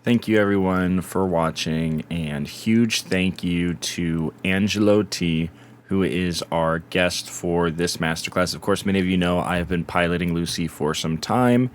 Thank you everyone for watching, and huge thank you to Angelo T, who is our guest for this masterclass. Of course, many of you know I have been piloting Lucy for some time,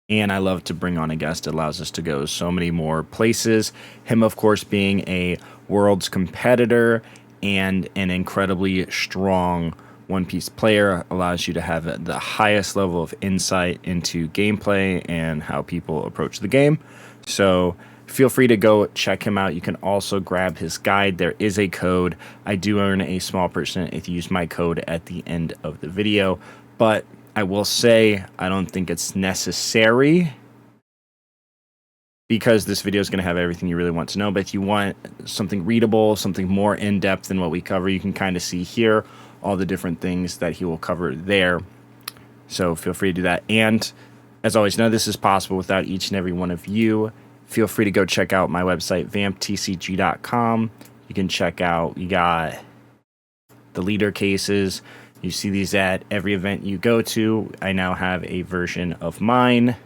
and I love to bring on a guest. It allows us to go so many more places. Him, of course, being a Worlds competitor and an incredibly strong One Piece player allows you to have the highest level of insight into gameplay and how people approach the game. So feel free to go check him out. You can also grab his guide. There is a code. I do earn a small percent if you use my code at the end of the video, but I will say I don't think it's necessary because this video is going to have everything you really want to know. But if you want something readable, something more in-depth than what we cover, you can kind of see here all the different things that he will cover there. So feel free to do that. And as always, none of this is possible without each and every one of you. Feel free to go check out my website, vamptcg.com. You can check out, you got the leader cases. You see these at every event you go to. I now have a version of mine.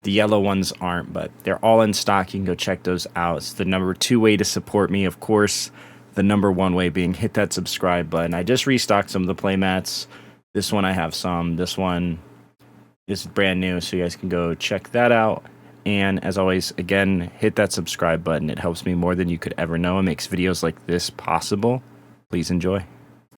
The yellow ones aren't, but they're all in stock. You can go check those out. It's the number 2 way to support me, of course. The number 1 way being hit that subscribe button. I just restocked some of the playmats. This one I have some. This one is brand new, so you guys can go check that out. And as always, again, hit that subscribe button. It helps me more than you could ever know. It makes videos like this possible. Please enjoy.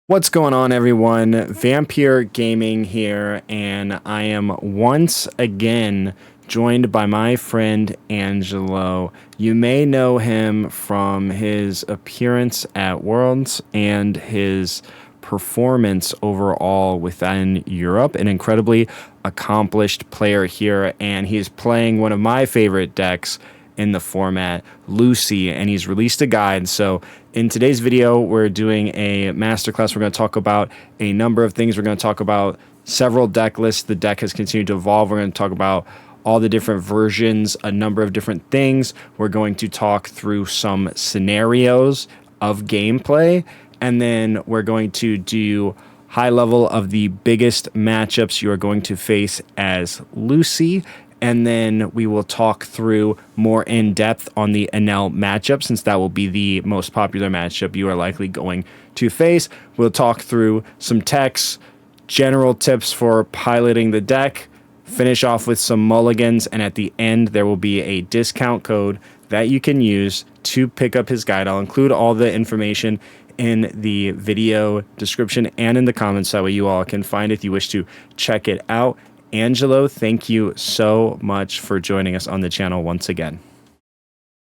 What's going on, everyone? Vampyr Gaming here, and I am once again joined by my friend Angelo. You may know him from his appearance at Worlds and his performance overall within Europe. An incredibly accomplished player here, and he's playing one of my favorite decks in the format, Lucy, and he's released a guide. So in today's video, we're doing a masterclass. We're going to talk about a number of things. We're going to talk about several deck lists. The deck has continued to evolve. We're going to talk about all the different versions, a number of different things. We're going to talk through some scenarios of gameplay, and then we're going to do high level of the biggest matchups you are going to face as Lucy. And then we will talk through more in depth on the Enel matchup, since that will be the most popular matchup you are likely going to face. We'll talk through some techs, general tips for piloting the deck, finish off with some mulligans, and at the end there will be a discount code that you can use to pick up his guide. I'll include all the information in the video description and in the comments, that way you all can find it if you wish to check it out. Angelo, thank you so much for joining us on the channel once again.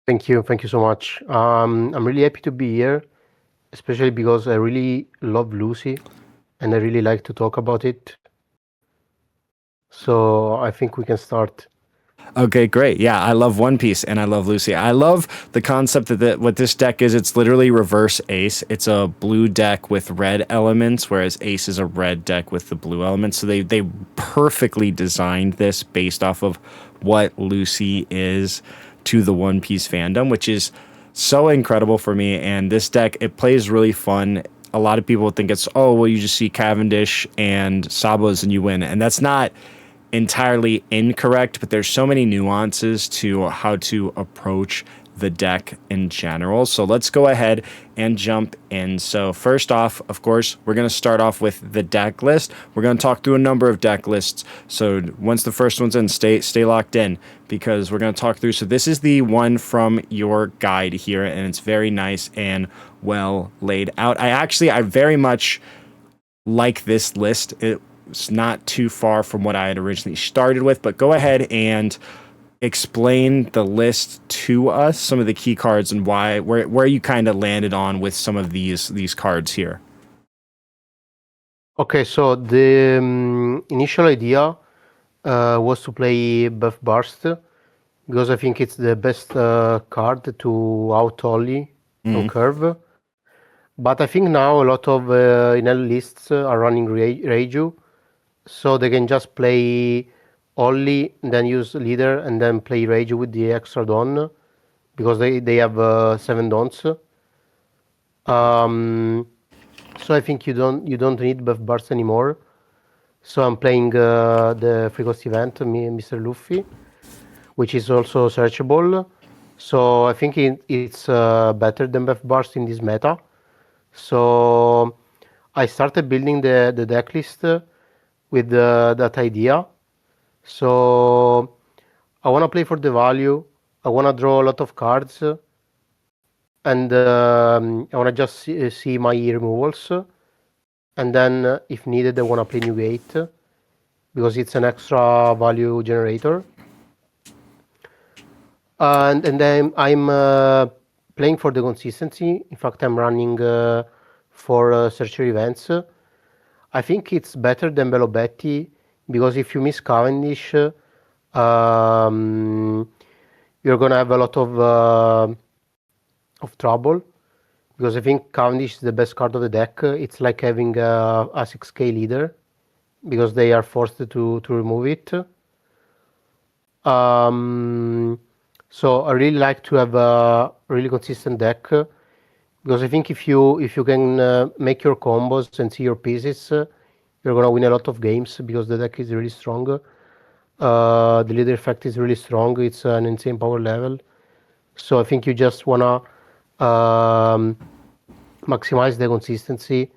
Thank you so much. I'm really happy to be here, especially because I really love Lucy and I really like to talk about it. So I think we can start. Okay, great. Yeah, I love One Piece and I love Lucy. I love the concept that what this deck is. It's literally reverse Ace. It's a blue deck with red elements, whereas Ace is a red deck with the blue elements. So they perfectly designed this based off of what Lucy is to the One Piece fandom, which is so incredible for me. And this deck, it plays really fun. A lot of people think it's, oh, well, you just see Cavendish and Sabos and you win. And that's not entirely incorrect, but there's so many nuances to how to approach the deck in general. So let's go ahead and jump in. So first off, of course, we're going to start off with the deck list. We're going to talk through a number of deck lists. So once the first one's in, stay locked in, because we're going to talk through. So this is the one from your guide here, and it's very nice and well laid out. I very much like this list. It's not too far from what I had originally started with, but go ahead and explain the list to us, some of the key cards and where you kind of landed on with some of these cards here. Okay, so the initial idea was to play Buff Burst, because I think it's the best card to out Ollie on curve. But I think now a lot of Enel lists are running Reiju, so they can just play Ollie, then use leader, and then play Reiju with the extra Dawn, because they have 7 Dawns. So I think you don't need Buff Burst anymore. So I'm playing the Free Cost event, Mr. Luffy, which is also searchable. So I think it's better than Buff Burst in this meta. So I started building the deck list with that idea. So I want to play for the value. I want to draw a lot of cards, and I want to just see my removals. And then, if needed, I want to play Newgate because it's an extra value generator. And then I'm playing for the consistency. In fact, I'm running for searcher events. I think it's better than Belobetti because if you miss Cavendish, you're gonna have a lot of trouble. Because I think Cavendish is the best card of the deck. It's like having a 6k leader because they are forced to remove it. So I really like to have a really consistent deck because I think if you can make your combos and see your pieces, you're gonna win a lot of games because the deck is really strong. The leader effect is really strong. It's an insane power level. So I think you just wanna maximize the consistency,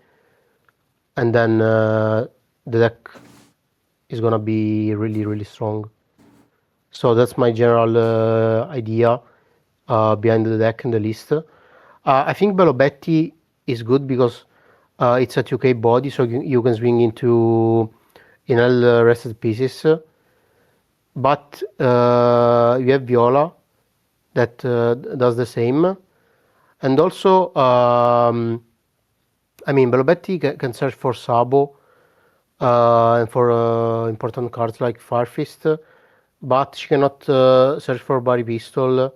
and then the deck is gonna be really strong. So that's my general idea behind the deck and the list. I think Belobetti is good because it's a 2k body, so you can swing into Enel rested pieces. But you have Viola that does the same. And also, I mean, Belobetti can search for Sabo and for important cards like Farfist, but she cannot search for Barry Pistol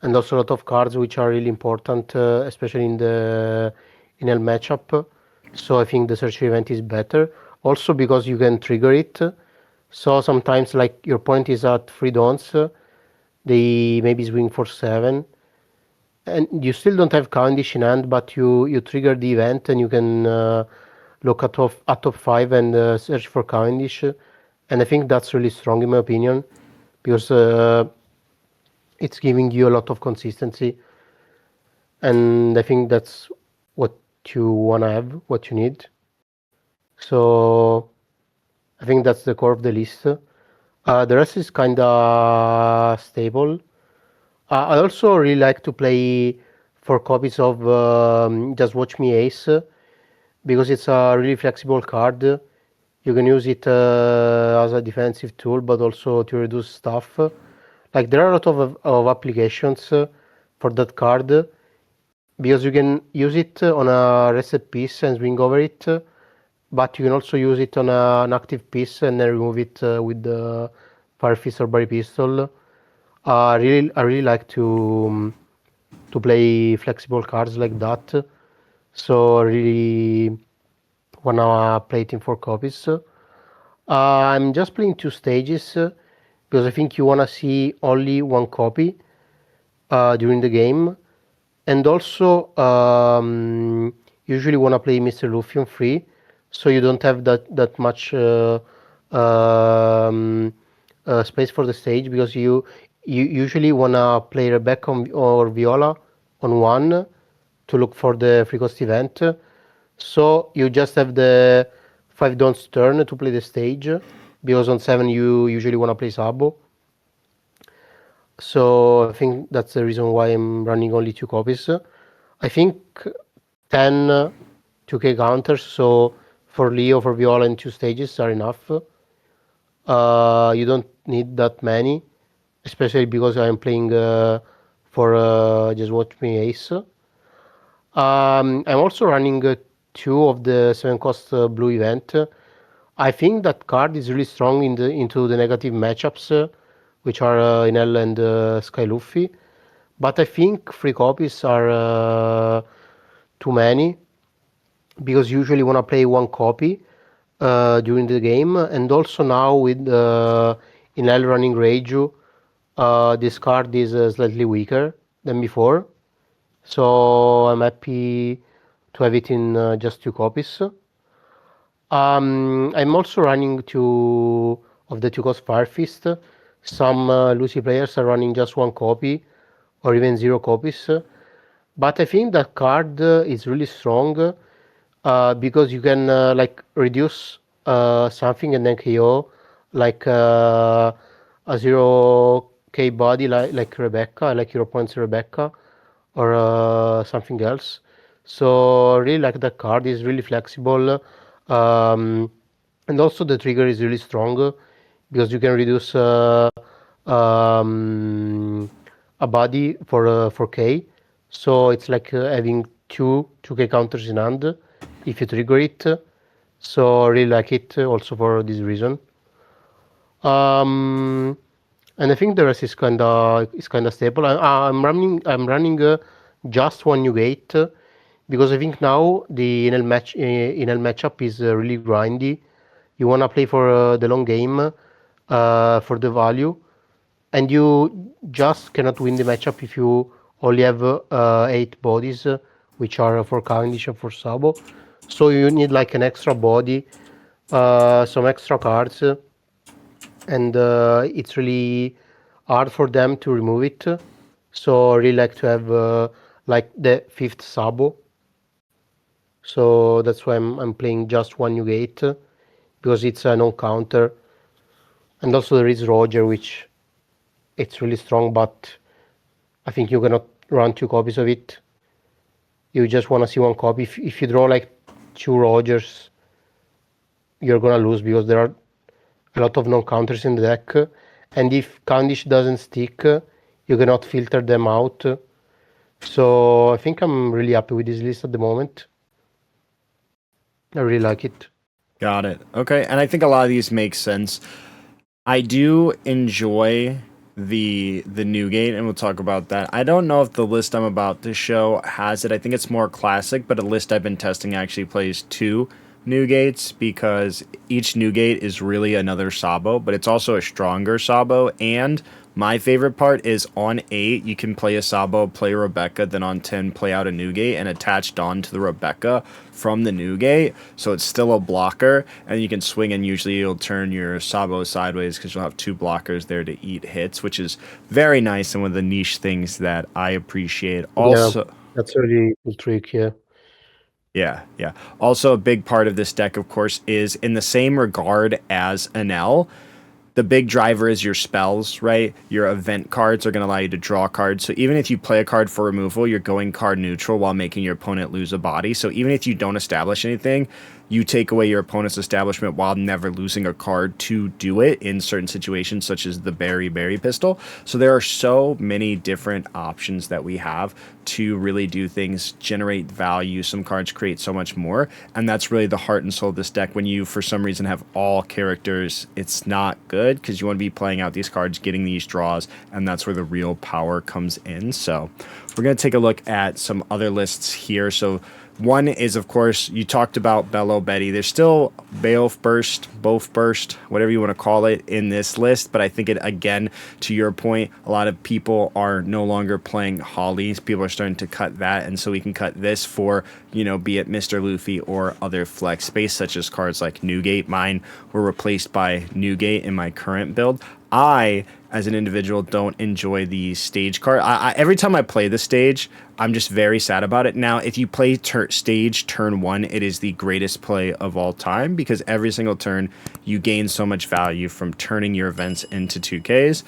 and also a lot of cards which are really important, especially in the Enel matchup. So I think the search event is better. Also because you can trigger it. So sometimes, like your point is at 3 dons, they maybe swing for 7. And you still don't have Cavendish in hand, but you trigger the event and you can look at top 5 and search for Cavendish. And I think that's really strong in my opinion because it's giving you a lot of consistency. And I think that's what you want to have, what you need. So I think that's the core of the list. The rest is kind of stable. I also really like to play 4 copies of Just Watch Me Ace because it's a really flexible card. You can use it as a defensive tool, but also to reduce stuff. Like there are a lot of applications for that card because you can use it on a reset piece and swing over it, but you can also use it on an active piece and then remove it with the Fire Fist or Barry Pistol. I really like to play flexible cards like that. So I really wanna play it in 4 copies. I'm just playing 2 stages because I think you wanna see only 1 copy during the game, and also usually wanna play Mr. Luffy on free, so you don't have that much space for the stage because you usually wanna play Rebecca or Viola on 1 to look for the free cost event. So you just have the 5 dons turn to play the stage because on 7 you usually wanna play Sabo. So I think that's the reason why I'm running only 2 copies. I think 10 2k counters, so for Leo, for Viola and 2 stages are enough. You don't need that many, especially because I'm playing for Just Watch Me Ace. I'm also running 2 of the 7 cost blue event. I think that card is really strong into the negative matchups, which are Enel and Sky Luffy. But I think 3 copies are too many because usually wanna play 1 copy during the game, and also now with Enel running Reiju, this card is slightly weaker than before. So I'm happy to have it in just 2 copies. I'm also running 2 of the 2 cost Fire Fist some Lucy players are running just one copy or even zero copies. But I think that card is really strong because you can like reduce something and then KO like a 0k body like Rebecca, like your opponent's Rebecca or something else. So I really like that card. It's really flexible. Um, and also the trigger is really strong because you can reduce um, a body for K. So it's like having two K counters in hand if you trigger it. So I really like it also for this reason. Um, and I think the rest is kinda stable. I'm running just one new gate because I think now the Enel matchup is really grindy. You wanna play for the long game for the value, and you just cannot win the matchup if you only have 8 bodies, which are for Cavendish and for Sabo. So you need like an extra body, some extra cards, and it's really hard for them to remove it. So I really like to have like the fifth Sabo. So that's why I'm playing just one new gate because it's a non counter, and also there is Roger, which it's really strong, but I think you cannot run 2 copies of it. You just want to see one copy. If you draw like 2 Rogers, you're gonna lose because there are a lot of non-counters in the deck, and if Cavendish doesn't stick, you cannot filter them out. So I think I'm really happy with this list at the moment. I really like it. Got it. Okay, and I think a lot of these make sense. I do enjoy the Newgate, and we'll talk about that. I don't know if the list I'm about to show has it. I think it's more classic, but a list I've been testing actually plays 2 Newgates because each Newgate is really another Sabo, but it's also a stronger Sabo. And my favorite part is on 8, you can play a Sabo, play a Rebecca, then on 10, play out a Newgate and attach Dawn to the Rebecca from the Newgate. So it's still a blocker, and you can swing, and usually you'll turn your Sabo sideways because you'll have 2 blockers there to eat hits, which is very nice and one of the niche things that I appreciate. Yeah, Also, that's a really cool trick. Yeah. yeah. Also, a big part of this deck, of course, is in the same regard as Enel. The big driver is your spells, right? Your event cards are going to allow you to draw cards. So even if you play a card for removal, you're going card neutral while making your opponent lose a body. So even if you don't establish anything, you take away your opponent's establishment while never losing a card to do it in certain situations, such as the Berry pistol. So there are so many different options that we have to really do things, generate value. Some cards create so much more, and that's really the heart and soul of this deck. When you, for some reason, have all characters, it's not good because you want to be playing out these cards, getting these draws, and that's where the real power comes in. So we're going to take a look at some other lists here. So one is, of course, you talked about Bello Betty. There's still Beowulf Burst, whatever you want to call it, in this list. But I think it, again, to your point, a lot of people are no longer playing Hollies. People are starting to cut that. And so we can cut this for, be it Mr. Luffy or other flex space, such as cards like Newgate. Mine were replaced by Newgate in my current build. I, as an individual, don't enjoy the stage card. Every time I play the stage, I'm just very sad about it. Now, if you play stage turn 1, it is the greatest play of all time because every single turn you gain so much value from turning your events into 2Ks.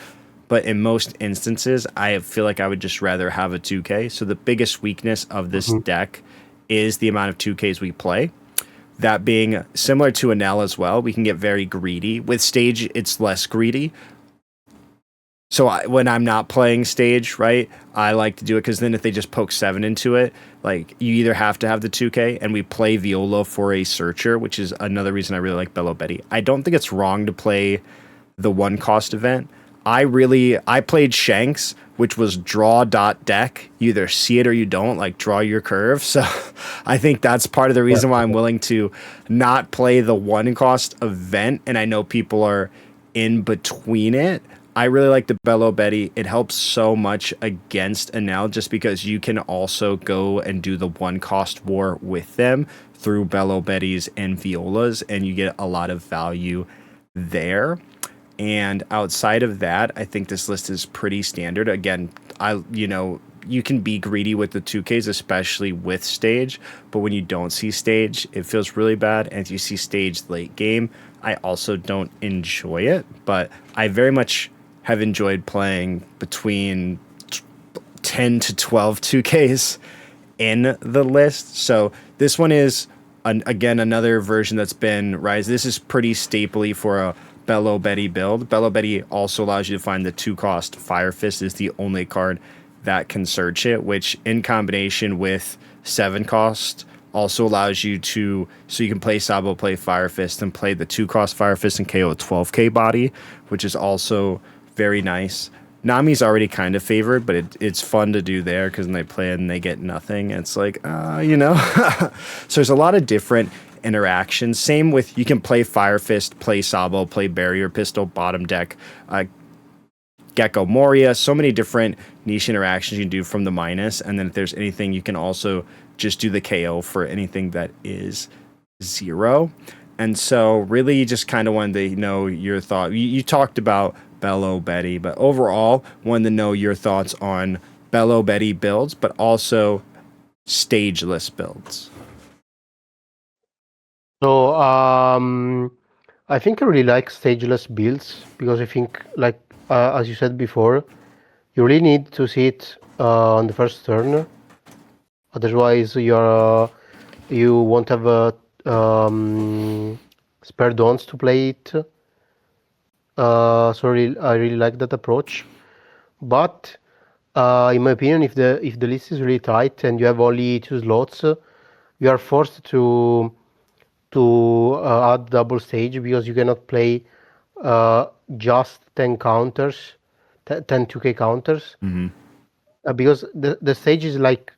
But in most instances, I feel like I would just rather have a 2K. So the biggest weakness of this deck is the amount of 2Ks we play. That being similar to Enel as well, we can get very greedy. With stage, it's less greedy. So when I'm not playing stage, right, I like to do it because then if they just poke 7 into it, like you either have to have the 2K, and we play Viola for a searcher, which is another reason I really like Bello Betty. I don't think it's wrong to play the 1-cost event. I played Shanks, which was draw.deck. You either see it or you don't, like draw your curve. So I think that's part of the reason why I'm willing to not play the 1-cost event. And I know people are in between it. I really like the Bello Betty. It helps so much against Enel just because you can also go and do the 1-cost war with them through Bello Bettys and Violas, and you get a lot of value there. And outside of that, I think this list is pretty standard. Again, you can be greedy with the 2Ks, especially with stage, but when you don't see stage, it feels really bad. And if you see stage late game, I also don't enjoy it, but I very much have enjoyed playing between 10 to 12 2Ks in the list. So this one is, again, another version that's been Rise. This is pretty stapley for a Bello Betty build. Bello Betty also allows you to find the 2-cost Fire Fist is the only card that can search it, which in combination with 7-cost also allows you to, so you can play Sabo, play Fire Fist, and play the 2-cost Fire Fist and KO a 12k body, which is also very nice. Nami's already kind of favored, but it's fun to do there because when they play it and they get nothing, it's like, So there's a lot of different interactions. Same with, you can play Fire Fist, play Sabo, play Barrier Pistol, bottom deck, Gecko Moria, so many different niche interactions you can do from the minus. And then if there's anything, you can also just do the KO for anything that is 0. And so really you just kind of wanted to know your thought. You talked about Bello Betty, but overall wanted to know your thoughts on Bello Betty builds, but also stageless builds. So I think I really like stageless builds because I think, like as you said before, you really need to see it on the first turn. Otherwise, you won't have spare dons to play it. So I really like that approach. But in my opinion, if the list is really tight and you have only 2 slots, you are forced to add double stage because you cannot play just 10 counters, 10 2K counters. Because the stage is like,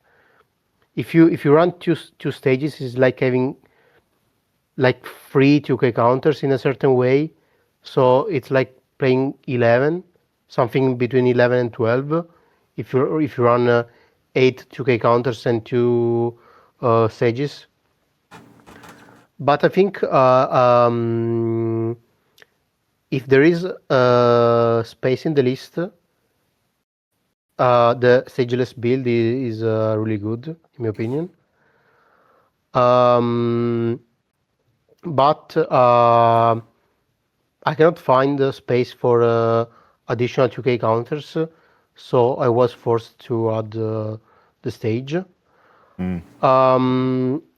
if you run two stages, it's like having like 3 2K counters in a certain way. So it's like playing 11, something between 11 and 12. If you run 8 2K counters and 2 stages. But I think if there is space in the list, the stageless build is really good, in my opinion. But I cannot find the space for additional 2K counters, so I was forced to add the stage.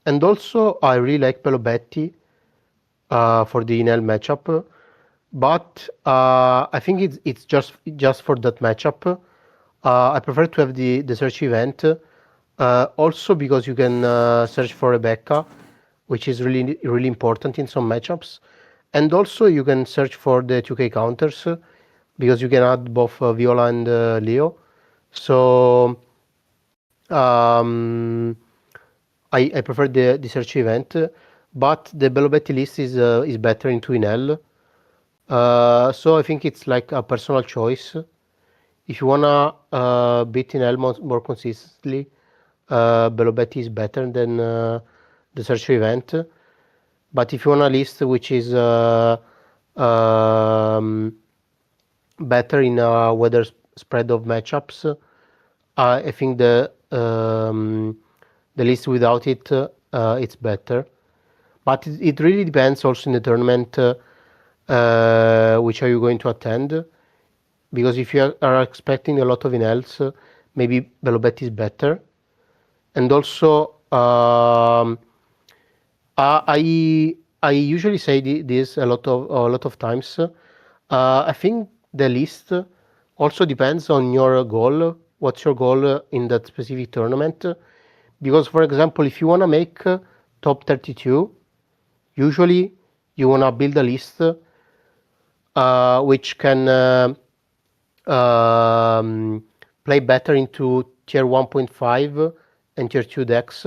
And also, I really like Pelobetti for the Enel matchup, but I think it's just for that matchup. I prefer to have the search event, also because you can search for Rebecca, which is really important in some matchups, and also you can search for the 2K counters because you can add both Viola and Leo. So I prefer the search event, but the Belobetti list is better in Enel. So I think it's like a personal choice. If you wanna beat Enel more consistently, Belobetti is better than the search event. But if you want a list which is better in a weather spread of matchups, I think the list without it it's better. But it really depends also in the tournament which are you going to attend. Because if you are expecting a lot of Enels, maybe Belobetti is better. And also, I usually say this a lot of times. I think the list also depends on your goal. What's your goal in that specific tournament? Because, for example, if you want to make top 32, usually you want to build a list which can play better into tier 1.5 and tier 2 decks.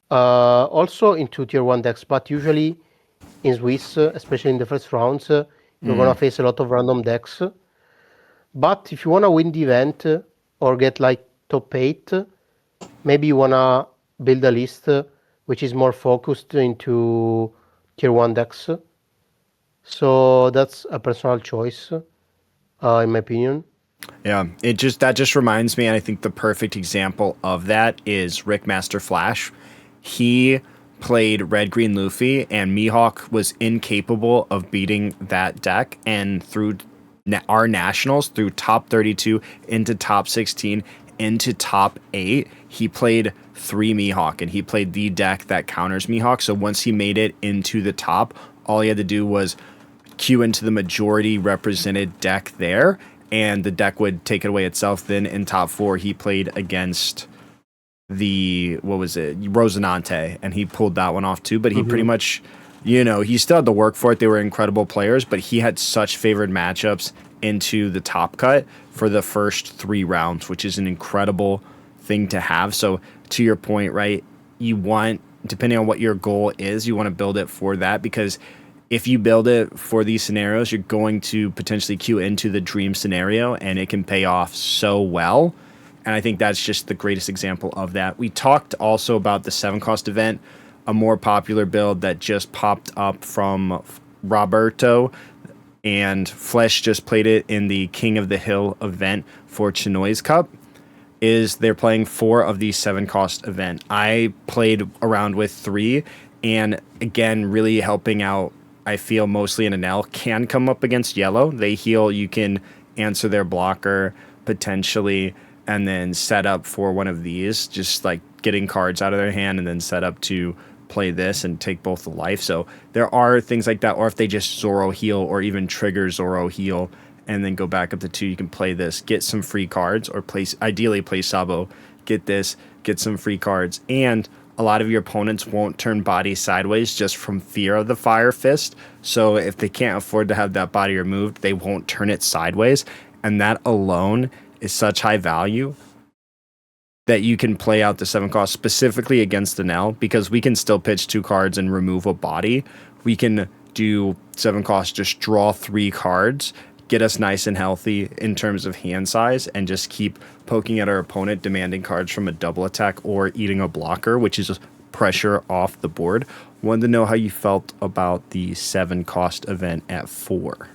Also into tier 1 decks, but usually in Swiss, especially in the first rounds, you're gonna face a lot of random decks. But if you wanna win the event or get like top 8, maybe you wanna build a list which is more focused into tier 1 decks. So that's a personal choice, in my opinion. Yeah, that just reminds me, and I think the perfect example of that is Rick Master Flash. He played Red Green Luffy, and Mihawk was incapable of beating that deck. And through our nationals, through top 32 into top 16 into top 8, he played 3 Mihawk, and he played the deck that counters Mihawk. So once he made it into the top, all he had to do was queue into the majority represented deck there, and the deck would take it away itself. Then in top 4, he played against the, what was it, Rosinante, and he pulled that one off too. But he pretty Hmm. much, he still had to work for it. They were incredible players, but he had such favored matchups into the top cut for the first 3 rounds, which is an incredible thing to have. So to your point, right, you want, depending on what your goal is, you want to build it for that, because if you build it for these scenarios, you're going to potentially queue into the dream scenario, and it can pay off so well. And I think that's just the greatest example of that. We talked also about the 7 cost event, a more popular build that just popped up from Roberto, and Flesh just played it in the King of the Hill event for Chinoy's Cup. Is they're playing 4 of these 7 cost event. I played around with 3, and again, really helping out. I feel mostly in Enel can come up against yellow. They heal. You can answer their blocker potentially, and then set up for one of these, just like getting cards out of their hand, and then set up to play this and take both the life. So there are things like that. Or if they just Zoro heal, or even trigger Zoro heal, and then go back up to 2, you can play this, get some free cards, or ideally play Sabo, get this, get some free cards. And a lot of your opponents won't turn body sideways just from fear of the Fire Fist. So if they can't afford to have that body removed, they won't turn it sideways. And that alone is such high value that you can play out the 7 cost specifically against the Enel, because we can still pitch 2 cards and remove a body. We can do 7 cost, just draw 3 cards, get us nice and healthy in terms of hand size, and just keep poking at our opponent, demanding cards from a double attack or eating a blocker, which is pressure off the board. Wanted to know how you felt about the 7 cost event at 4.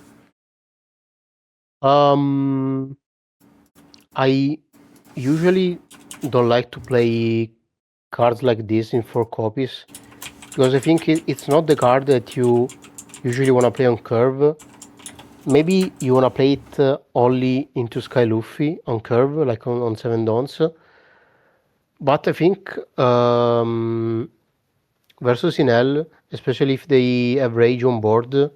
Um, I usually don't like to play cards like this in 4 copies, because I think it's not the card that you usually want to play on curve. Maybe you want to play it only into Sky Luffy on curve, like on 7 Dons. But I think versus Enel, especially if they have Rage on board,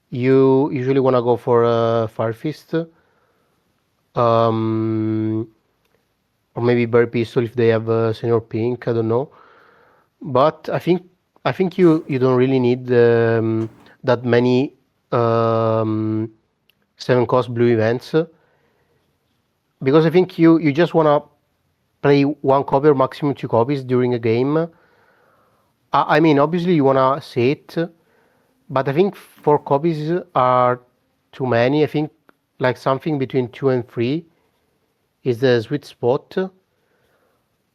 you usually want to go for Fire Fist. Um, or maybe Berry Pistol if they have Senior Pink, I don't know. But I think you don't really need that many 7 cost blue events, because I think you just wanna play 1 copy or maximum 2 copies during a game. I mean, obviously you wanna see it, but I think 4 copies are too many. I think like something between 2 and 3 is the sweet spot.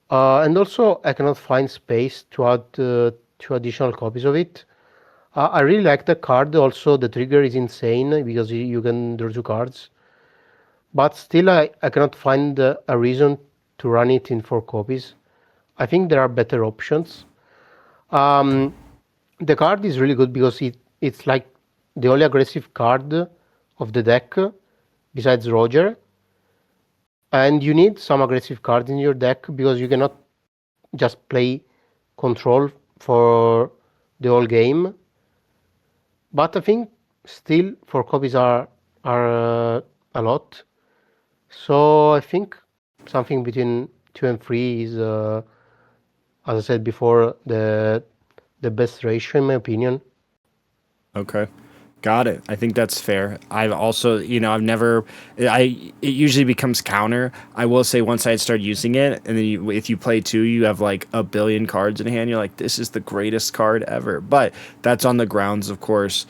And also, I cannot find space to add 2 additional copies of it. I really like the card. Also, the trigger is insane because you can draw 2 cards. But still, I cannot find a reason to run it in 4 copies. I think there are better options. Um, the card is really good because it's like the only aggressive card of the deck besides Roger. And you need some aggressive cards in your deck because you cannot just play control for the whole game. But I think still 4 copies are a lot. So I think something between 2 and 3 is, as I said before, the best ratio in my opinion. Okay. Got it. I think that's fair. I've also, I've never, it usually becomes counter. I will say once I start using it, and then if you play 2, you have like a billion cards in hand. You're like, this is the greatest card ever. But that's on the grounds, of course,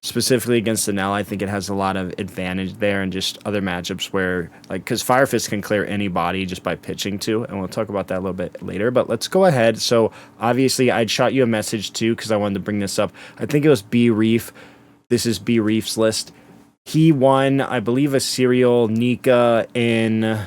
specifically against the Nell. I think it has a lot of advantage there, and just other matchups where, like, because Fire Fist can clear any body just by pitching 2, and we'll talk about that a little bit later. But let's go ahead. So obviously, I'd shot you a message too because I wanted to bring this up. I think it was B Reef This is B Reef's list. He won, I believe, a serial Nika in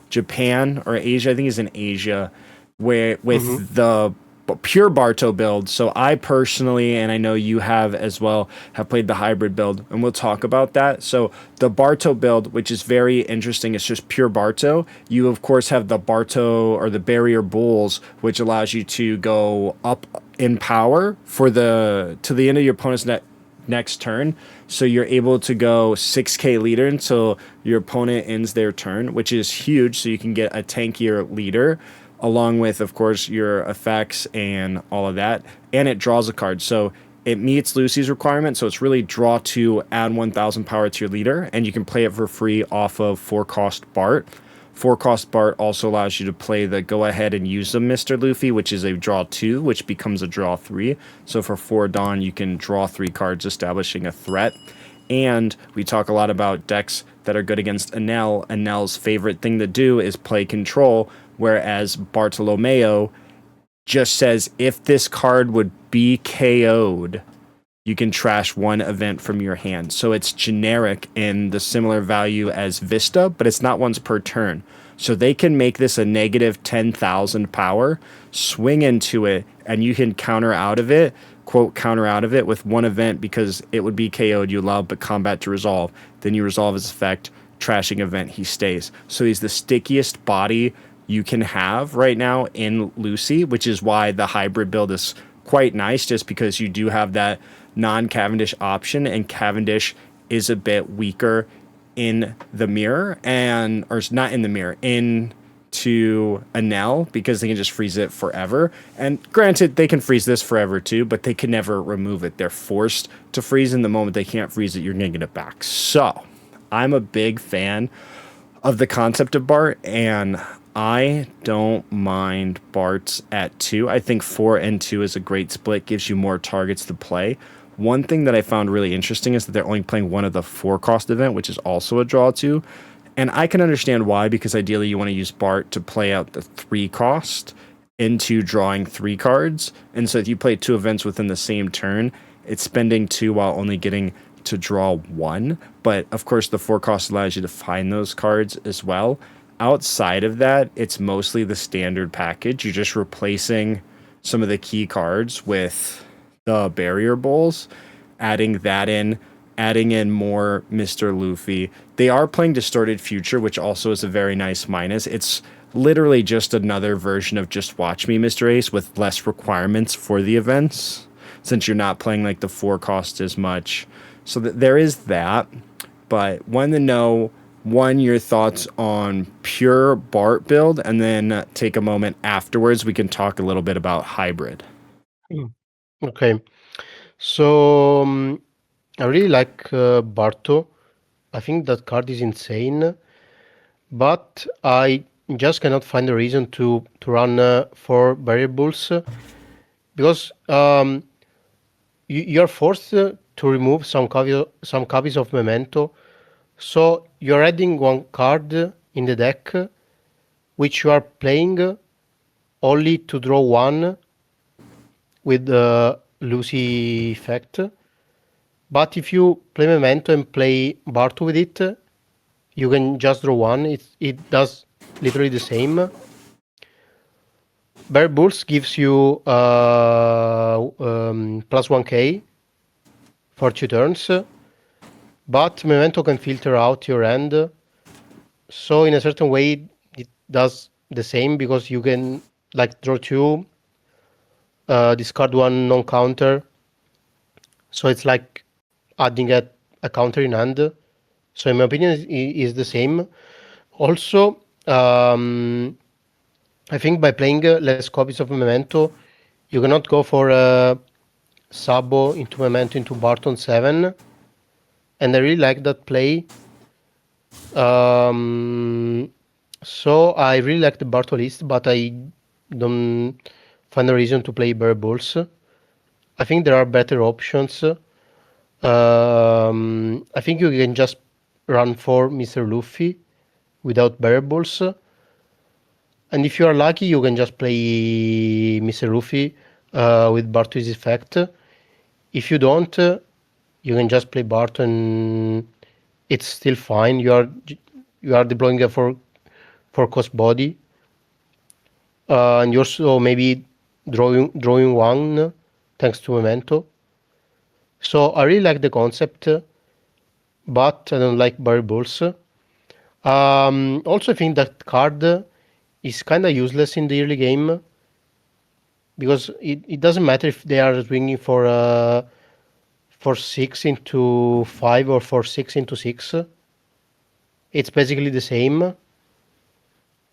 Japan or Asia. I think he's in Asia, where Mm-hmm. with the pure Barto build. So I personally, and I know you have as well, have played the hybrid build, and we'll talk about that. So the Barto build, which is very interesting, it's just pure Barto. You of course have the Barto or the Barrier Bulls, which allows you to go up in power for the to the end of your opponent's next turn. So you're able to go 6k leader until your opponent ends their turn, which is huge. So you can get a tankier leader along with, of course, your effects and all of that. And it draws a card. So it meets Lucy's requirement. So it's really draw 2, add 1000 power to your leader, and you can play it for free off of 4-cost Bart. 4-cost Bart also allows you to play the go ahead and use the Mr. Luffy, which is a draw 2, which becomes a draw 3. So for 4 Dawn, you can draw 3 cards, establishing a threat. And we talk a lot about decks that are good against Enel. Enel's favorite thing to do is play control, whereas Bartolomeo just says if this card would be KO'd, you can trash 1 event from your hand. So it's generic in the similar value as Vista, but it's not once per turn. So they can make this a negative 10,000 power, swing into it, and you can counter out of it, quote, counter out of it with 1 event because it would be KO'd, you allow but combat to resolve. Then you resolve his effect, trashing event, he stays. So he's the stickiest body you can have right now in Lucy, which is why the hybrid build is quite nice, just because you do have that non-Cavendish option, and Cavendish is a bit weaker in the mirror, and or not in the mirror, into Enel, because they can just freeze it forever. And granted, they can freeze this forever too, but they can never remove it. They're forced to freeze, in the moment they can't freeze it, you're gonna get it back. So I'm a big fan of the concept of Bart, and I don't mind Bart's at 2. I think 4 and 2 is a great split, gives you more targets to play. One thing that I found really interesting is that they're only playing 1 of the 4-cost event, which is also a draw 2. And I can understand why, because ideally you want to use Bart to play out the 3-cost into drawing 3 cards. And so if you play 2 events within the same turn, it's spending 2 while only getting to draw 1. But of course, the 4-cost allows you to find those cards as well. Outside of that, it's mostly the standard package. You're just replacing some of the key cards with the Barrier Bowls, adding that in, adding in more Mr. Luffy. They are playing Distorted Future, which also is a very nice minus. It's literally just another version of Just Watch Me, Mr. Ace, with less requirements for the events, since you're not playing like the 4-cost as much. So there is that. But wanted to know, one, your thoughts on pure Bart build, and then take a moment afterwards. We can talk a little bit about hybrid. Okay. So I really like Barto. I think that card is insane, but I just cannot find a reason to run 4 variables because you're forced to remove some copies of Memento. So you're adding 1 card in the deck, which you are playing only to draw 1 with the Lucy effect. But if you play Memento and play Barto with it, you can just draw 1. It does literally the same. Bear Bulls gives you plus 1k for 2 turns, but Memento can filter out your end. So in a certain way, it does the same, because you can like draw 2, discard 1 non-counter. So it's like adding a counter in hand. So in my opinion, is the same. Also, I think by playing less copies of Memento, you cannot go for Sabo into Memento into Barton 7. And I really like that play. So I really like the Barto list, but I don't find a reason to play Bear Bulls. I think there are better options. I think you can just run for Mr. Luffy without Bear Bulls. And if you are lucky, you can just play Mr. Luffy with Barto's effect. If you don't, you can just play Bart and it's still fine. You are deploying a for cost body, and you're also maybe drawing one thanks to Memento. So I really like the concept, but I don't like variables. Also, I think that card is kind of useless in the early game because it doesn't matter if they are swinging for 6 into 5 or for 6 into 6. It's basically the same,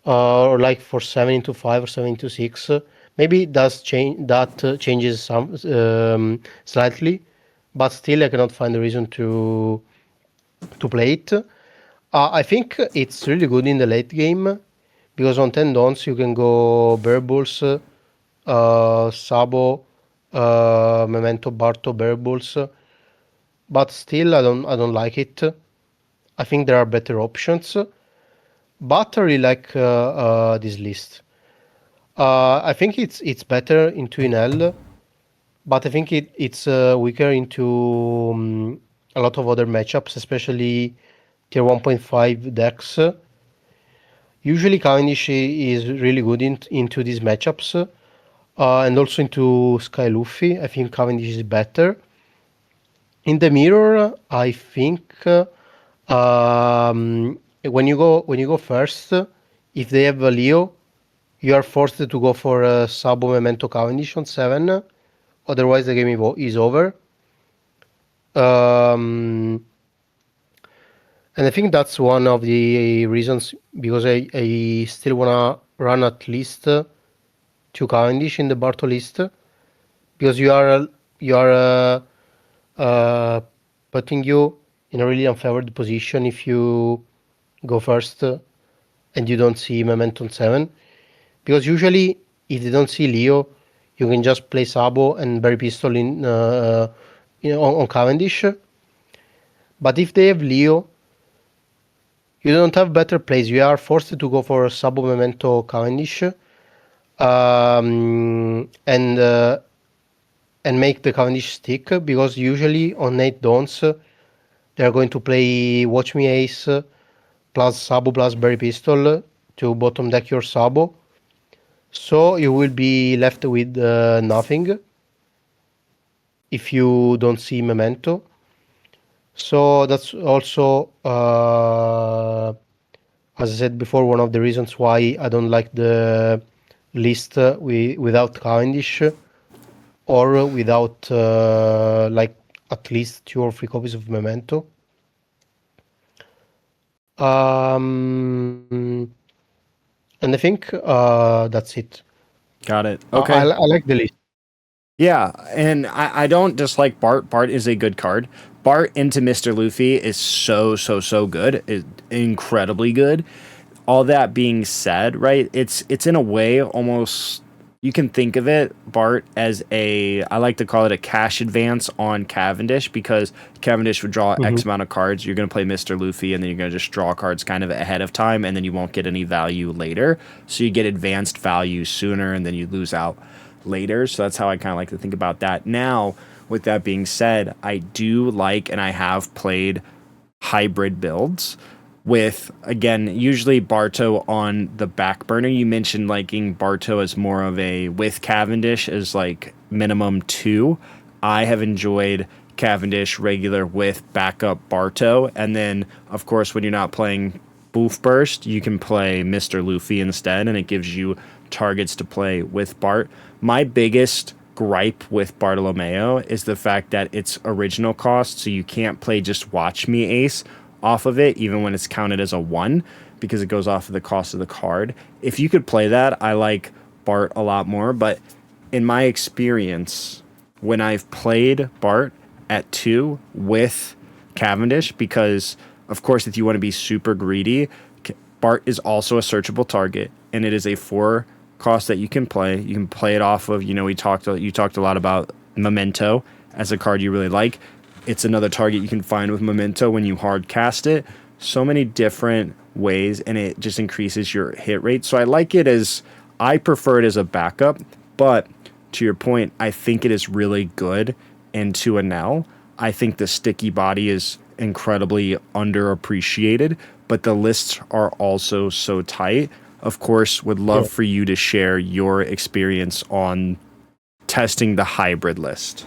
or like for 7 into 5 or 7 into 6. Maybe it does change that changes some slightly, but still I cannot find a reason to play it. I think it's really good in the late game because on 10 dons you can go Burbles, Sabo, Memento, Barto, Burbles, but still I don't like it. I think there are better options, but I really like this list. I think it's better into Enel, but I think it's weaker into a lot of other matchups, especially tier 1.5 decks. Usually Cavendish is really good into these matchups, and also into Sky Luffy. I think Cavendish is better. In the mirror, I think when you go first, if they have a Leo, you are forced to go for Sabo Memento Cavendish on 7. Otherwise, the game is over. Um, and I think that's one of the reasons because I still wanna run at least two Cavendish in the Barto list because you are uh, putting you in a really unfavored position if you go first and you don't see Memento on 7. Because usually, if they don't see Leo, you can just play Sabo and Berry Pistol on Cavendish. But if they have Leo, you don't have better plays. You are forced to go for Sabo Memento Cavendish, and make the Cavendish stick because usually on 8 dons they are going to play Watch Me Ace plus Sabo plus Berry Pistol to bottom deck your Sabo. So you will be left with nothing if you don't see Memento. So that's also, as I said before, one of the reasons why I don't like the list without Cavendish or without like at least 2 or 3 copies of Memento. And I think that's it. Got it. I Okay. like the list. Yeah, and I don't dislike Bart. Bart is a good card. Bart into Mr. Luffy is so good. Incredibly good. All that being said, right? It's in a way almost you can think of it, Bart, as I like to call it a cash advance on Cavendish because Cavendish would draw X Mhm. amount of cards. You're going to play Mr. Luffy and then you're going to just draw cards kind of ahead of time and then you won't get any value later. So you get advanced value sooner and then you lose out later. So that's how I kind of like to think about that. Now, with that being said, I do like and I have played hybrid builds with again usually Barto on the back burner. You mentioned liking Barto as more of a with Cavendish as like minimum 2. I have enjoyed Cavendish regular with backup Barto, and then of course when you're not playing Boof Burst, you can play Mr. Luffy instead, and it gives you targets to play with Bart. My biggest gripe with Bartolomeo is the fact that it's original cost, so you can't play just Watch Me Ace off of it, even when it's counted as a 1, because it goes off of the cost of the card. If you could play that, I like Bart a lot more, but in my experience, when I've played Bart at 2 with Cavendish, because of course, if you want to be super greedy, Bart is also a searchable target, and it is a 4 cost that you can play. You can play it off of, you talked a lot about Memento as a card you really like. It's another target you can find with Memento when you hard cast it. So many different ways, and it just increases your hit rate. So I prefer it as a backup, but to your point, I think it is really good into Enel. I think the sticky body is incredibly underappreciated, but the lists are also so tight. Of course, would love Yeah. for you to share your experience on testing the hybrid list.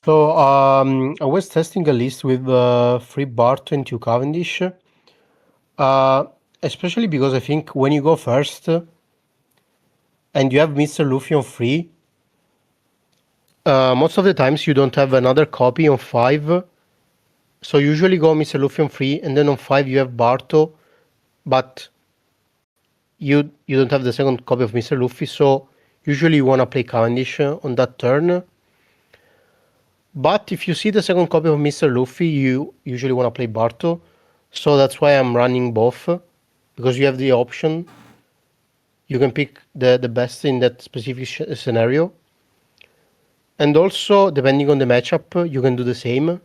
So I was testing a list with 3 Bart and 2 Cavendish, uh, especially because I think when you go first and you have Mr. Luffy on 3, most of the times you don't have another copy on 5. So usually go Mr. Luffy on 3, and then on 5 you have Barto, but you don't have the second copy of Mr. Luffy, so usually you want to play Cavendish on that turn. But if you see the second copy of Mr. Luffy, you usually want to play Barto. So that's why I'm running both, because you have the option. You can pick the best in that specific scenario. And also, depending on the matchup, you can do the same.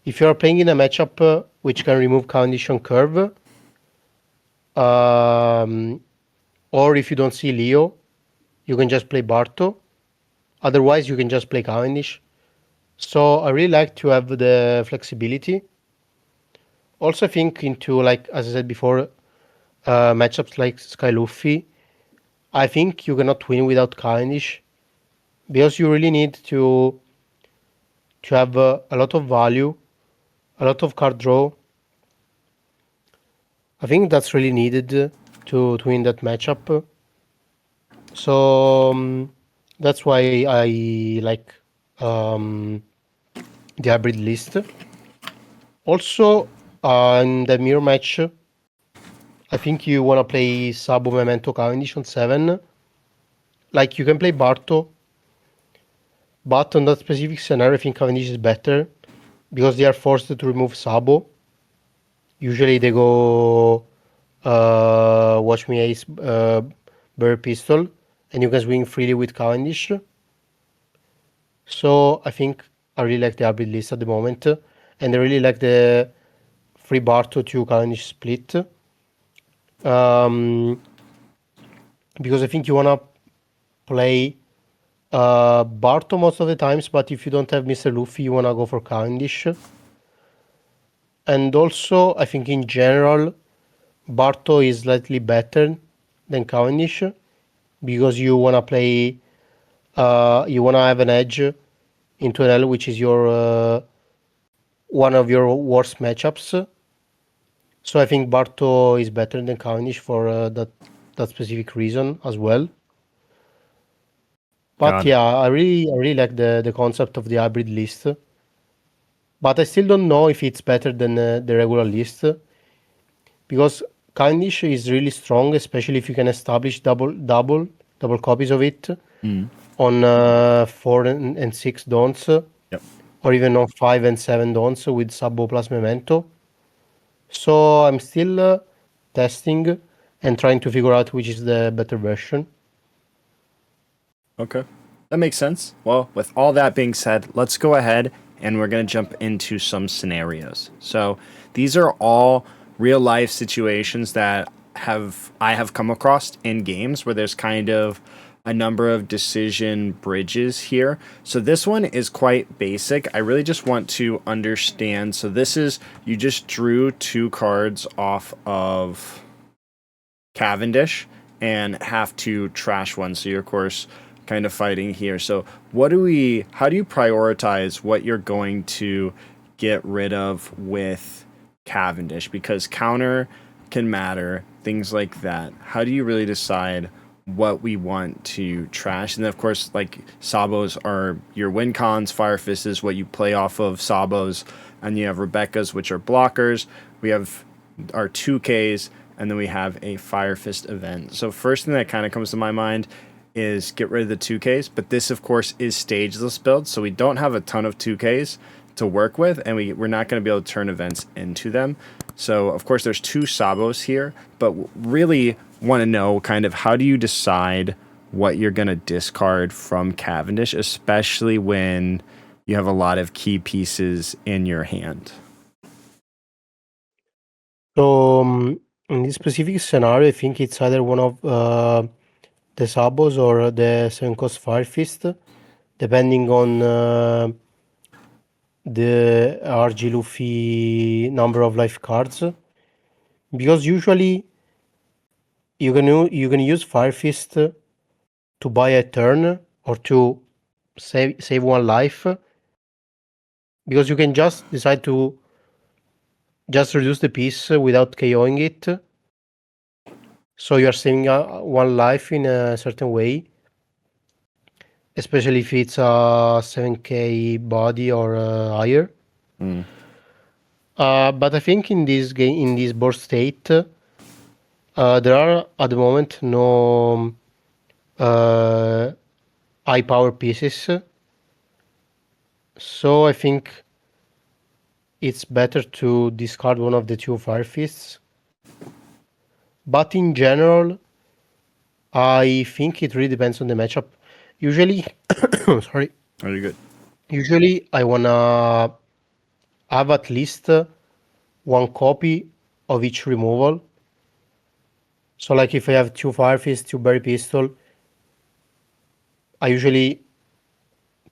If you are playing in a matchup which can remove Cavendish on curve, or if you don't see Leo, you can just play Barto. Otherwise, you can just play Cavendish. So I really like to have the flexibility. Also, I think into, like as I said before, matchups like Sky Luffy, I think you cannot win without Cavendish, because you really need to have a lot of value, a lot of card draw. I think that's really needed to win that matchup. So that's why I like the hybrid list. Also, in the mirror match, I think you want to play Sabo, Memento, Cavendish on 7. Like, you can play Barto, but on that specific scenario, I think Cavendish is better, because they are forced to remove Sabo. Usually they go Watch Me Ace, Bear Pistol, and you can swing freely with Cavendish. So I think I really like the hybrid list at the moment, and I really like the 3 Barto to Cavendish split. Because I think you wanna play Barto most of the times, but if you don't have Mr. Luffy, you wanna go for Cavendish. And also, I think in general, Barto is slightly better than Cavendish, because you wanna play, you wanna have an edge into Enel, which is your one of your worst matchups. So I think Barto is better than Cavendish for that specific reason as well. But Got it. yeah, I really like the concept of the hybrid list. But I still don't know if it's better than the regular list, because Cavendish is really strong, especially if you can establish double copies of it on 4 and 6 dons, Yep. or even on 5 and 7 dons with Sabo plus Memento. So I'm still testing and trying to figure out which is the better version. Okay. That makes sense. Well, with all that being said, let's go ahead and we're going to jump into some scenarios. So, these are all real life situations that I have come across in games where there's kind of a number of decision bridges here. So this one is quite basic. I really just want to understand. So this is, you just drew 2 cards off of Cavendish and have to trash one. So you're of course kind of fighting here. So how do you prioritize what you're going to get rid of with Cavendish? Because counter can matter, things like that. How do you really decide what we want to trash? And then of course, like, Sabos are your win cons, Fire Fist is what you play off of Sabos, and you have Rebecca's, which are blockers. We have our 2Ks, and then we have a Fire Fist event. So first thing that kind of comes to my mind is get rid of the 2Ks, but this of course is stageless build, so we don't have a ton of 2Ks to work with, and we're not going to be able to turn events into them. So of course there's 2 Sabos here, but really want to know kind of how do you decide what you're going to discard from Cavendish, especially when you have a lot of key pieces in your hand. So in this specific scenario, I think it's either one of the Sabos or the 7 cost Fire Fist, depending on the RG Luffy number of life cards, because usually you can use Fire Fist to buy a turn or to save one life, because you can just decide to just reduce the piece without KOing it. So you are saving one life in a certain way, especially if it's a 7k body or higher. But I think in this game, in this board state, there are at the moment no high power pieces. So I think it's better to discard one of the two Fire Fists. But in general, I think it really depends on the matchup. Usually, sorry. Are you good? Usually, I wanna have at least one copy of each removal. So, like if I have two Fire Fists, two Berry Pistol, I usually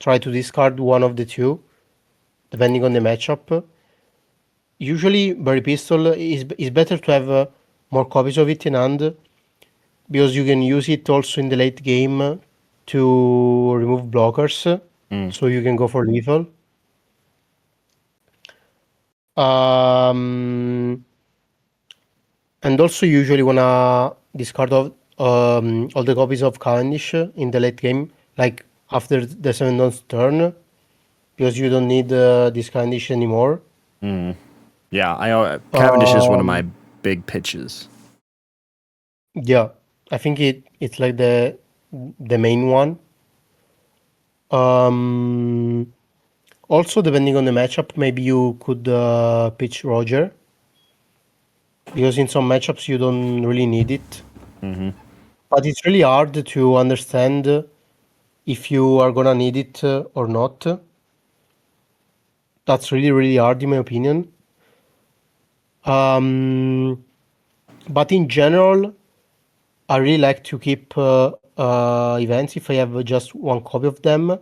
try to discard one of the two, depending on the matchup. Usually, Berry Pistol is better to have more copies of it in hand, because you can use it also in the late game to remove blockers, so you can go for lethal. And also usually wanna discard all the copies of Cavendish in the late game, like after the 7 turn, because you don't need this Cavendish anymore. Yeah, Cavendish is one of my big pitches. Yeah, I think it's like the main one. Also, depending on the matchup, maybe you could pitch Roger, because in some matchups you don't really need it. But it's really hard to understand if you are gonna need it or not. That's really, really hard in my opinion. But in general, I really like to keep events if I have just one copy of them,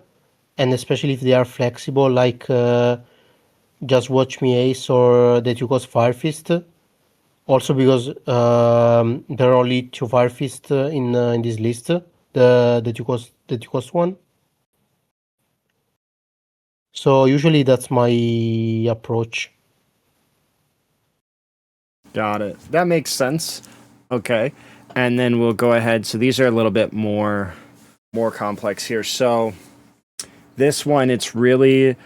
and especially if they are flexible, like Just Watch Me Ace or the two cost Fire Fist. Also because there are only two Fire Fist in this list, the two cost one. So usually that's my approach. Got it. That makes sense. Okay. And then we'll go ahead. So these are a little bit more complex here. So this one, it's really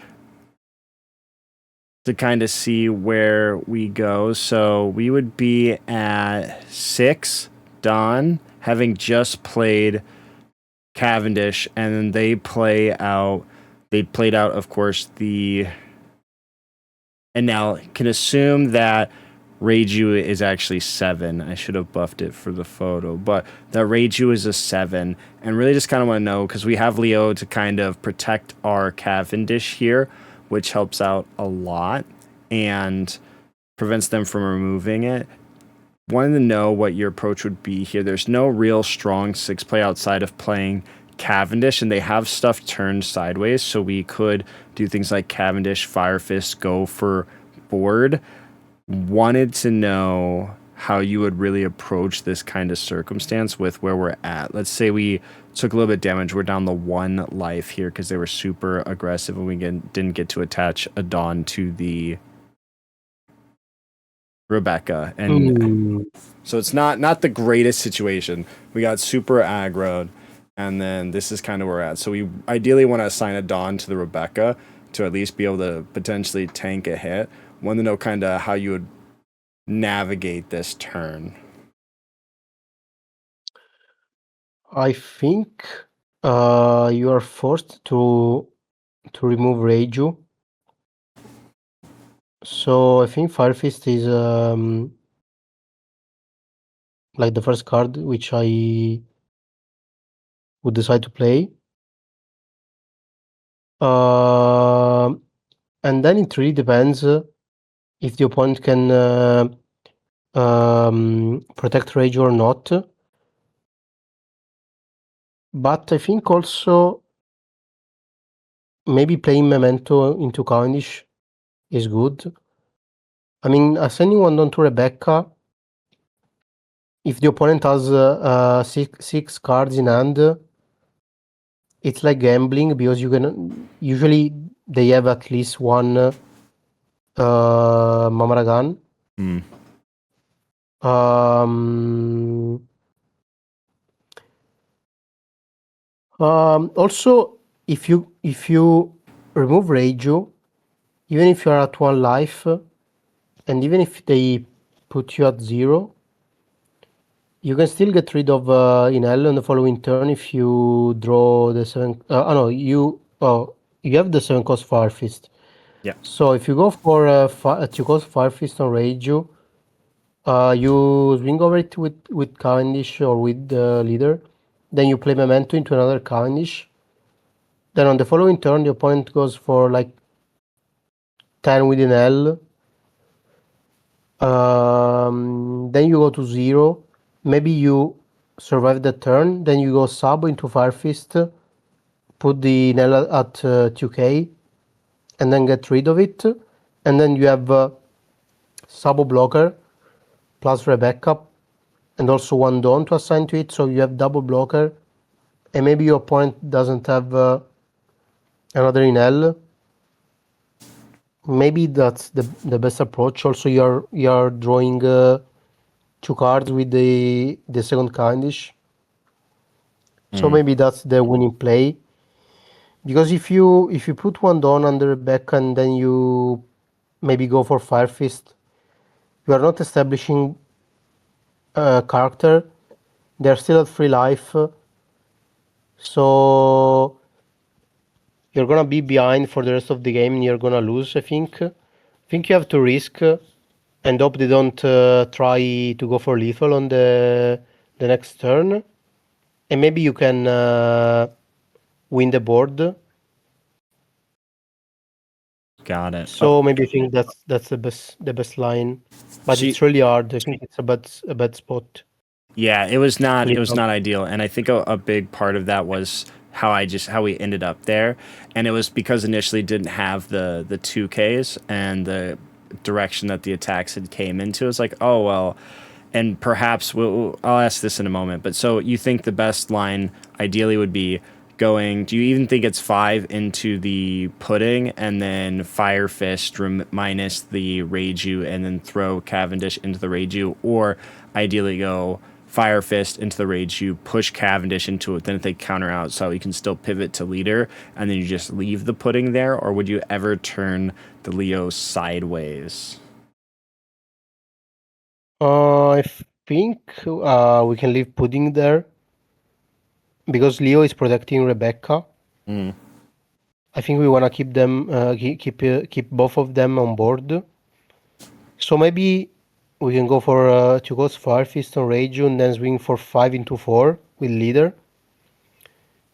to kind of see where we go. So we would be at 6, Don, having just played Cavendish, and then they played out, of course, the. And now can assume that Reiju is actually 7. I should have buffed it for the photo, but that Reiju is a 7. And really just kind of want to know, because we have Leo to kind of protect our Cavendish here, which helps out a lot and prevents them from removing it. Wanted to know what your approach would be here. There's no real strong 6 play outside of playing Cavendish, and they have stuff turned sideways, so we could do things like Cavendish, Fire Fist, go for board. Wanted to know how you would really approach this kind of circumstance with where we're at. Let's say we took a little bit of damage. We're down the 1 life here because they were super aggressive and we didn't get to attach a Dawn to the Rebecca. And so it's not the greatest situation. We got super aggroed, and then this is kind of where we're at. So we ideally want to assign a Dawn to the Rebecca to at least be able to potentially tank a hit. Want to know kind of how you would navigate this turn. I think you are forced to remove Reiju. So I think Fire Fist is like the first card which I would decide to play. And then it really depends if the opponent can protect Rage or not. But I think also maybe playing Memento into Cavendish is good. I mean, ascending one down to Rebecca, if the opponent has six cards in hand, it's like gambling because you can usually they have at least one Mamaragan. Mm. Um, Also, if you remove Reiju, even if you are at 1 life, and even if they put you at 0, you can still get rid of Enel on the following turn if you draw the 7. Oh no, you have the 7 cost Fire Fist. Yeah. So if you go for 2 cost Fire Fist on Reiju, you swing over it with Cavendish or with the leader. Then you play Memento into another Cavendish. Then on the following turn, the opponent goes for like 10 with an L. Then you go to 0. Maybe you survive the turn. Then you go Sabo into Fire Fist. Put the Nell at 2k. And then get rid of it. And then you have Sabo blocker plus Rebecca. And also 1 Dawn to assign to it. So you have double blocker. And maybe your opponent doesn't have another Enel. Maybe that's the best approach. Also, you're drawing 2 cards with the second Cavendish. So maybe that's the winning play. Because if you put 1 Dawn under the back and then you maybe go for Fire Fist, you are not establishing a character. They're still at 3 life. So you're gonna be behind for the rest of the game and you're gonna lose, I think. I think you have to risk and hope they don't try to go for lethal on the next turn. And maybe you can win the board. Got it. So maybe I think that's the best line. But So it's really hard. I think it's a bad spot. yeah, it was not Lethal. ideal, and I think a big part of that was how we ended up there, and it was because initially didn't have the 2Ks and the direction that the attacks had came into. It's like, oh well, and perhaps I'll ask this in a moment. But so you think the best line ideally would be going? Do you even think it's 5 into the pudding and then Fire Fist minus the Reiju and then throw Cavendish into the Reiju, or ideally go Fire Fist into the Reiju, push Cavendish into it, then if they counter out, so you can still pivot to leader, and then you just leave the pudding there, or would you ever turn the Leo sideways? I think we can leave Pudding there because Leo is protecting Rebecca. Mm. I think we wanna keep them keep both of them on board. So maybe we can go for 2 Ghost Fire Fist on Reiju and then swing for 5 into 4 with leader.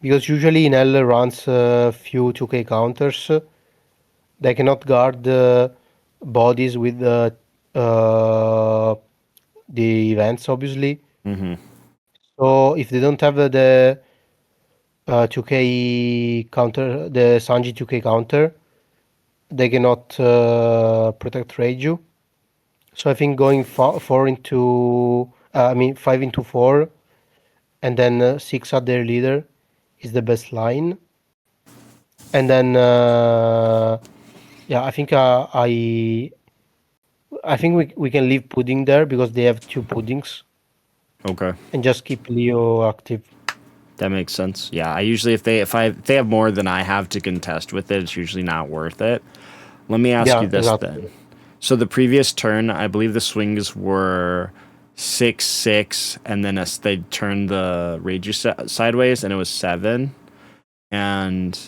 Because usually Enel runs a few 2k counters. They cannot guard bodies with the events, obviously. Mm-hmm. So if they don't have the 2k counter, the Sanji 2k counter, they cannot protect Reiju. So I think going 4 into, 5 into 4, and then 6 at their leader is the best line. And then, yeah, I think I think we can leave Pudding there because they have 2 Puddings, Okay. and just keep Leo active. That makes sense. Yeah, I usually if they have more than I have to contest with it, it's usually not worth it. Let me ask Yeah, you this exactly. then. So the previous turn, I believe the swings were 6-6, and then they turned the Reiju sideways, and it was 7, and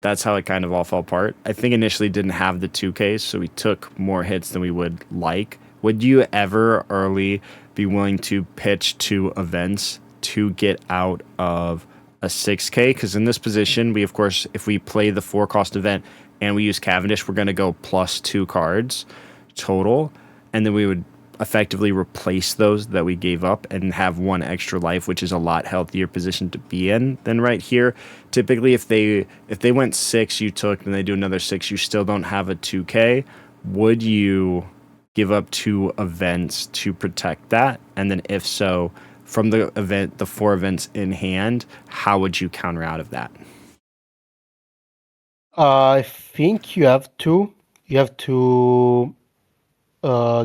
that's how it kind of all fell apart. I think initially didn't have the 2Ks, so we took more hits than we would like. Would you ever early be willing to pitch 2 events to get out of a 6K? Because in this position, we of course, if we play the 4 cost event and we use Cavendish, we're going to go plus 2 cards total, and then we would effectively replace those that we gave up and have one extra life, which is a lot healthier position to be in than right here. Typically, if they went 6, you took, and they do another 6, you still don't have a 2K. Would you give up 2 events to protect that? And then if so, from the 4 events in hand, how would you counter out of that? I think you have to. You have to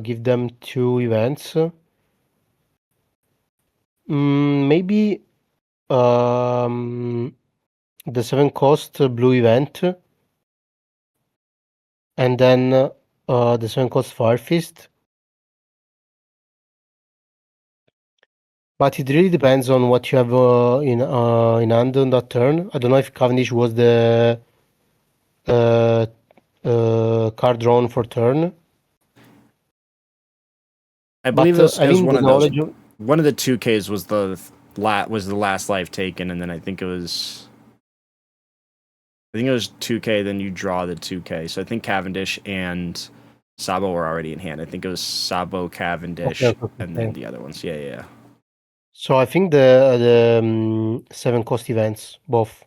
give them 2 events. Maybe the 7 cost blue event, and then the 7 cost Fire Fist. But it really depends on what you have in hand on that turn. I don't know if Cavendish was the card drawn for turn. I believe it was having one the of those. knowledge of, One of the 2Ks was the last life taken, and then I think it was 2K. Then you draw the 2K. So I think Cavendish and Sabo were already in hand. I think it was Sabo, Cavendish, and then the other ones. Yeah. So I think the 7 cost events both.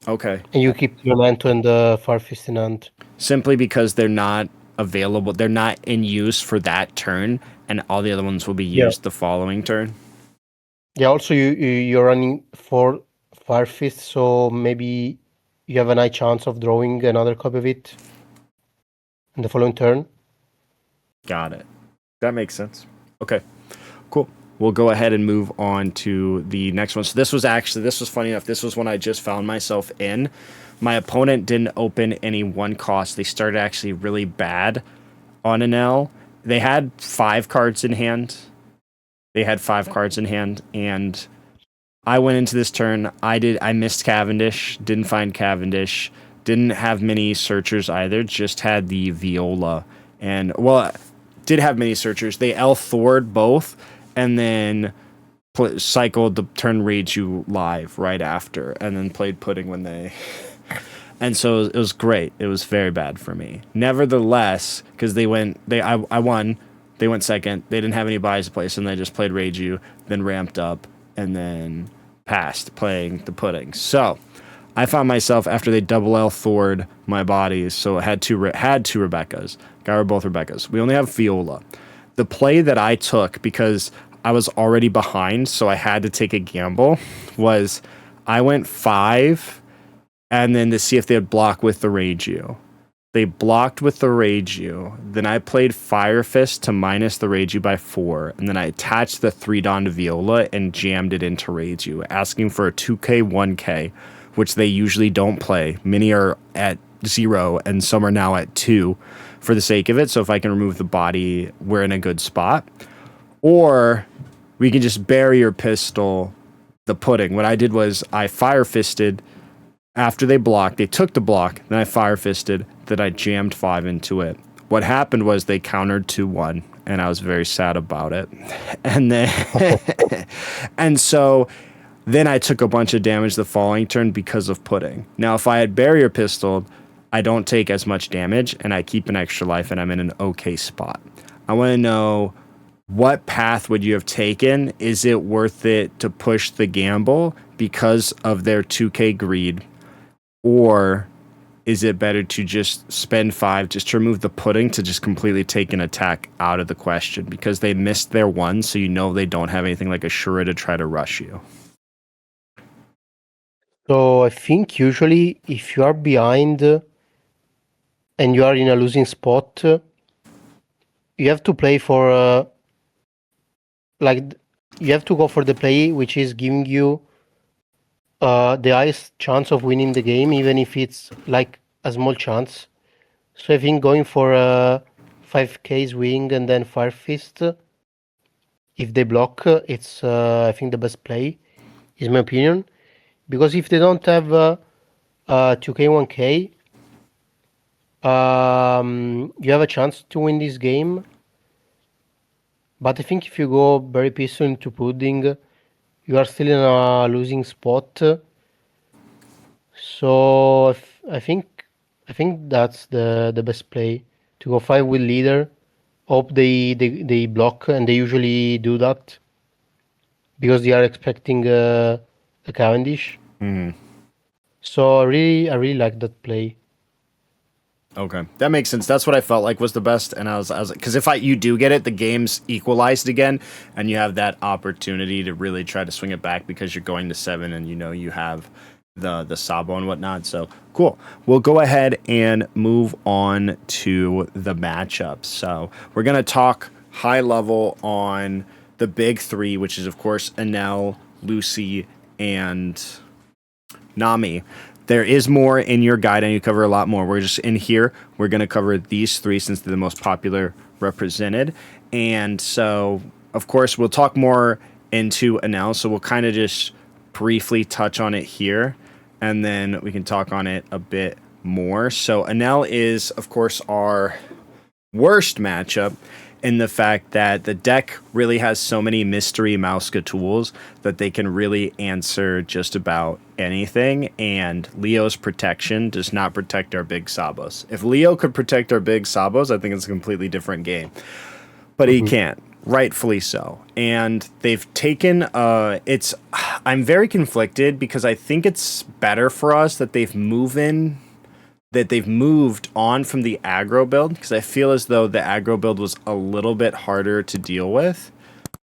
Okay. And you keep your Manto and the Far Fist in hand. Simply because they're not available. They're not in use for that turn, and all the other ones will be used the following turn. Yeah, also you're running 4 Fire Fist, so maybe you have a high chance of drawing another copy of it in the following turn. Got it. That makes sense. Okay, cool. We'll go ahead and move on to the next one. So this was funny enough. This was one I just found myself in. My opponent didn't open any 1 cost. They started actually really bad on Enel. They had 5 cards in hand. And I went into this turn. I missed Cavendish. Didn't find Cavendish. Didn't have many searchers either. Just had the Viola. And, well, did have many searchers. They L-Thored both, and then cycled the turn Rage You live right after, and then played Pudding when they... And so it was great. It was very bad for me. Nevertheless, because I won. They went second. They didn't have any buys to place, and they just played Rage You, then ramped up, and then passed playing the Pudding. So I found myself, after they double L-Thored my bodies, so I had two Rebeccas. Got both Rebeccas. We only have Viola. The play that I took, because I was already behind, so I had to take a gamble, was I went 5, and then to see if they would block with the Rage You. They blocked with the Rage You. Then I played Fire Fist to minus the Rage You by 4, and then I attached the 3-Don to Viola and jammed it into Rage You, asking for a 2K, 1K, which they usually don't play. Many are at 0, and some are now at 2 for the sake of it. So if I can remove the body, we're in a good spot. Or we can just barrier pistol the Pudding. What I did was I Fire Fisted after they blocked. They took the block, then I Fire Fisted, then I jammed 5 into it. What happened was they countered 2-1, and I was very sad about it. And then, and so then I took a bunch of damage the following turn because of Pudding. Now, if I had barrier pistoled, I don't take as much damage, and I keep an extra life, and I'm in an okay spot. I want to know, what path would you have taken? Is it worth it to push the gamble because of their 2K greed? Or is it better to just spend 5 just to remove the Pudding, to just completely take an attack out of the question? Because they missed their 1, so you know they don't have anything like a Shura to try to rush you. So I think usually if you are behind and you are in a losing spot, you have to play for you have to go for the play which is giving you the highest chance of winning the game, even if it's like a small chance. So I think going for 5K's wing and then Fire Fist, if they block, it's I think the best play, is my opinion. Because if they don't have 2K, 1K, you have a chance to win this game. But I think if you go very peaceful into Pudding, you are still in a losing spot. So I think that's the best play, to go 5 with leader Hope they block, and they usually do that because they are expecting a Cavendish. So I really like that play. Okay, that makes sense. That's what I felt like was the best, and I was because if you do get it, the game's equalized again, and you have that opportunity to really try to swing it back because you're going to 7, and you have the Sabo and whatnot. So cool. We'll go ahead and move on to the matchups. So we're gonna talk high level on the big three, which is of course Enel, Lucy, and Nami. There is more in your guide, and you cover a lot more. We're just in here. We're going to cover these three since they're the most popular represented. And so, of course, we'll talk more into Enel. So we'll kind of just briefly touch on it here, and then we can talk on it a bit more. So Enel is, of course, our worst matchup in the fact that the deck really has so many mystery Mauska tools that they can really answer just about anything, and Leo's protection does not protect our big Sabos. If Leo could protect our big Sabos, I think it's a completely different game. But he can't, rightfully so. And they've taken I'm very conflicted because I think it's better for us that they've moved on from the aggro build, because I feel as though the aggro build was a little bit harder to deal with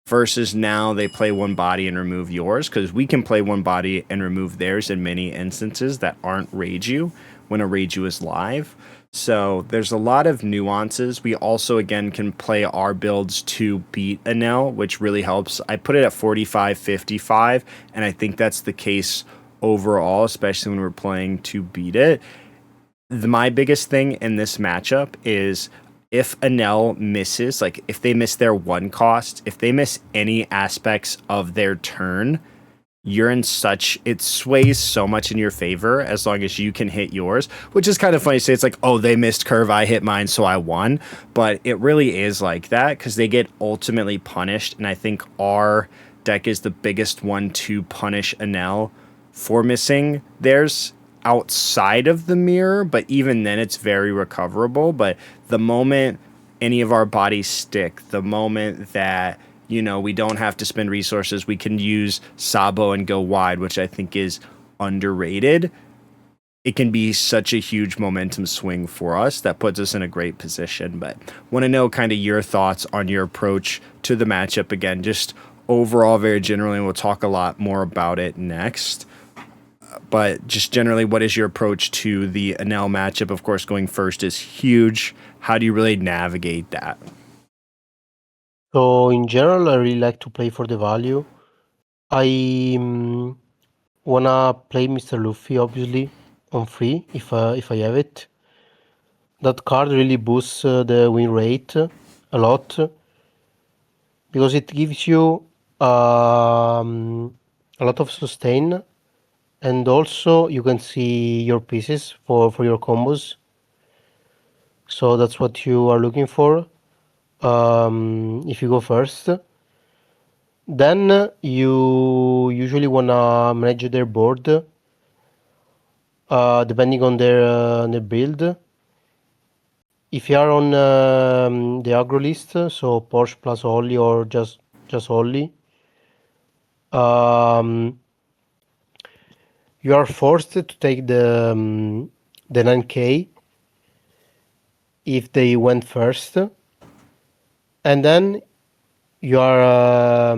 versus now they play one body and remove yours, because we can play one body and remove theirs in many instances that aren't Reiju when a Reiju is live. So there's a lot of nuances. We also, again, can play our builds to beat Enel, which really helps. I put it at 45-55, and I think that's the case overall, especially when we're playing to beat it. My biggest thing in this matchup is if Enel misses, like if they miss their one cost, if they miss any aspects of their turn, it sways so much in your favor as long as you can hit yours, which is kind of funny to say. It's like, oh, they missed curve, I hit mine, so I won. But it really is like that because they get ultimately punished. And I think our deck is the biggest one to punish Enel for missing theirs outside of the mirror, but even then it's very recoverable. But the moment any of our bodies stick, the moment that we don't have to spend resources, we can use Sabo and go wide, which I think is underrated. It can be such a huge momentum swing for us that puts us in a great position. But want to know kind of your thoughts on your approach to the matchup again, just overall, very generally, and we'll talk a lot more about it next. But just generally, what is your approach to the Enel matchup? Of course, going first is huge. How do you really navigate that? So in general, I really like to play for the value. I wanna play Mr. Luffy, obviously, on free if I have it. That card really boosts the win rate a lot because it gives you a lot of sustain, and also you can see your pieces for your combos. So that's what you are looking for if you go first. Then you usually wanna manage their board depending on their build. If you are on the aggro list, so Porsche plus Holly or just Holly, you are forced to take the 9k if they went first, and then you are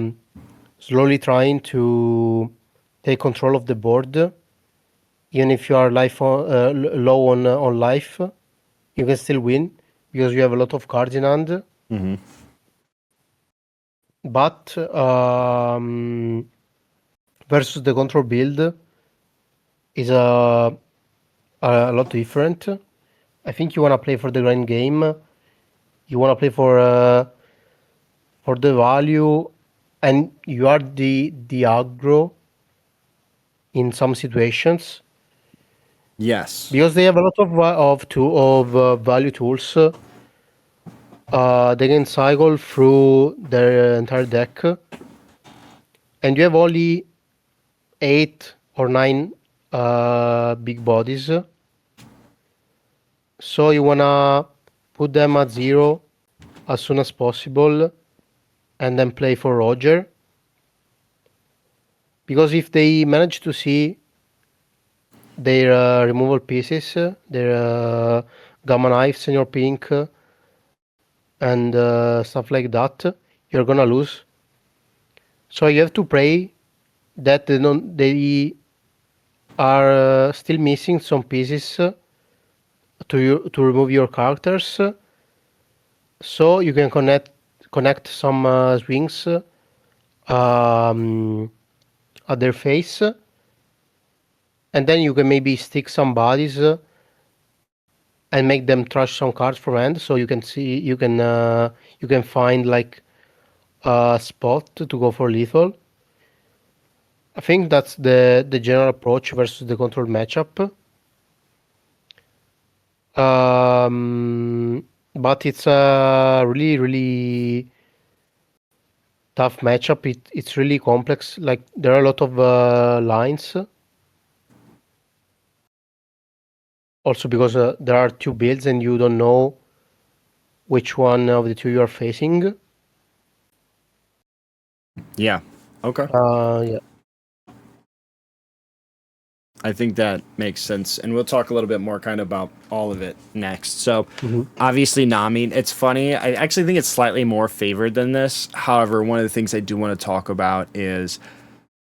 slowly trying to take control of the board. Even if you are low on life, you can still win because you have a lot of cards in hand. But versus the control build is a lot different. I think you wanna play for the grind game. You wanna play for the value, and you are the aggro in some situations. Yes. Because they have a lot of value tools. They can cycle through their entire deck, and you have only 8 or 9 big bodies. So you wanna put them at 0 as soon as possible and then play for Roger. Because if they manage to see their removal pieces, their gamma knives and your pink and stuff like that, you're gonna lose. So you have to pray that they are still missing some pieces to remove your characters, so you can connect some swings um, at their face, and then you can maybe stick some bodies and make them trash some cards from hand, so you can find like a spot to go for lethal. I think that's the general approach versus the control matchup. But it's a really tough matchup. It's really complex. Like there are a lot of lines. Also because there are two builds and you don't know which one of the two you are facing. Yeah. Okay. Yeah. I think that makes sense. And we'll talk a little bit more kind of about all of it next. So, obviously, Nami, it's funny. I actually think it's slightly more favored than this. However, one of the things I do want to talk about is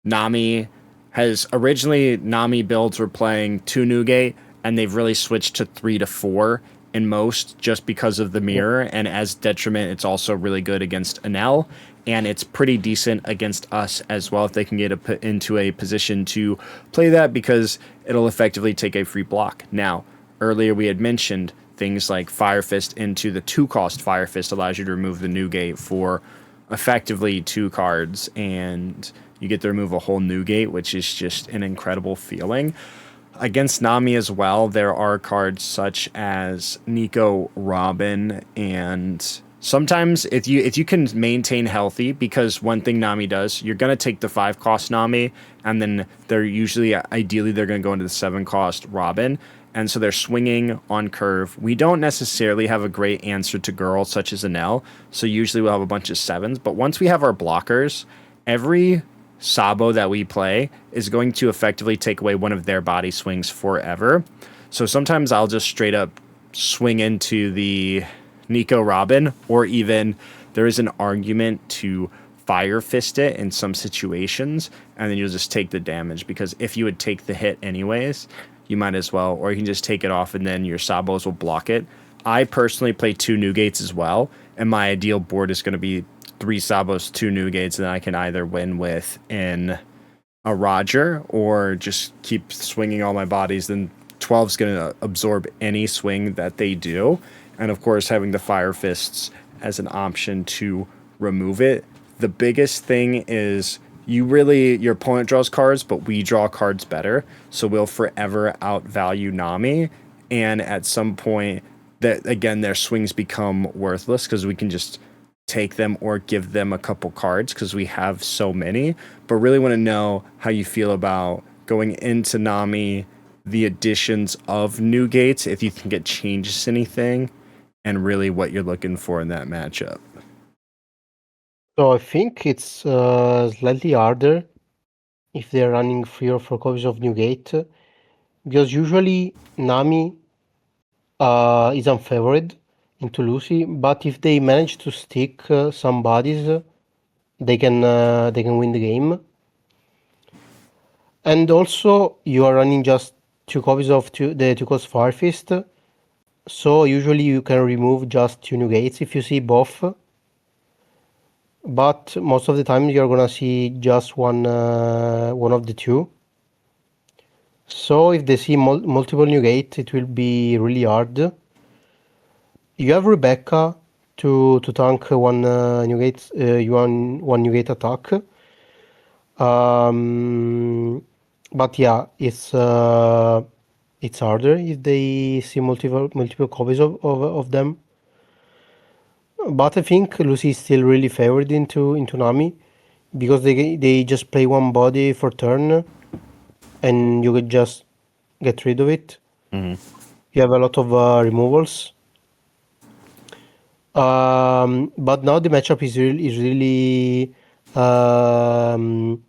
Nami has originally, Nami builds were playing 2 Newgate, and they've really switched to 3 to 4 in most just because of the mirror. And as detriment, it's also really good against Enel. And it's pretty decent against us as well if they can get into a position to play that, because it'll effectively take a free block. Now, earlier we had mentioned things like Fire Fist into the 2-cost Fire Fist allows you to remove the Newgate for effectively 2 cards, and you get to remove a whole Newgate, which is just an incredible feeling. Against Nami as well, there are cards such as Nico Robin, and sometimes if you can maintain healthy, because one thing Nami does, you're gonna take the 5-cost Nami, and then they're usually ideally they're gonna go into the 7-cost Robin, and so they're swinging on curve. We don't necessarily have a great answer to girls such as Enel, so usually we'll have a bunch of 7s. But once we have our blockers, every Sabo that we play is going to effectively take away one of their body swings forever. So sometimes I'll just straight up swing into the Nico Robin, or even there is an argument to Fire Fist it in some situations, and then you'll just take the damage, because if you would take the hit anyways, you might as well, or you can just take it off and then your Sabos will block it. I personally play 2 Newgates as well, and my ideal board is going to be 3 Sabos, 2 Newgates, and I can either win with in a Roger or just keep swinging all my bodies. Then 12's going to absorb any swing that they do. And of course, having the Fire Fists as an option to remove it. The biggest thing is your opponent draws cards, but we draw cards better. So we'll forever outvalue Nami. And at some point, that again, their swings become worthless because we can just take them or give them a couple cards because we have so many. But really want to know how you feel about going into Nami, the additions of new gates, if you think it changes anything, and really what you're looking for in that matchup. So I think it's slightly harder if they're running 3 or 4 copies of Newgate, because usually Nami is unfavored into Lucy, but if they manage to stick some bodies, they can win the game. And also you are running just 2 copies of the 2-cost Fire Fist, so usually you can remove just 2 Newgates if you see both. But most of the time you're gonna see just one of the two. So if they see multiple Newgate, it will be really hard. You have Rebecca to tank one Newgate, one Newgate attack. But yeah, it's harder if they see multiple copies of them. But I think Lucy is still really favored into Nami, because they just play one body for turn, and you could just get rid of it. You have a lot of removals. But now the matchup is really um,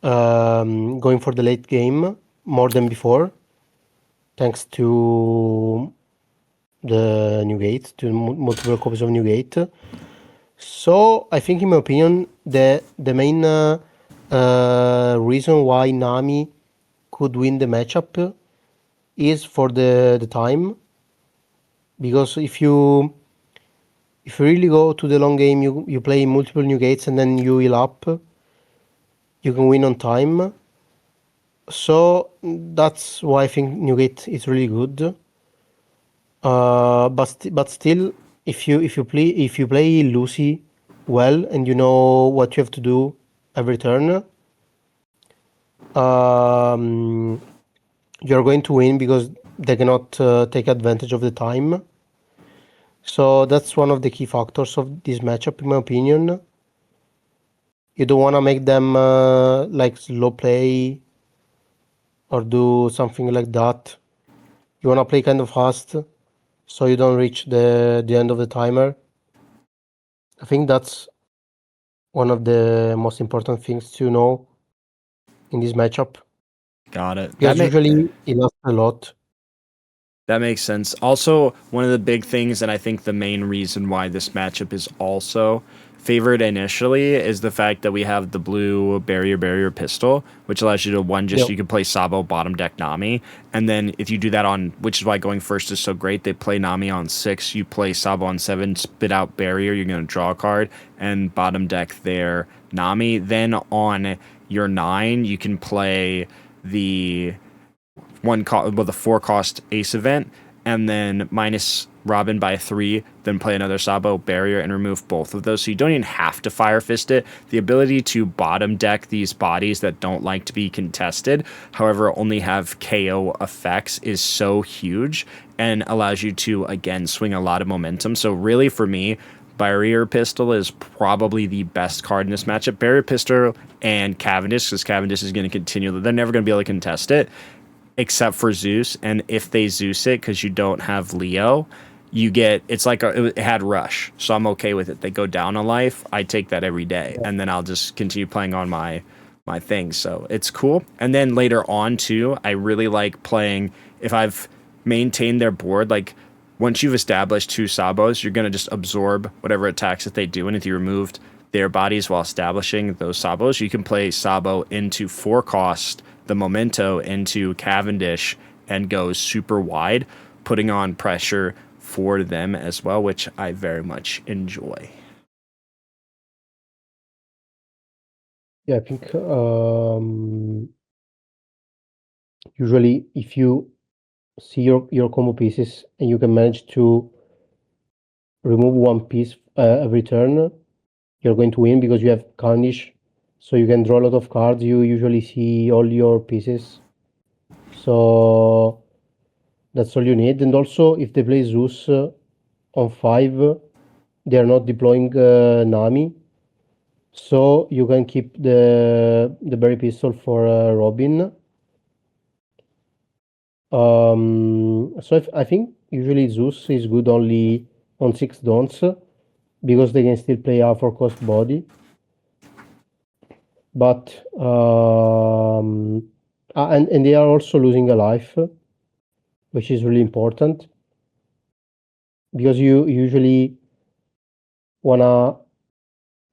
going for the late game more than before, thanks to the new gate, to multiple copies of new gate. So I think, in my opinion, the main reason why Nami could win the matchup is for the time, because if you really go to the long game, you play multiple new gates and then you heal up, you can win on time. So that's why I think new gate is really good. But still, if you play Lucy well and you know what you have to do every turn, you're going to win because they cannot take advantage of the time. So that's one of the key factors of this matchup, in my opinion. You don't want to make them like slow play or do something like that. You want to play kind of fast, so you don't reach the end of the timer. I think that's one of the most important things to know in this matchup, Got it. because usually it lasts a lot. That makes sense. Also, one of the big things, and I think the main reason why this matchup is also favored initially, is the fact that we have the blue barrier pistol, which allows you to Yeah. you can play Sabo bottom deck Nami, and then if you do that on, which is why going first is so great, they play Nami on 6, you play Sabo on 7, spit out barrier, you're going to draw a card, and bottom deck their Nami. Then on your 9, you can play the the 4 cost ace event, and then minus Robin by 3, then play another Sabo barrier and remove both of those. So you don't even have to Fire Fist it. The ability to bottom deck these bodies that don't like to be contested, however, only have KO effects, is so huge and allows you to, again, swing a lot of momentum. So really, for me, Barrier Pistol is probably the best card in this matchup. Barrier Pistol and Cavendish, because Cavendish is going to continue. They're never going to be able to contest it, except for Zeus. And if they Zeus it because you don't have Leo, you get, it's like it had Rush, so I'm okay with it. They go down a life. I take that every day, and then I'll just continue playing on my things. So it's cool. And then later on too, I really like playing if I've maintained their board. Like once you've established 2 Sabos, you're gonna just absorb whatever attacks that they do, and if you removed their bodies while establishing those Sabos, you can play Sabo into 4 cost the Memento into Cavendish and go super wide, putting on pressure for them as well, which I very much enjoy. Yeah, I think usually if you see your combo pieces and you can manage to remove one piece every turn, you're going to win because you have Carnage, so you can draw a lot of cards. You usually see all your pieces, so that's all you need. And also, if they play Zeus on 5, they are not deploying Nami, so you can keep the berry pistol for Robin. So I think usually Zeus is good only on 6 dons, because they can still play a 4-cost body. But and they are also losing a life, which is really important, because you usually wanna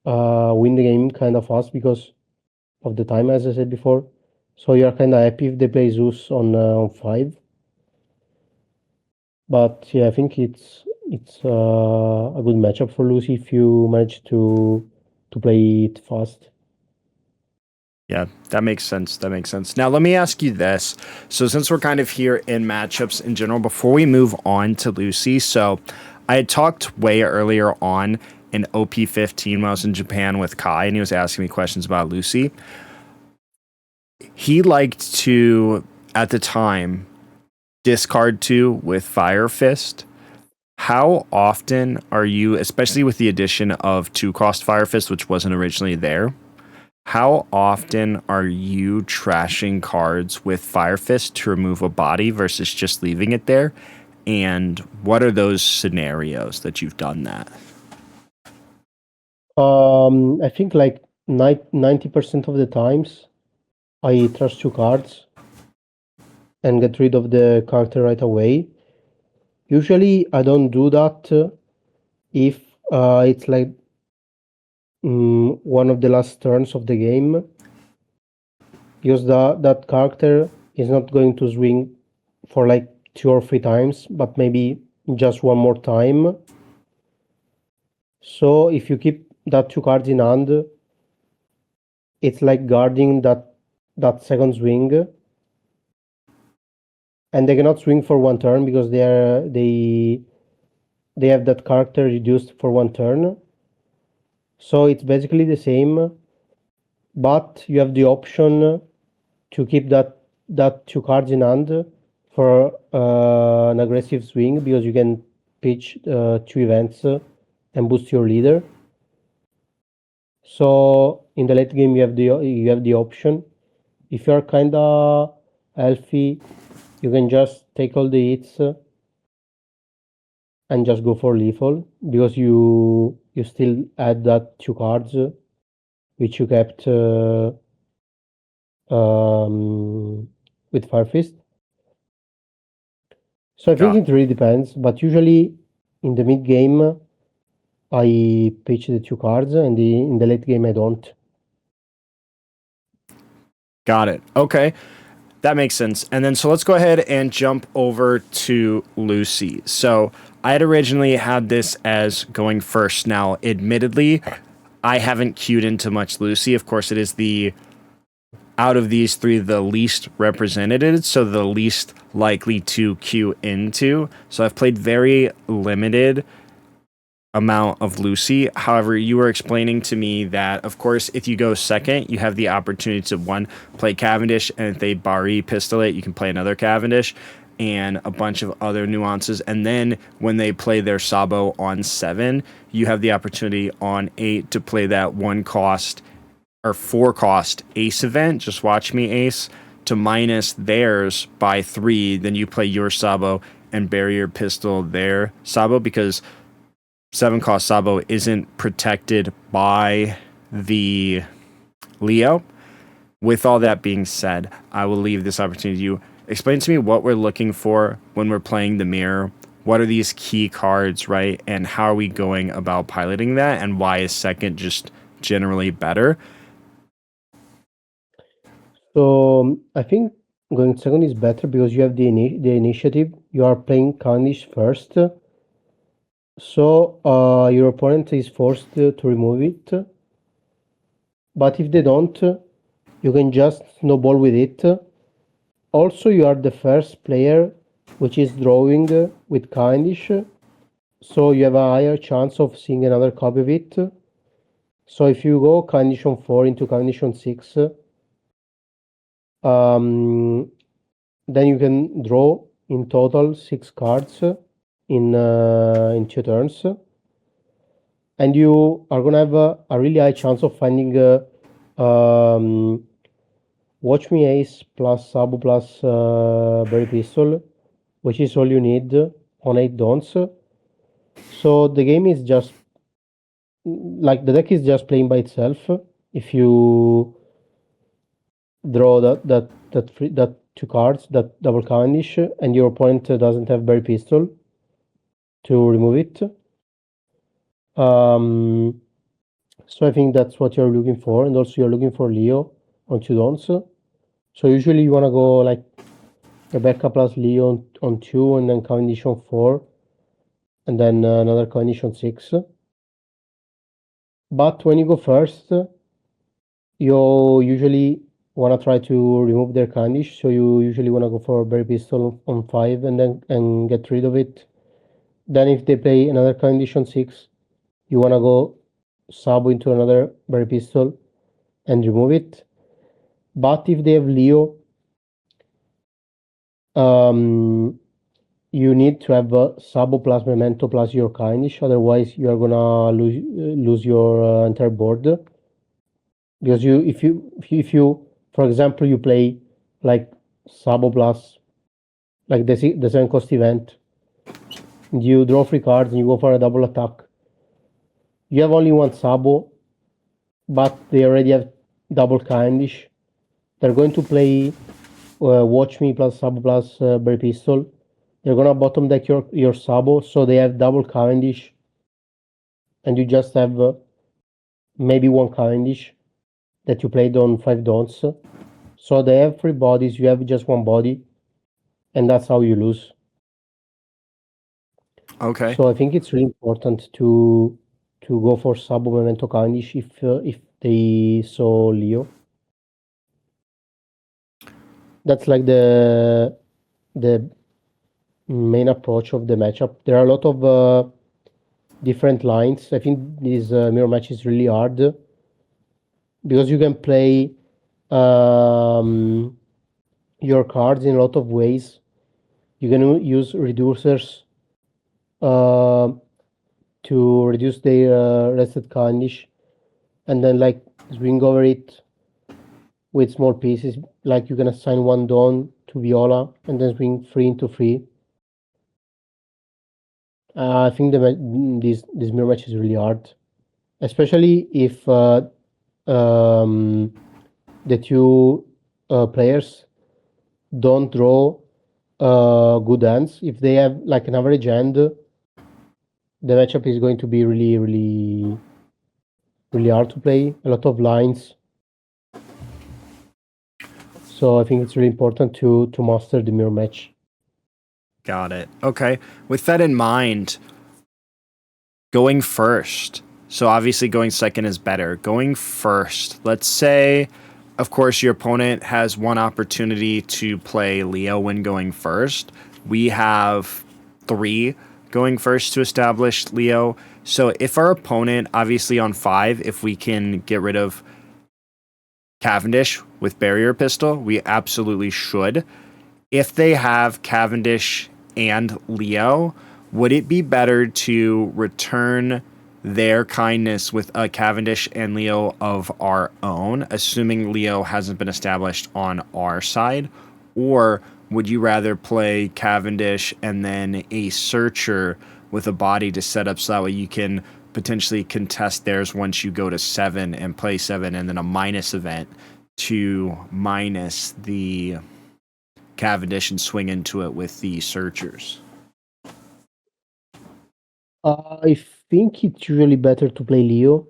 win the game kind of fast because of the time, as I said before. So you're kind of happy if they play Zeus on 5. But yeah, I think it's a good matchup for Lucy if you manage to play it fast. Yeah, that makes sense. That makes sense. Now, let me ask you this. So, since we're kind of here in matchups in general, before we move on to Lucy, so I had talked way earlier on in OP15 when I was in Japan with Kai, and he was asking me questions about Lucy. He liked to, at the time, discard 2 with Fire Fist. How often are you, especially with the addition of 2-cost Fire Fist, which wasn't originally there, how often are you trashing cards with Fire Fist to remove a body versus just leaving it there? and what are those scenarios that you've done that? I think like 90% of the times I trust 2 cards and get rid of the character right away. Usually I don't do that if it's like one of the last turns of the game, because that character is not going to swing for like 2 or 3 times, but maybe just one more time. So if you keep that 2 cards in hand, it's like guarding that second swing, and they cannot swing for one turn because they have that character reduced for one turn. So it's basically the same, but you have the option to keep that 2 cards in hand for an aggressive swing, because you can pitch 2 events and boost your leader. So in the late game you have the option. If you are kinda healthy, you can just take all the hits and just go for lethal, because you still add that 2 cards which you kept with Fire Fist. So I think it really depends, but usually in the mid game I pitch the 2 cards, and in the late game I don't. Got it. Okay. That makes sense. And then, so let's go ahead and jump over to Lucy. So I had originally had this as going first. Now, admittedly, I haven't queued into much Lucy. Of course, it is out of these three, the least represented, so the least likely to queue into. So I've played very limited amount of Lucy. However, you were explaining to me that, of course, if you go second, you have the opportunity to play Cavendish, and if they Bari pistol it, you can play another Cavendish, and a bunch of other nuances. And then when they play their Sabo on 7, you have the opportunity on 8 to play that 1-cost or 4-cost Ace event. Just watch me, Ace, to minus theirs by 3. Then you play your Sabo and bury your pistol their Sabo, because 7-cost Sabo isn't protected by the Leo. With all that being said, I will leave this opportunity to you. Explain to me what we're looking for when we're playing the mirror. What are these key cards, right? And how are we going about piloting that? And why is second just generally better? So I think going second is better because you have the initiative. You are playing Cavendish first. So your opponent is forced to remove it. But if they don't, you can just snowball with it. Also, you are the first player which is drawing with Cavendish, so you have a higher chance of seeing another copy of it. So if you go Cavendish on 4 into Cavendish on 6, then you can draw in total 6 cards in 2 turns, and you are gonna have a really high chance of finding Watch Me Ace plus Sabo plus Berry Pistol, which is all you need on 8 dons. So the game is just like the deck is just playing by itself. If you draw that 2 cards, that double Cavendish, and your opponent doesn't have Berry Pistol to remove it. So I think that's what you're looking for, and also you're looking for Leo on 2 dons. So usually you want to go like Rebecca plus Leo on 2, and then Cavendish on 4, and then another Cavendish on 6. But when you go first, you usually want to try to remove their Cavendish, so you usually want to go for Berry Pistol on 5 and get rid of it. Then if they play another Cavendish on 6, you want to go Sabo into another Berry Pistol and remove it. But if they have Leo, you need to have Sabo plus Memento plus your Cavendish, otherwise you are gonna lose your entire board. Because if you for example you play like Sabo plus like the 7-cost event, You draw 3 cards and you go for a double attack. You have only one Sabo, but they already have double Cavendish. They're going to play Watch Me plus Sabo plus Berry Pistol. They're gonna bottom deck your Sabo, so they have double Cavendish, and you just have maybe one Cavendish that you played on 5 dons. So they have 3 bodies, you have just one body, and that's how you lose. Okay. So I think it's really important to go for Sabo Memento Cavendish if they saw Leo. That's like the main approach of the matchup. There are a lot of different lines. I think this mirror match is really hard because you can play your cards in a lot of ways. You can use reducers uh, to reduce their rested Cavendish, and then like swing over it with small pieces. Like you can assign 1 Dawn to Viola and then swing 3 into 3. I think this mirror match is really hard, especially if the two players don't draw good hands. If they have like an average hand, the matchup is going to be really hard to play. A lot of lines. So I think it's really important to master the mirror match. Got it. Okay. With that in mind, going first. So obviously going second is better. Going first, let's say, of course, your opponent has one opportunity to play Leo when going first. We have 3 going first to establish Leo. So if our opponent, obviously on 5, if we can get rid of Cavendish with Barrier Pistol, we absolutely should. If they have Cavendish and Leo, would it be better to return their kindness with a Cavendish and Leo of our own, assuming Leo hasn't been established on our side? Or would you rather play Cavendish and then a Searcher with a body to set up so that way you can potentially contest theirs once you go to 7 and play 7 and then a minus event to minus the Cavendish and swing into it with the Searchers? I think it's usually better to play Leo.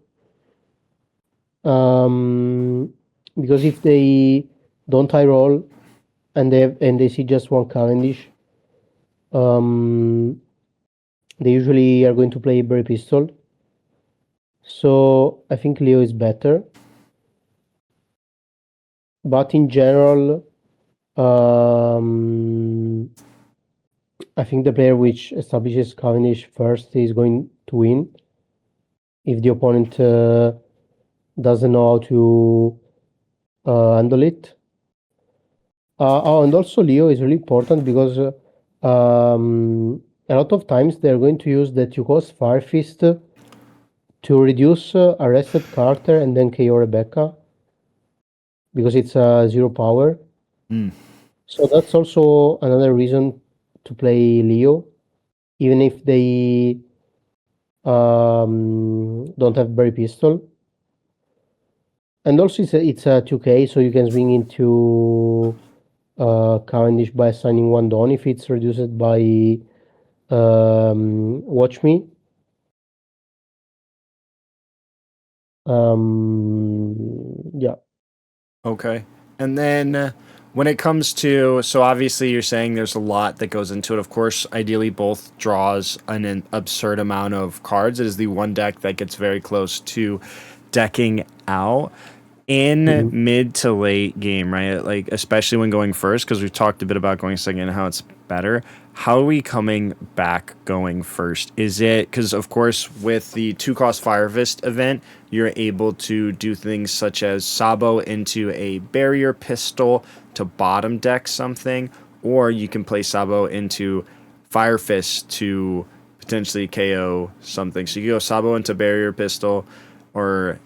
Because if they don't high roll and they see just one Cavendish, they usually are going to play Berry Pistol. So I think Leo is better. But in general, I think the player which establishes Cavendish first is going to win. If the opponent doesn't know how to handle it. And also Leo is really important because a lot of times they're going to use the 2-cost Fire Fist to reduce Arrested Carter and then KO Rebecca because it's 0 power. So that's also another reason to play Leo, even if they don't have Berry Pistol. And also it's a 2K, so you can swing into Cavendish by assigning 1 Dawn if it's reduced by Watch Me. Yeah. Okay. And then when it comes to, so obviously you're saying there's a lot that goes into it. Of course, ideally both draws an absurd amount of cards. It is the one deck that gets very close to decking out in mid to late game, right? Like, especially when going first, because we've talked a bit about going second and how it's better. How are we coming back going first? Is it because, of course, with the 2-cost Fire Fist event, you're able to do things such as Sabo into a Barrier Pistol to bottom deck something, or you can play Sabo into Fire Fist to potentially KO something. So you go Sabo into Barrier Pistol, or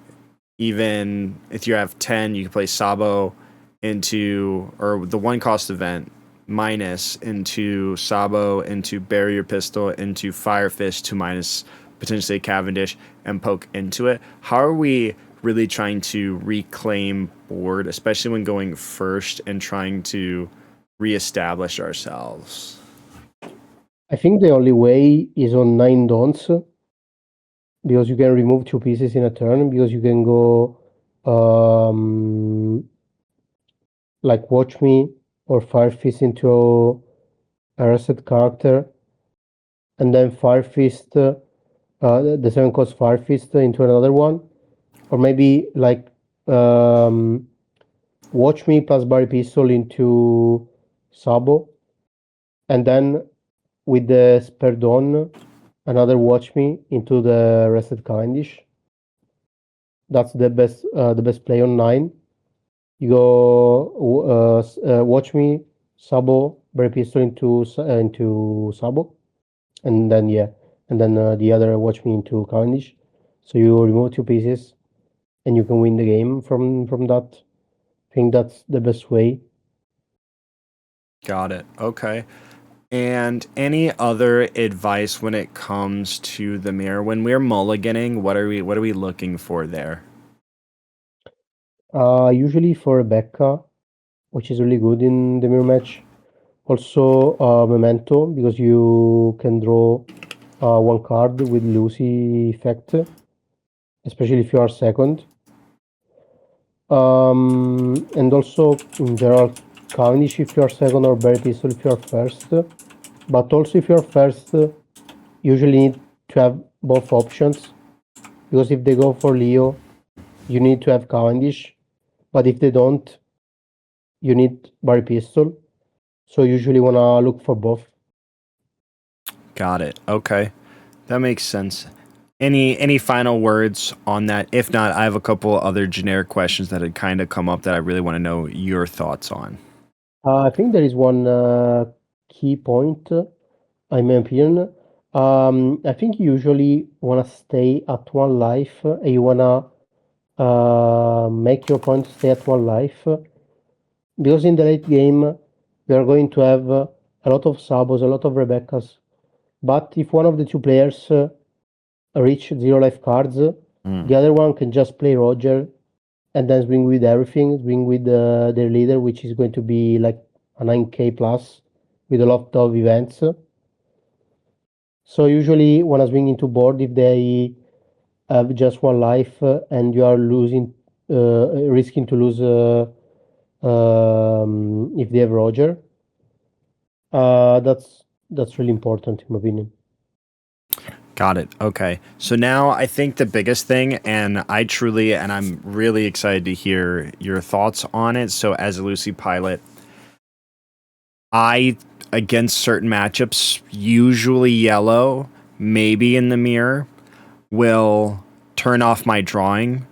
even if you have 10, you can play Sabo into, or the 1-cost event, minus into Sabo, into barrier pistol, into fire fist to minus potentially Cavendish and poke into it. How are we really trying to reclaim board, especially when going first and trying to reestablish ourselves? I think the only way is on 9 dons, because you can remove 2 pieces in a turn, because you can go like Watch Me or Fire Fist into a reset character, and then Fire Fist, the 7 cost Fire Fist into another one, or maybe like Watch Me plus Barry Pistol into Sabo, and then with the Spare Dawn, another Watch Me into the Rested Cavendish. That's the best play on 9. You go Watch Me, Sabo, Barry Pistol into Sabo, and then the other Watch Me into Cavendish. So you remove 2 pieces, and you can win the game from that. I think that's the best way. Got it. Okay. And any other advice when it comes to the mirror? When we're mulliganing, what are we looking for there? Usually for Rebecca, which is really good in the mirror match. Also, Memento, because you can draw 1 card with Lucy effect, especially if you are second. And also, in general, Cavendish if you are second, or Barry Pistol if you are first. But also, if you are first, usually need to have both options, because if they go for Leo, you need to have Cavendish, but if they don't, you need Barry Pistol. So usually wanna look for both. Got it. Okay. That makes sense. Any final words on that? If not, I have a couple other generic questions that had kind of come up that I really want to know your thoughts on. I think there is one key point, in my opinion. I think you usually wanna stay at 1 life, and you wanna make your opponent stay at 1 life, because in the late game we are going to have a lot of Sabos, a lot of Rebeccas. But if one of the 2 players reach 0 life cards, the other one can just play Roger and then swing with everything, swing with their leader, which is going to be like a 9k plus with a lot of events. So usually when I swing into board, if they have just 1 life and you are losing, risking to lose if they have Roger, that's really important in my opinion. Got it. Okay. So now I think the biggest thing, and I'm really excited to hear your thoughts on it. So as a Lucy pilot, against certain matchups, usually yellow, maybe in the mirror, will turn off my drawing.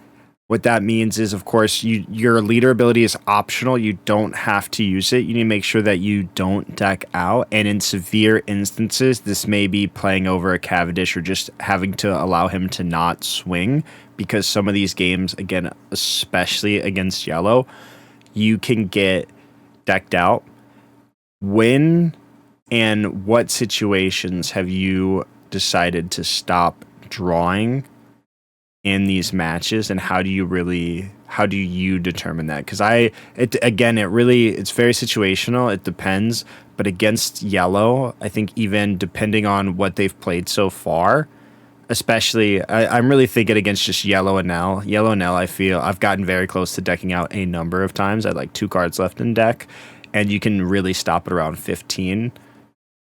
What that means is, of course, your leader ability is optional. You don't have to use it. You need to make sure that you don't deck out. And in severe instances, this may be playing over a Cavendish or just having to allow him to not swing, because some of these games, again, especially against yellow, you can get decked out. When and what situations have you decided to stop drawing in these matches, and how do you determine that? Because it's very situational. It depends, but against yellow, I think even depending on what they've played so far, especially I'm really thinking against just yellow Enel. I feel I've gotten very close to decking out a number of times. I had like 2 cards left in deck, and you can really stop it around 15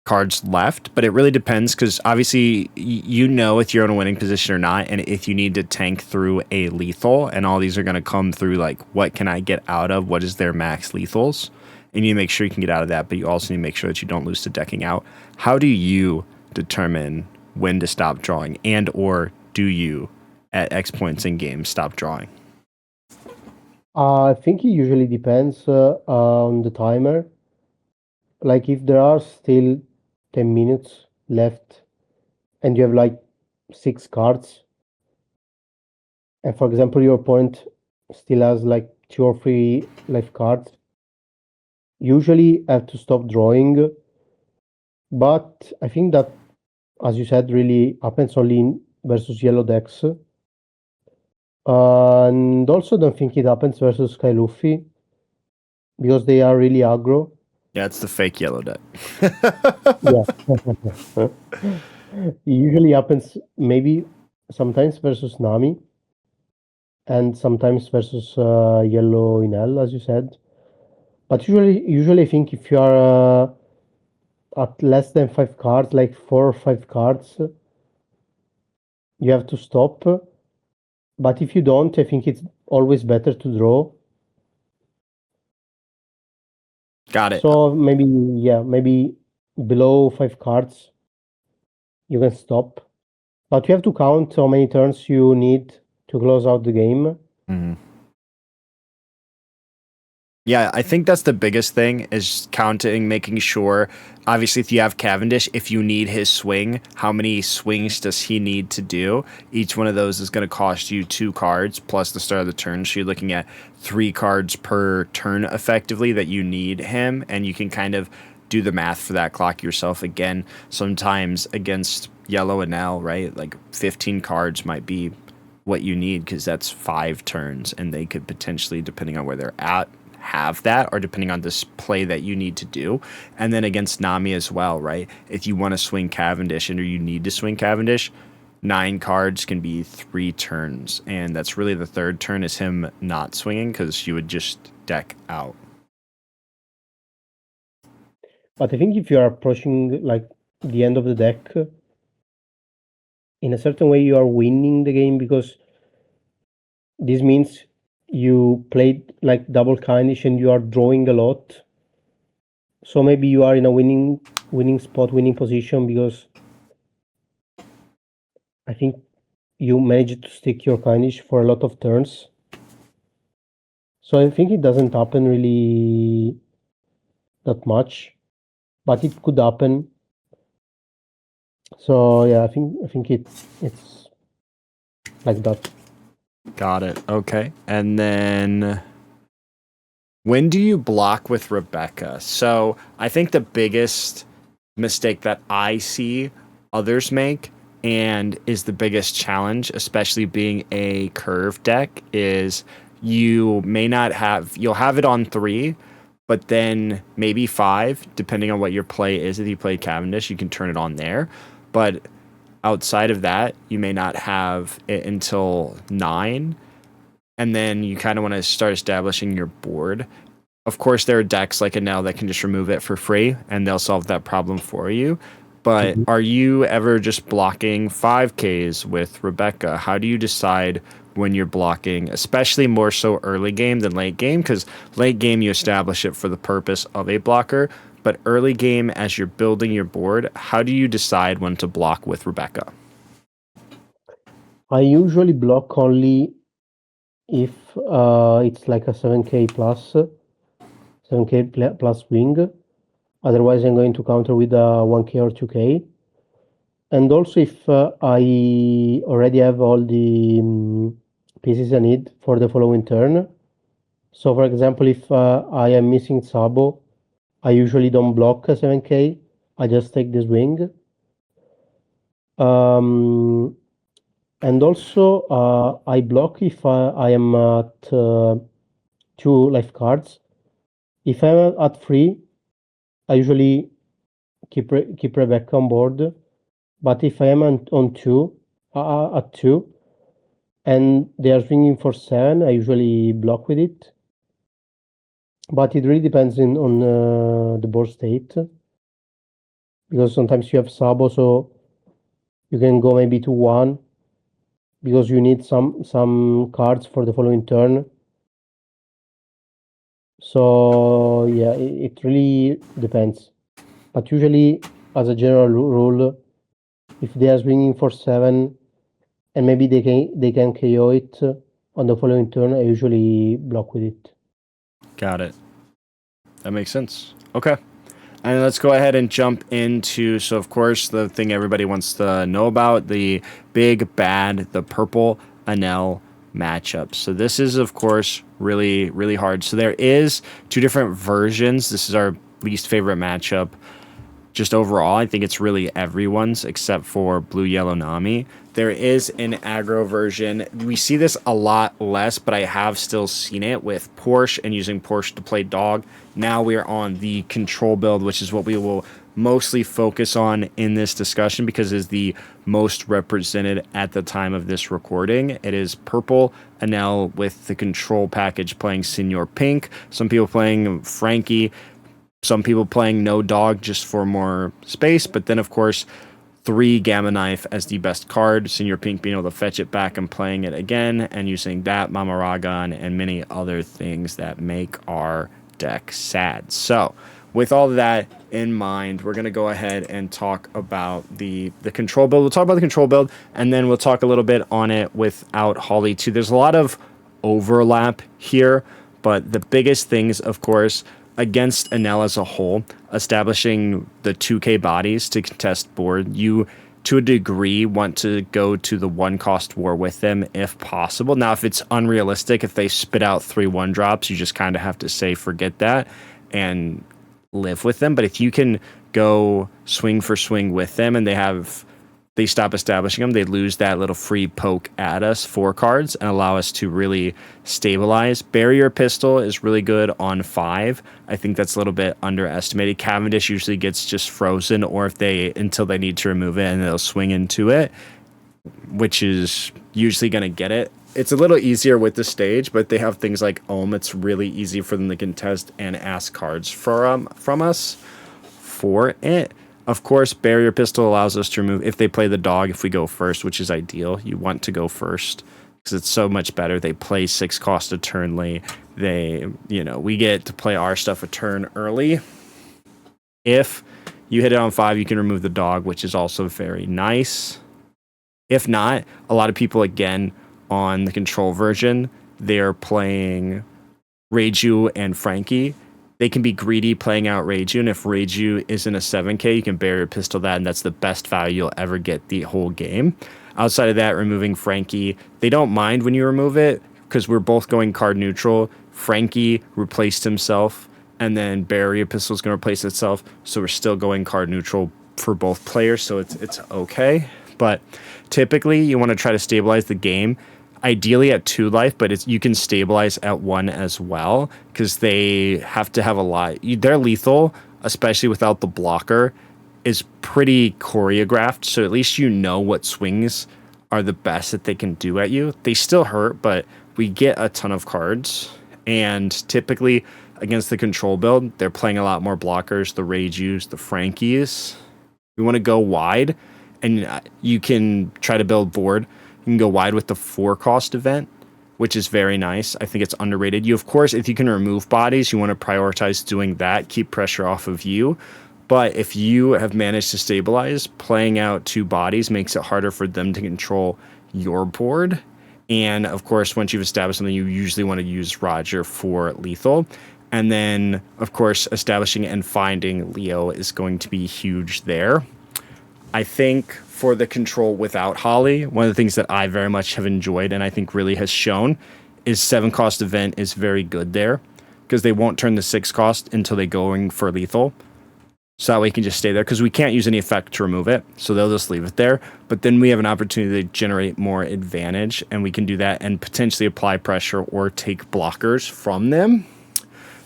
cards left, but it really depends, because obviously if you're in a winning position or not, and if you need to tank through a lethal, and all these are going to come through like, what can I get out of, what is their max lethals, and you make sure you can get out of that, but you also need to make sure that you don't lose to decking out. How do you determine when to stop drawing, and or do you at X points in games stop drawing? I think it usually depends on the timer. Like if there are still 10 minutes left and you have like 6 cards, and for example your opponent still has like 2 or 3 life cards, usually have to stop drawing, but I think that, as you said, really happens only in versus yellow decks. And also don't think it happens versus Sky Luffy because they are really aggro. Yeah, it's the fake yellow deck. Yeah. It usually happens maybe sometimes versus Nami and sometimes versus yellow Enel, as you said. But usually I think if you are at less than 5 cards, like 4 or 5 cards, you have to stop. But if you don't, I think it's always better to draw. Got it. So maybe below 5 cards you can stop. But you have to count how many turns you need to close out the game. Mhm. Yeah, I think that's the biggest thing is counting, making sure. Obviously, if you have Cavendish, if you need his swing, how many swings does he need to do? Each one of those is going to cost you 2 cards plus the start of the turn. So you're looking at 3 cards per turn effectively that you need him, and you can kind of do the math for that clock yourself. Again, sometimes against yellow and L, right? Like 15 cards might be what you need because that's 5 turns, and they could potentially, depending on where they're at, have that, or depending on this play that you need to do. And then against Nami as well, right? If you want to swing Cavendish and or you need to swing Cavendish, 9 cards can be 3 turns, and that's really the third turn is him not swinging because you would just deck out. But I think if you are approaching like the end of the deck, in a certain way you are winning the game because this means you played like double Kindish and you are drawing a lot. So maybe you are in a winning spot, winning position because I think you managed to stick your Kindish for a lot of turns. So I think it doesn't happen really that much, but it could happen. So yeah, I think it's like that. Got it. Okay. And then when do you block with Rebecca? So I think the biggest mistake that I see others make and is the biggest challenge, especially being a curve deck, is you'll have it on 3, but then maybe 5, depending on what your play is. If you play Cavendish, you can turn it on there. But outside of that, you may not have it until 9. And then you kind of want to start establishing your board. Of course, there are decks like Enel that can just remove it for free, and they'll solve that problem for you. But Mhm. are you ever just blocking 5Ks with Rebecca? How do you decide when you're blocking, especially more so early game than late game? Because late game, you establish it for the purpose of a blocker. But early game, as you're building your board, how do you decide when to block with Rebecca? I usually block only if it's like a 7k plus 7k plus wing. Otherwise, I'm going to counter with a 1k or 2k. And also if I already have all the pieces I need for the following turn. So for example, if I am missing Sabo, I usually don't block a 7k. I just take this wing. And also I block if I am at 2 life cards. If I'm at 3, I usually keep Rebecca on board. But if I am on 2, at 2, and they are swinging for 7, I usually block with it. But it really depends on the board state. Because sometimes you have Sabo, so you can go maybe to 1 because you need some cards for the following turn. So yeah, it really depends. But usually, as a general rule, if they are swinging for 7 and maybe they can KO it on the following turn, I usually block with it. Got it. That makes sense. Okay. And let's go ahead and jump into, so of course, the thing everybody wants to know about, the big bad, the purple Enel matchups. So this is, of course, really, really hard. So there is two different versions. This is our least favorite matchup. Just overall, I think it's really everyone's except for Blue Yellow Nami. There is an aggro version. We see this a lot less, but I have still seen it with Porsche and using Porsche to play dog. Now we are on the control build, which is what we will mostly focus on in this discussion because it is the most represented at the time of this recording. It is purple Enel with the control package playing Senor Pink. Some people playing Frankie. Some people playing no dog just for more space, but then of course 3 Gamma Knife as the best card, Senior Pink being able to fetch it back and playing it again, and using that, Mamaragon, and many other things that make our deck sad. So, with all of that in mind, we're going to go ahead and talk about the control build. We'll talk about the control build, and then we'll talk a little bit on it without Holly too. There's a lot of overlap here, but the biggest things, of course, against Enel as a whole, establishing the 2K bodies to contest board, you, to a degree, want to go to the 1-cost war with them if possible. Now, if it's unrealistic, if they spit out 3 1-drops, you just kind of have to say forget that and live with them. But if you can go swing for swing with them and they stop establishing them, they lose that little free poke at us 4 cards and allow us to really stabilize. Barrier Pistol is really good on 5. I think that's a little bit underestimated. Cavendish usually gets just frozen, or if they until they need to remove it and they'll swing into it, which is usually going to get it. It's a little easier with the stage, but they have things like Ohm. It's really easy for them to contest and ask cards from us for it. Of course, Barrier Pistol allows us to remove if they play the dog if we go first, which is ideal. You want to go first because it's so much better. They play 6 cost a turn late. We get to play our stuff a turn early. If you hit it on 5, you can remove the dog, which is also very nice. If not, a lot of people, again, on the control version, they're playing Reiju and Frankie. They can be greedy playing out Reiju, and if Reiju isn't a 7K, you can Barrier Pistol that, and that's the best value you'll ever get the whole game. Outside of that, removing Frankie, they don't mind when you remove it, because we're both going card neutral. Frankie replaced himself, and then Barrier Pistol is going to replace itself, so we're still going card neutral for both players, so it's okay. But typically, you want to try to stabilize the game, ideally at 2 life, but you can stabilize at 1 as well, because they have to have a lot. They're lethal, especially without the blocker, is pretty choreographed, so at least you know what swings are the best that they can do at you. They still hurt, but we get a ton of cards, and typically against the control build, they're playing a lot more blockers, the Reijus, the Frankies. We want to go wide, and you can try to build board. You can go wide with the 4-cost event, which is very nice. I think it's underrated. Of course, if you can remove bodies, you want to prioritize doing that, keep pressure off of you. But if you have managed to stabilize, playing out 2 bodies makes it harder for them to control your board. And of course, once you've established something, you usually want to use Roger for lethal. And then, of course, establishing and finding Leo is going to be huge there. I think for the control without Holly, one of the things that I very much have enjoyed and I think really has shown is 7-cost event is very good there, because they won't turn the 6-cost until they going for lethal. So that way you can just stay there, because we can't use any effect to remove it. So they'll just leave it there. But then we have an opportunity to generate more advantage, and we can do that and potentially apply pressure or take blockers from them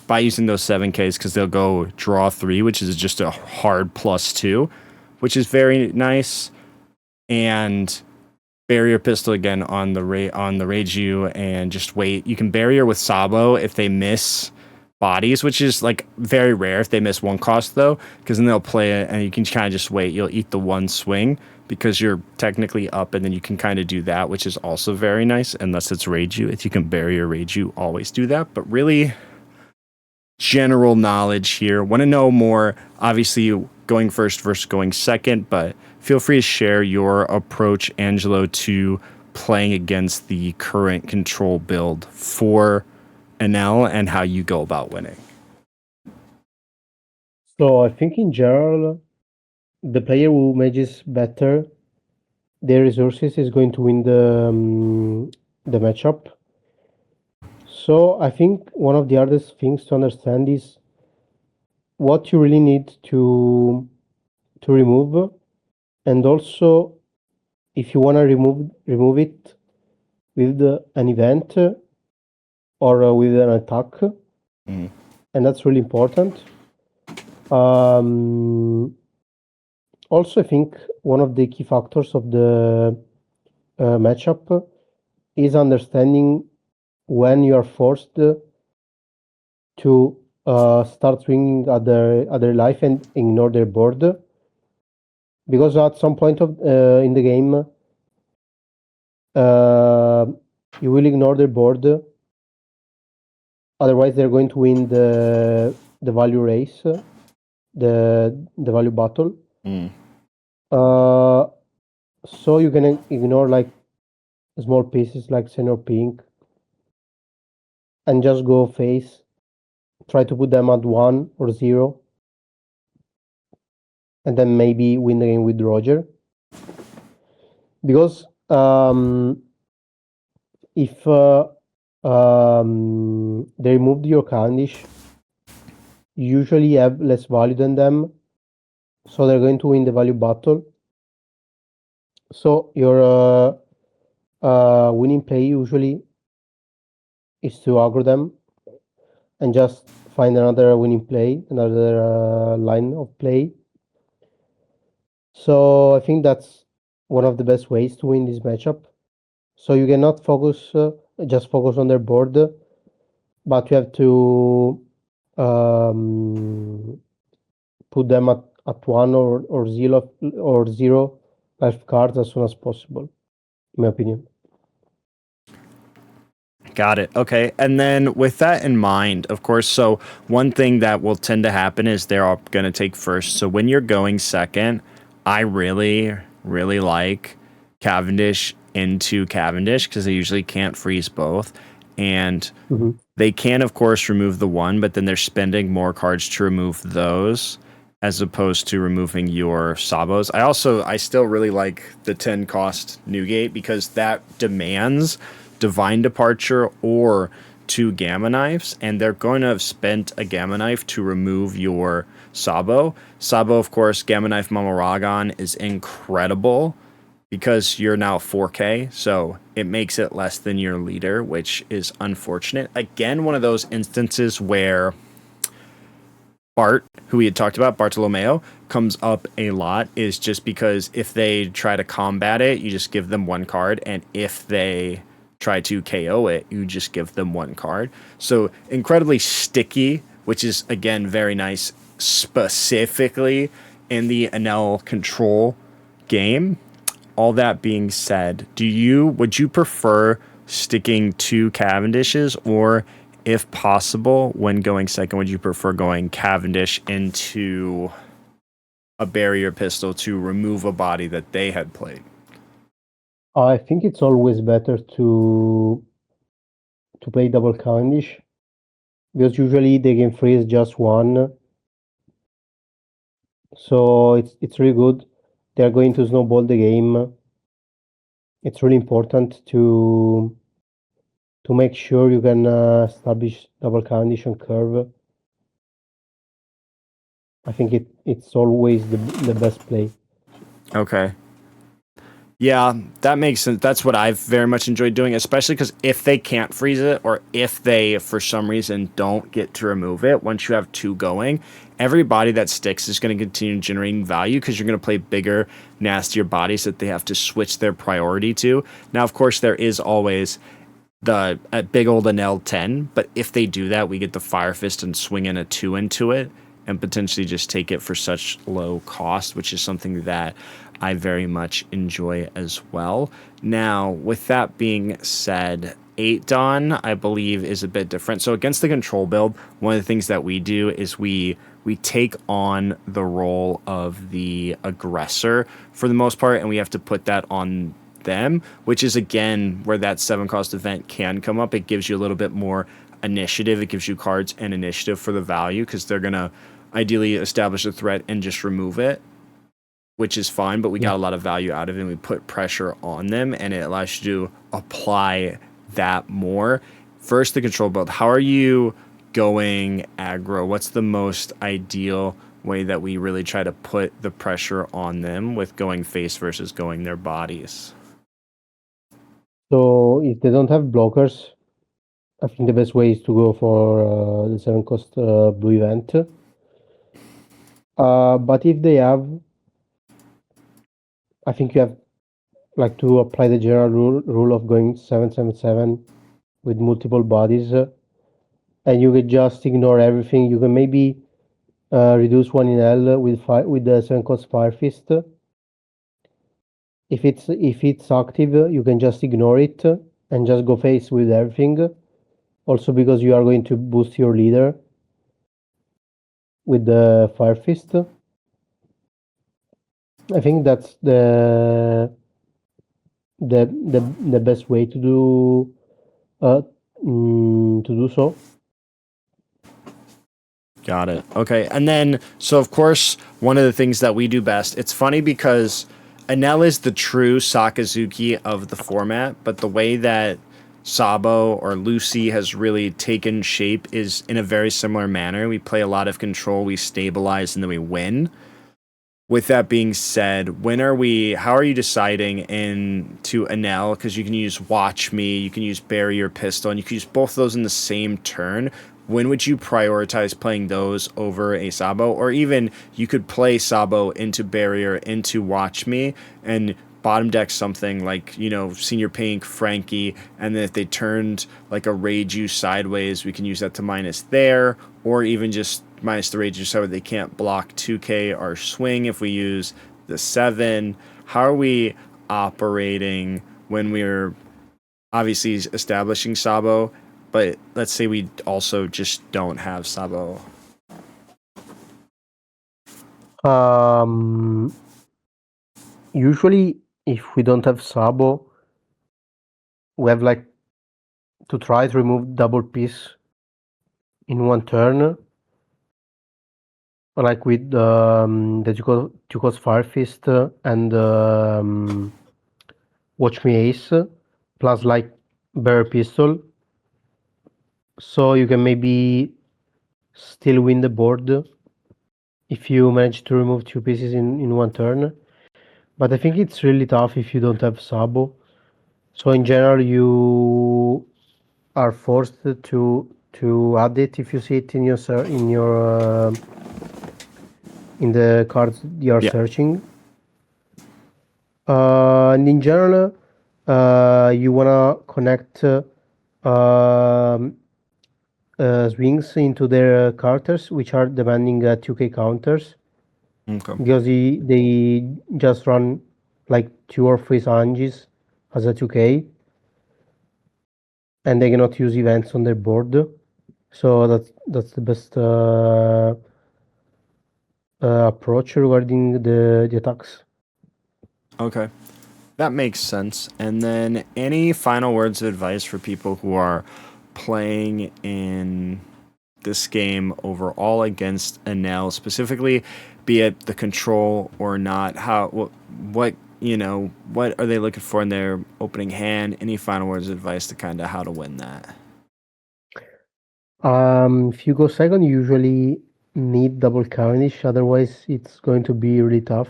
by using those 7Ks, because they'll go draw 3, which is just a hard +2, which is very nice. And Barrier Pistol again on the Reiju, and just wait. You can Barrier with Sabo if they miss bodies, which is like very rare if they miss 1 cost though, because then they'll play it and you can kind of just wait. You'll eat the 1 swing because you're technically up, and then you can kind of do that, which is also very nice, unless it's Reiju. If you can Barrier Reiju, always do that. But really, general knowledge here. Want to know more, obviously, going first versus going second, but feel free to share your approach, Angelo, to playing against the current control build for Enel and how you go about winning. So I think in general, the player who manages better their resources is going to win the matchup. So I think one of the hardest things to understand is what you really need to remove, and also if you want to remove it with an event or with an attack, and that's really important. Also, I think one of the key factors of the matchup is understanding when you are forced to start swinging other life and ignore their board, because at some point of in the game you will ignore their board. Otherwise, they're going to win the value race, the value battle. So you can ignore like small pieces like senior pink and just go face. Try to put them at 1 or 0, and then maybe win the game with Roger. Because if they removed your Cavendish, you usually have less value than them, so they're going to win the value battle. So your winning play usually is to aggro them and just find another winning play, another line of play. So I think that's one of the best ways to win this matchup. So you cannot just focus on their board, but you have to put them at 1 or 0 life cards as soon as possible, in my opinion. Got it. Okay. And then with that in mind, of course, so one thing that will tend to happen is they're all going to take first. So when you're going second, I really, really like Cavendish into Cavendish because they usually can't freeze both. And they can, of course, remove the one, but then they're spending more cards to remove those as opposed to removing your Sabos. I still really like the 10 cost Newgate because that demands Divine Departure or 2 Gamma Knives, and they're going to have spent a Gamma Knife to remove your Sabo. Sabo, of course, Gamma Knife Mamaragon is incredible because you're now 4K, so it makes it less than your leader, which is unfortunate. Again, one of those instances where Bart, who we had talked about, Bartolomeo, comes up a lot is just because if they try to combat it, you just give them 1 card, and if they try to KO it, you just give them 1 card. So incredibly sticky, which is, again, very nice, specifically in the Enel control game. All that being said, would you prefer sticking to Cavendishes, or if possible, when going second, would you prefer going Cavendish into a barrier pistol to remove a body that they had played? I think it's always better to play double Cavendish, because usually they can freeze just 1. So it's really good. They're going to snowball the game. It's really important to make sure you can establish double Cavendish on curve. I think it's always the best play. Okay. Yeah, that makes sense. That's what I've very much enjoyed doing, especially because if they can't freeze it, or if they, for some reason, don't get to remove it, once you have 2 going, every body that sticks is going to continue generating value because you're going to play bigger, nastier bodies that they have to switch their priority to. Now, of course, there is always the big old Enel 10, but if they do that, we get the Fire Fist and swing in a 2 into it and potentially just take it for such low cost, which is something that I very much enjoy as well. Now, with that being said, 8 Dawn, I believe, is a bit different. So against the control build, one of the things that we do is we take on the role of the aggressor for the most part, and we have to put that on them, which is, again, where that 7 cost event can come up. It gives you a little bit more initiative. It gives you cards and initiative for the value because they're going to ideally establish a threat and just remove it, which is fine, but we got a lot of value out of it, and we put pressure on them, and it allows you to apply that more. First, the control build. How are you going aggro? What's the most ideal way that we really try to put the pressure on them with going face versus going their bodies? So if they don't have blockers, I think the best way is to go for the 7 cost blue event. But if they have, I think you have like to apply the general rule of going 777 with multiple bodies, and you can just ignore everything. You can maybe reduce one in L with the 7 cost fire fist. If it's active, you can just ignore it and just go face with everything. Also because you are going to boost your leader with the fire fist. I think that's the best way to do so. Got it. Okay. And then, so of course, one of the things that we do best, it's funny because Enel is the true Sakazuki of the format, but the way that Sabo or Lucy has really taken shape is in a very similar manner. We play a lot of control, we stabilize, and then we win. With that being said, how are you deciding into Enel? Because you can use Watch Me, you can use Barrier Pistol, and you can use both of those in the same turn. When would you prioritize playing those over a Sabo? Or even you could play Sabo into Barrier, into Watch Me, and bottom deck something like, Senior Pink, Frankie, and then if they turned like a Rage You sideways, we can use that to minus there, or even just minus the Rage You so they can't block 2K or swing if we use the 7. How are we operating when we're obviously establishing Sabo, but let's say we also just don't have Sabo? Usually, if we don't have Sabo, we have like to try to remove double piece in one turn, like with the two cost fire fist and Watch Me Ace, plus like Bear Pistol, so you can maybe still win the board if you manage to remove two pieces in one turn. But I think it's really tough if you don't have Sabo. So in general, you are forced to add it if you see it in the cards you are searching. And in general, you wanna connect swings into their counters, which are demanding 2K counters. Okay. Because they just run like 2 or 3 Sanjis as a 2K, and they cannot use events on their board. So that's the best approach regarding the attacks. Okay. That makes sense. And then any final words of advice for people who are playing in this game overall against Enel, specifically, be it the control or not? What are they looking for in their opening hand? Any final words of advice to kind of how to win that? If you go second, you usually need double Cavendish, otherwise it's going to be really tough.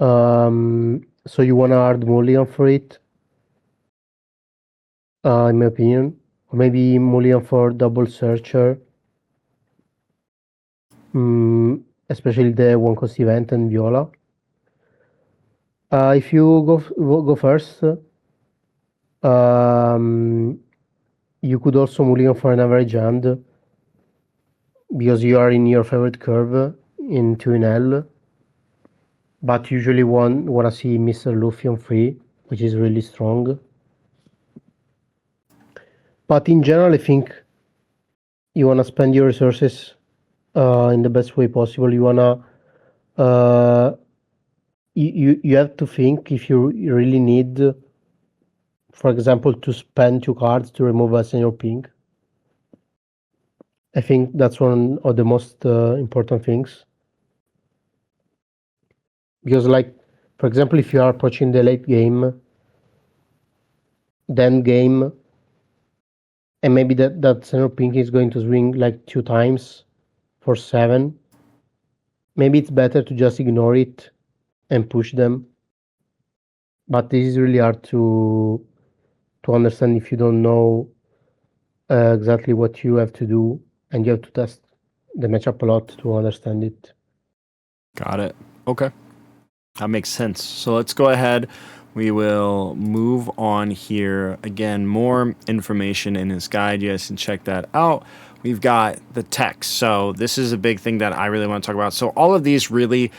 So you wanna hard mulligan for it, in my opinion, or maybe mulligan for double searcher, especially the one cost event and Viola. If you go first, you could also mulligan for an average hand because you are in your favorite curve into an L. But usually wanna see Mr. Luffy on free, which is really strong. But in general, I think you wanna spend your resources in the best way possible. You wanna you have to think if you really need, for example, to spend 2 cards to remove a senior pink. I think that's one of the most important things. Because, like, for example, if you are approaching the late game then game, and maybe that center pink is going to swing like 2 times for 7. Maybe it's better to just ignore it and push them. But this is really hard to understand if you don't know exactly what you have to do, and you have to test the matchup a lot to understand it. Got it. Okay. That makes sense. So let's go ahead. We will move on here. Again, more information in his guide. You guys can check that out. We've got the text. So this is a big thing that I really want to talk about. So all of these really,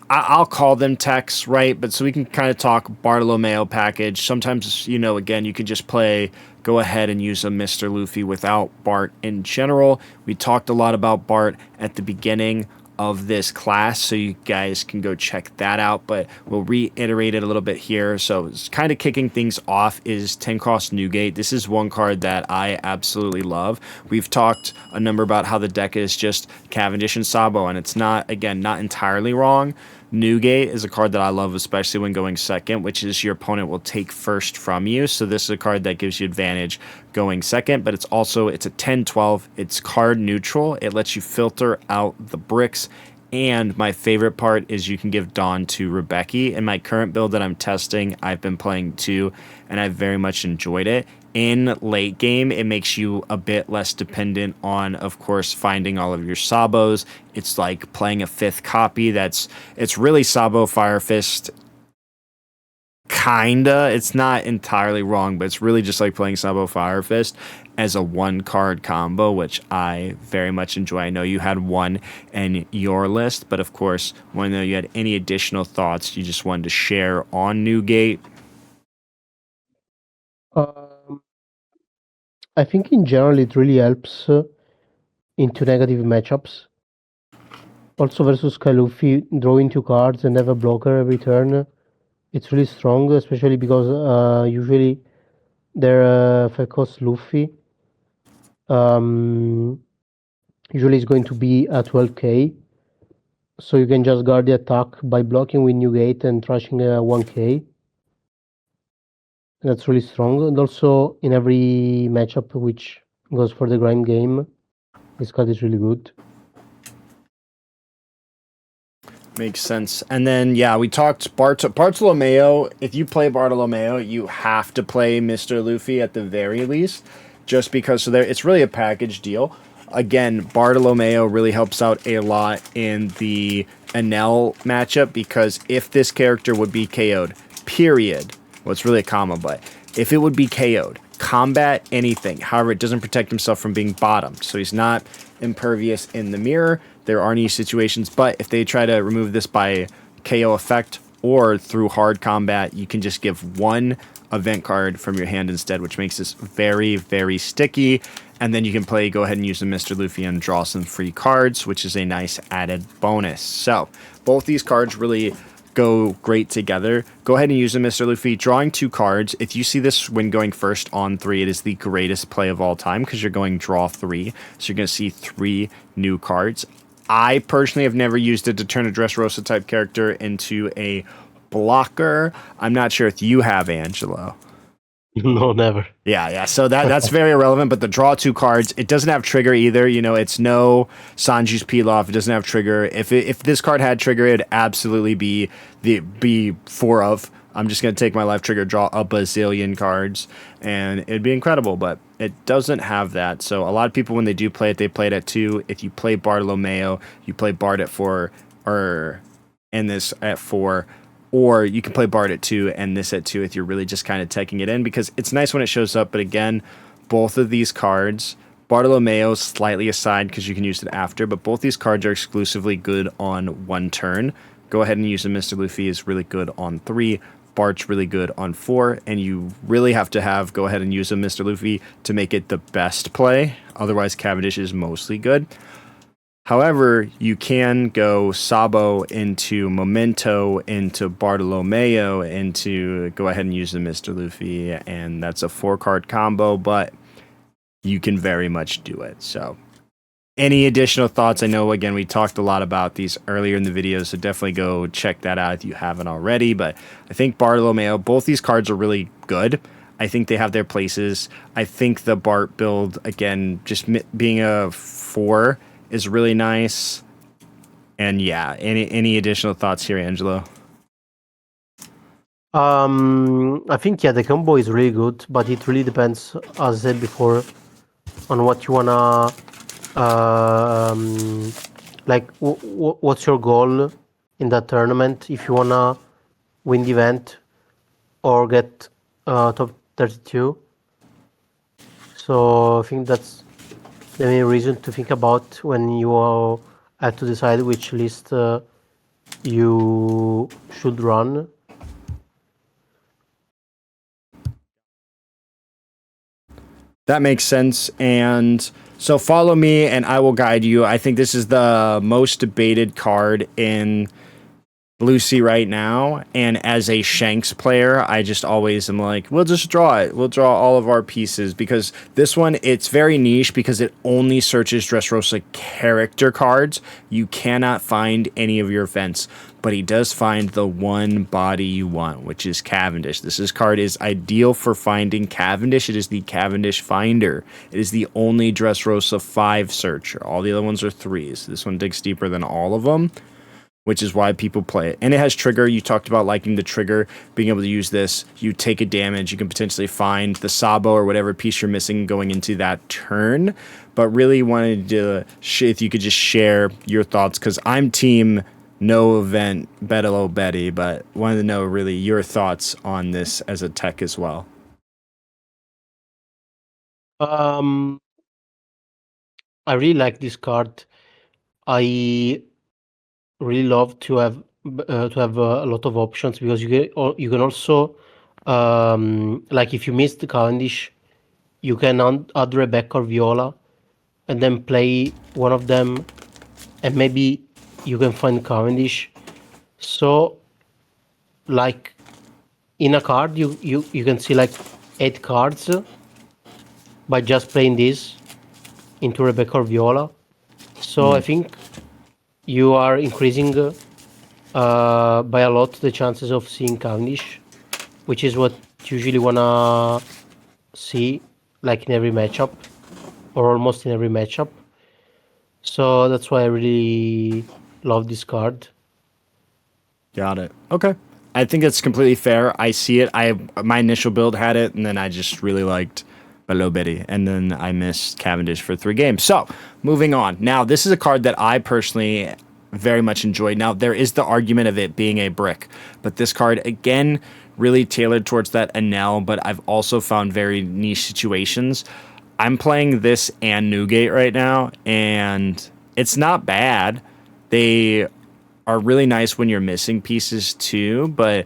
I'll call them texts, right? But so we can kind of talk Bartolomeo package. Sometimes, you know, again, you can just go ahead and use a Mr. Luffy without Bart in general. We talked a lot about Bart at the beginning of this class, so you guys can go check that out, but we'll reiterate it a little bit here. So it's kind of kicking things off is 10 cost Newgate. This is one card that I absolutely love. We've talked a number about how the deck is just Cavendish and Sabo, and it's not, again, not entirely wrong. Newgate is a card that I love, especially when going second, which is your opponent will take first from you. So this is a card that gives you advantage going second, but it's a 10-12. It's card neutral. It lets you filter out the bricks. And my favorite part is you can give Dawn to Rebecca. In my current build that I'm testing, I've been playing 2, and I've very much enjoyed it. In late game, it makes you a bit less dependent on, of course, finding all of your Sabos. It's like playing a 5th copy. It's really Sabo Fire Fist. Kinda. It's not entirely wrong, but it's really just like playing Sabo Fire Fist as a 1-card combo, which I very much enjoy. I know you had one in your list, but of course, when you had any additional thoughts you just wanted to share on Newgate. I think in general it really helps into negative matchups. Also versus Luffy, drawing 2 cards and have a blocker every turn. It's really strong, especially because usually their 5 cost Luffy usually is going to be at 12k. So you can just guard the attack by blocking with Newgate and trashing 1k. That's really strong. And also in every matchup which goes for the grind game, this card is really good. Makes sense. And then, yeah, we talked Bartolomeo. If you play Bartolomeo, you have to play Mr. Luffy at the very least, just because it's really a package deal. Again, Bartolomeo really helps out a lot in the Enel matchup, because if this character would be KO'd, period, well, it's really a comma, but if it would be KO'd, combat anything. However, it doesn't protect himself from being bottomed, so he's not impervious in the mirror. There aren't any situations, but if they try to remove this by KO effect or through hard combat, you can just give 1 event card from your hand instead, which makes this very, very sticky. And then you can go ahead and use the Mr. Luffy and draw some free cards, which is a nice added bonus. So both these cards really go great together. Go ahead and use the Mr. Luffy. Drawing 2 cards. If you see this when going first on 3, it is the greatest play of all time, because you're going draw 3. So you're going to see 3 new cards. I personally have never used it to turn a Dressrosa type character into a blocker. I'm not sure if you have, Angelo. No, never. Yeah. So that's very irrelevant. But the draw 2 cards, it doesn't have trigger either. You know, it's no Sanji's Pilaf. It doesn't have trigger. If this card had trigger, it'd absolutely be 4 of. I'm just gonna take my life trigger, draw a bazillion cards, and it'd be incredible. But it doesn't have that. So a lot of people, when they do play it, they play it at 2. If you play Bartolomeo, you play Bart at 4, and this at 4. Or you can play Bard at 2 and this at 2 if you're really just kind of taking it in, because it's nice when it shows up. But again, both of these cards, Bartolomeo slightly aside because you can use it after, but both these cards are exclusively good on 1 turn. Go ahead and use the Mr. Luffy is really good on 3. Bart's really good on 4, and you really have to go ahead and use a Mr. Luffy to make it the best play. Otherwise, Cavendish is mostly good. However, you can go Sabo into Memento, into Bartolomeo, go ahead and use the Mr. Luffy, and that's a 4-card combo, but you can very much do it. So, any additional thoughts? I know, again, we talked a lot about these earlier in the video, so definitely go check that out if you haven't already, but I think Bartolomeo, both these cards are really good. I think they have their places. I think the Bart build, again, just being a 4 is really nice. And yeah, any additional thoughts here, Angelo? I think yeah, the combo is really good, but it really depends, as I said before, on what you wanna like. What's your goal in that tournament? If you wanna win the event or get top 32. So I think that's the main reason to think about when you have to decide which list you should run. That makes sense. And so follow me and I will guide you. I think this is the most debated card in Lucy right now. And as a Shanks player, I just always am like, we'll just draw it. We'll draw all of our pieces because this one, it's very niche because it only searches Dressrosa character cards. You cannot find any of your events, but he does find the one body you want, which is Cavendish. This card is ideal for finding Cavendish. It is the Cavendish Finder. It is the only Dressrosa 5 searcher. All the other ones are 3s. This one digs deeper than all of them, which is why people play it. And it has trigger. You talked about liking the trigger, being able to use this. You take a damage. You can potentially find the Sabo or whatever piece you're missing going into that turn. But really wanted to, if you could just share your thoughts, because I'm team no event, Betelo Betty, but wanted to know really your thoughts on this as a tech as well. I really like this card. I really love to have a lot of options because you can also like if you miss the Cavendish, you can add Rebecca or Viola, and then play one of them, and maybe you can find Cavendish. So, like in a card, you can see like 8 cards by just playing this into Rebecca or Viola. So I think you are increasing by a lot the chances of seeing Cavendish, which is what you usually wanna see like in every matchup or almost in every matchup. So that's why I really love this card. Got it. Okay. I think that's completely fair. I see it. My initial build had it, and then I just really liked Below Betty, and then I missed Cavendish for 3 games. So moving on. Now this is a card that I personally very much enjoyed. Now there is the argument of it being a brick, but this card again really tailored towards that Enel. But I've also found very niche situations. I'm playing this and Newgate right now, and it's not bad. They are really nice when you're missing pieces too, but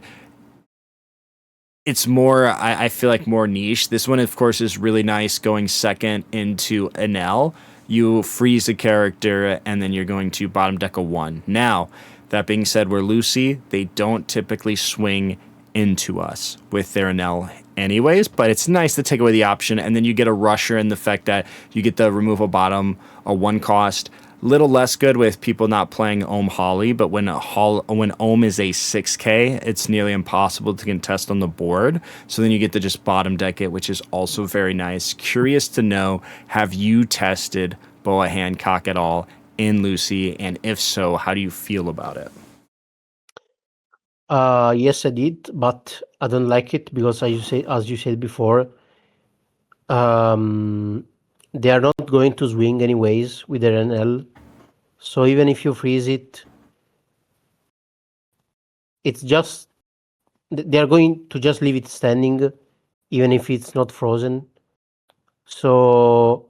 it's more, I feel like, more niche. This one, of course, is really nice going second into Enel. You freeze a character, and then you're going to bottom deck a 1. Now, that being said, we're Lucy. They don't typically swing into us with their Enel anyways, but it's nice to take away the option, and then you get a rusher in the fact that you get the removal bottom, a 1 cost. Little less good with people not playing Ohm Holly, but when Ohm is a 6K, it's nearly impossible to contest on the board. So then you get to just bottom deck it, which is also very nice. Curious to know, have you tested Boa Hancock at all in Lucy? And if so, how do you feel about it? Yes, I did, but I don't like it because, as you said before, they are not going to swing anyways with their NL. So even if you freeze it, it's just they are going to just leave it standing, even if it's not frozen. So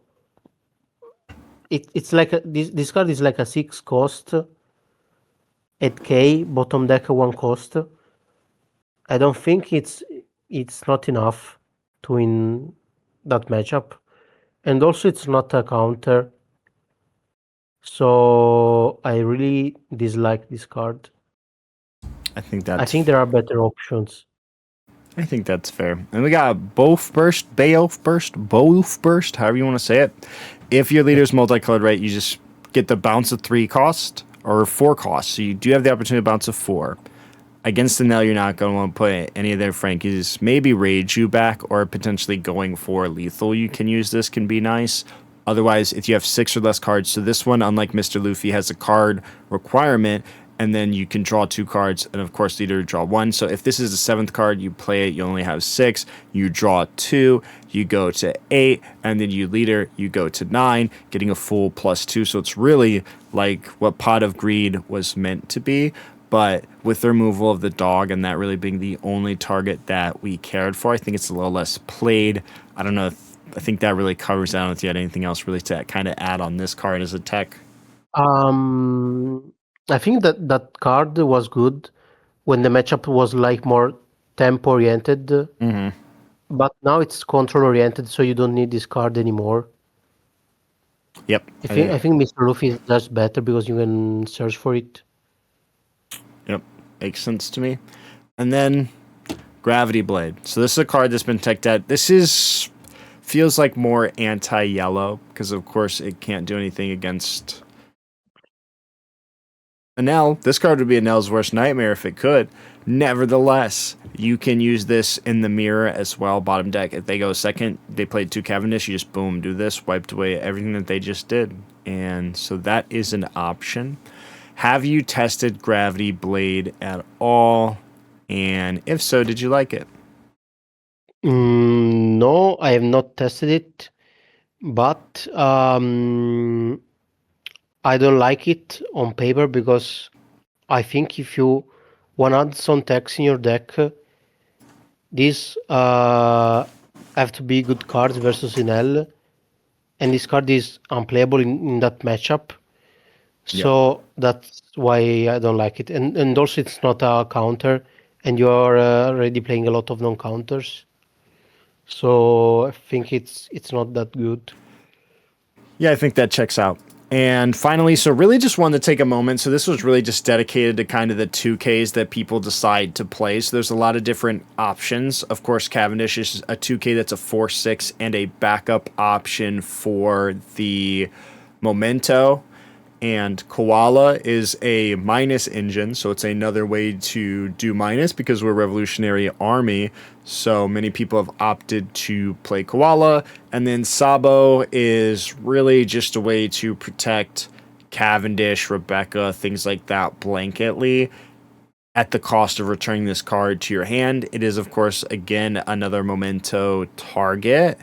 it's like this card is like a 6 cost, 8K bottom deck 1 cost. I don't think it's not enough to win that matchup, and also it's not a counter. So I really dislike this card. I think there are better options. I think that's fair. And we got Both Burst, Both Burst, however you want to say it. If your leader's multicolored, right, you just get the bounce of 3 cost or 4 cost. So you do have the opportunity to bounce a 4. Against the Enel, you're not going to want to put any of their Frankies. Maybe Rage you back, or potentially going for lethal. You can use this, can be nice. Otherwise, if you have 6 or less cards, so this one, unlike Mr. Luffy, has a card requirement, and then you can draw 2 cards, and of course, leader draw 1. So if this is the 7th card, you play it, you only have 6, you draw 2, you go to 8, and then you leader, you go to 9, getting a full +2. So it's really like what Pot of Greed was meant to be. But with the removal of the dog and that really being the only target that we cared for, I think it's a little less played. I don't know if I think that really covers. I don't know if you had anything else really to kind of add on this card as a tech. I think that card was good when the matchup was like more tempo oriented, but now it's control oriented, so you don't need this card anymore. Yep. I think Mr. Luffy is just better because you can search for it. Yep. Makes sense to me. And then Gravity Blade. So this is a card that's been teched at. This feels like more anti-yellow because of course it can't do anything against Enel. This card would be Enel's worst nightmare if it could. Nevertheless, you can use this in the mirror as well. Bottom deck, if they go second, they played 2 Cavendish, you just boom, do this, wiped away everything that they just did. And so that is an option. Have you tested Gravity Blade at all? And if so, did you like it? No, I have not tested it, but I don't like it on paper because I think if you want to add some text in your deck, these have to be good cards versus Enel, and this card is unplayable in that matchup. So that's why I don't like it. And also it's not a counter, and you are already playing a lot of non-counters. So I think it's not that good. Yeah, I think that checks out. And finally, so really just wanted to take a moment. So this was really just dedicated to kind of the 2Ks that people decide to play. So there's a lot of different options. Of course, Cavendish is a 2K that's a 4/6 and a backup option for the Memento. And Koala is a minus engine, so it's another way to do minus because we're Revolutionary Army. So many people have opted to play Koala. And then Sabo is really just a way to protect Cavendish, Rebecca, things like that blanketly at the cost of returning this card to your hand. It is, of course, again, another Memento target.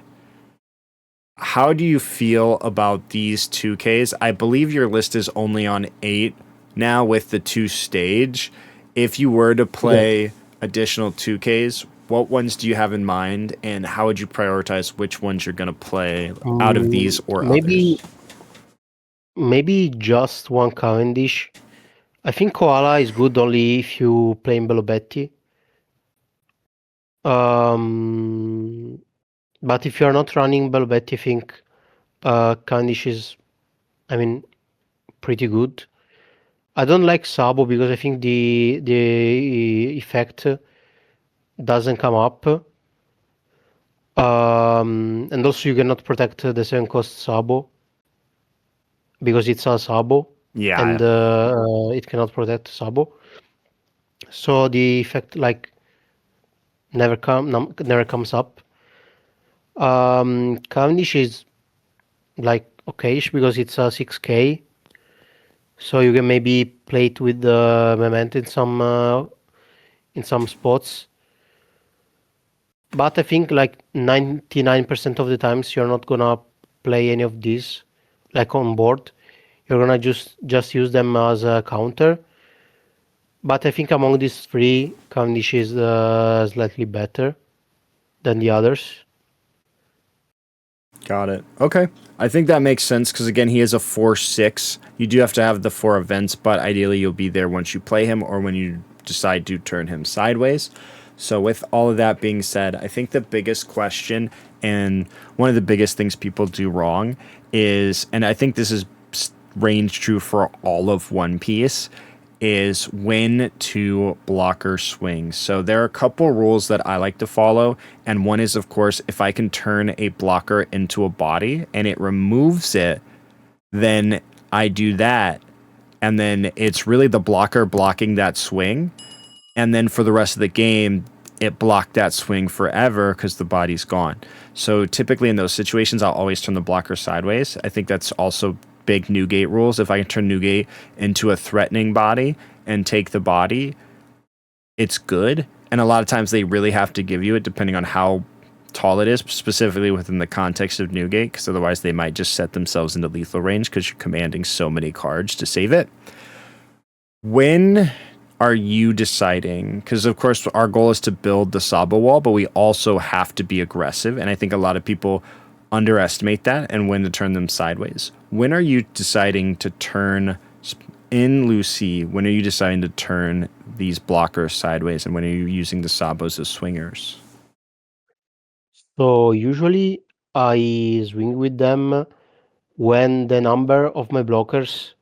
How do you feel about these 2Ks? I believe your list is only on 8 now with the 2 stage. If you were to play additional 2Ks, what ones do you have in mind, and how would you prioritize which ones you're going to play out of these or others? Maybe just one Cavendish. I think Koala is good only if you play in Belobetti. But if you're not running Belobetti, I think Cavendish is, pretty good. I don't like Sabo because I think the effect doesn't come up. And also you cannot protect the 7-cost Sabo because it's a Sabo. Yeah. And it cannot protect Sabo. So the effect never comes up. Cavendish is okayish because it's a 6K. So you can maybe play it with the Memento in some spots. But I think 99% of the times you're not gonna play any of these on board. You're gonna just use them as a counter. But I think among these 3, Cavendish is slightly better than the others. Got it. Okay. I think that makes sense because, again, he is a 4/6. You do have to have the 4 events, but ideally you'll be there once you play him or when you decide to turn him sideways. So with all of that being said, I think the biggest question and one of the biggest things people do wrong is, and I think this is range true for all of One Piece, is when to blocker swings. So there are a couple rules that I like to follow, and one is, of course, if I can turn a blocker into a body and it removes it, then I do that, and then it's really the blocker blocking that swing. and then for the rest of the game, it blocked that swing forever because the body's gone. So typically in those situations, I'll always turn the blocker sideways. I think that's also big Newgate rules. If I can turn Newgate into a threatening body and take the body, it's good. And a lot of times they really have to give you it depending on how tall it is, specifically within the context of Newgate, because otherwise they might just set themselves into lethal range because you're commanding so many cards to save it. When are you deciding? Because of course our goal is to build the Sabo wall, but we also have to be aggressive, and I think a lot of people underestimate that and when to turn them sideways. When are you deciding to turn in Lucy? When are you deciding to turn these blockers sideways, and when are you using the Sabos as swingers? So usually I swing with them when the number of my blockers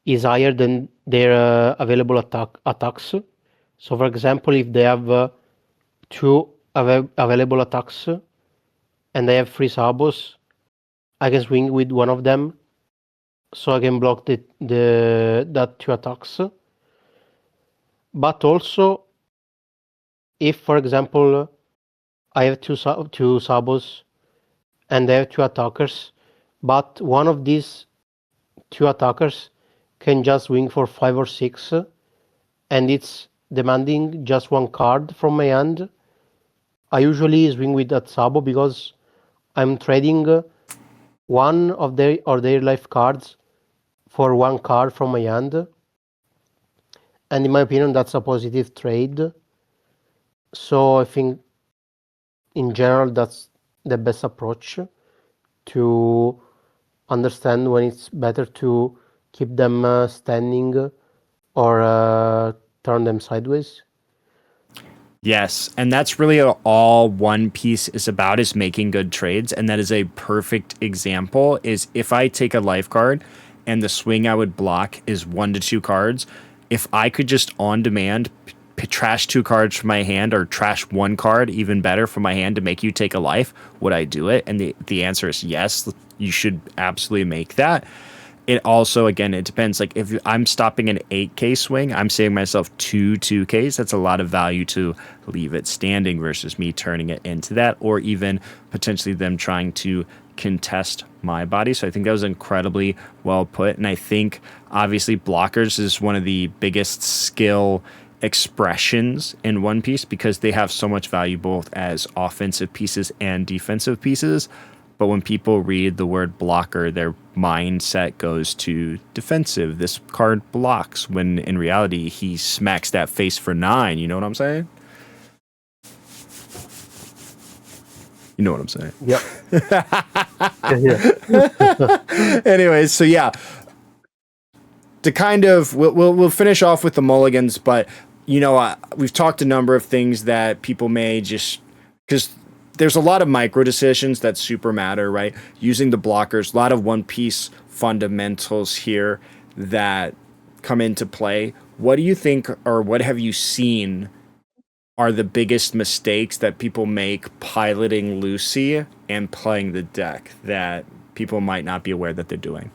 is higher than their available attacks. So for example, if they have two available attacks and I have three Sabos, I can swing with one of them, so I can block that two attacks. But also, if for example I have two Sabos and I have two attackers, but one of these two attackers can just swing for 5 or 6, and it's demanding just one card from my hand, I usually swing with that Sabo because I'm trading one of their life cards for one card from my hand, and in my opinion that's a positive trade. So I think in general that's the best approach to understand when it's better to keep them standing or turn them sideways. Yes, and that's really all One Piece is about, is making good trades, and that is a perfect example. Is if I take a life card and the swing I would block is 1 to 2 cards, if I could just on demand trash 2 cards from my hand, or trash 1 card even better from my hand to make you take a life, would I do it? And the answer is yes. You should absolutely make that. It also, again, it depends. Like if I'm stopping an 8K swing, I'm saving myself 2Ks. That's a lot of value to leave it standing versus me turning it into that, or even potentially them trying to contest my body. So I think that was incredibly well put. And I think obviously blockers is one of the biggest skill expressions in One Piece because they have so much value both as offensive pieces and defensive pieces. But when people read the word blocker, their mindset goes to defensive. This card blocks, when in reality, he smacks that face for 9. You know what I'm saying? You know what I'm saying? Yep. Yeah. Anyways, so yeah. To kind of, we'll finish off with the mulligans, but, you know, we've talked a number of things that people may just, because there's a lot of micro decisions that super matter, right? Using the blockers, a lot of One Piece fundamentals here that come into play. What do you think, or what have you seen are the biggest mistakes that people make piloting Lucy and playing the deck that people might not be aware that they're doing?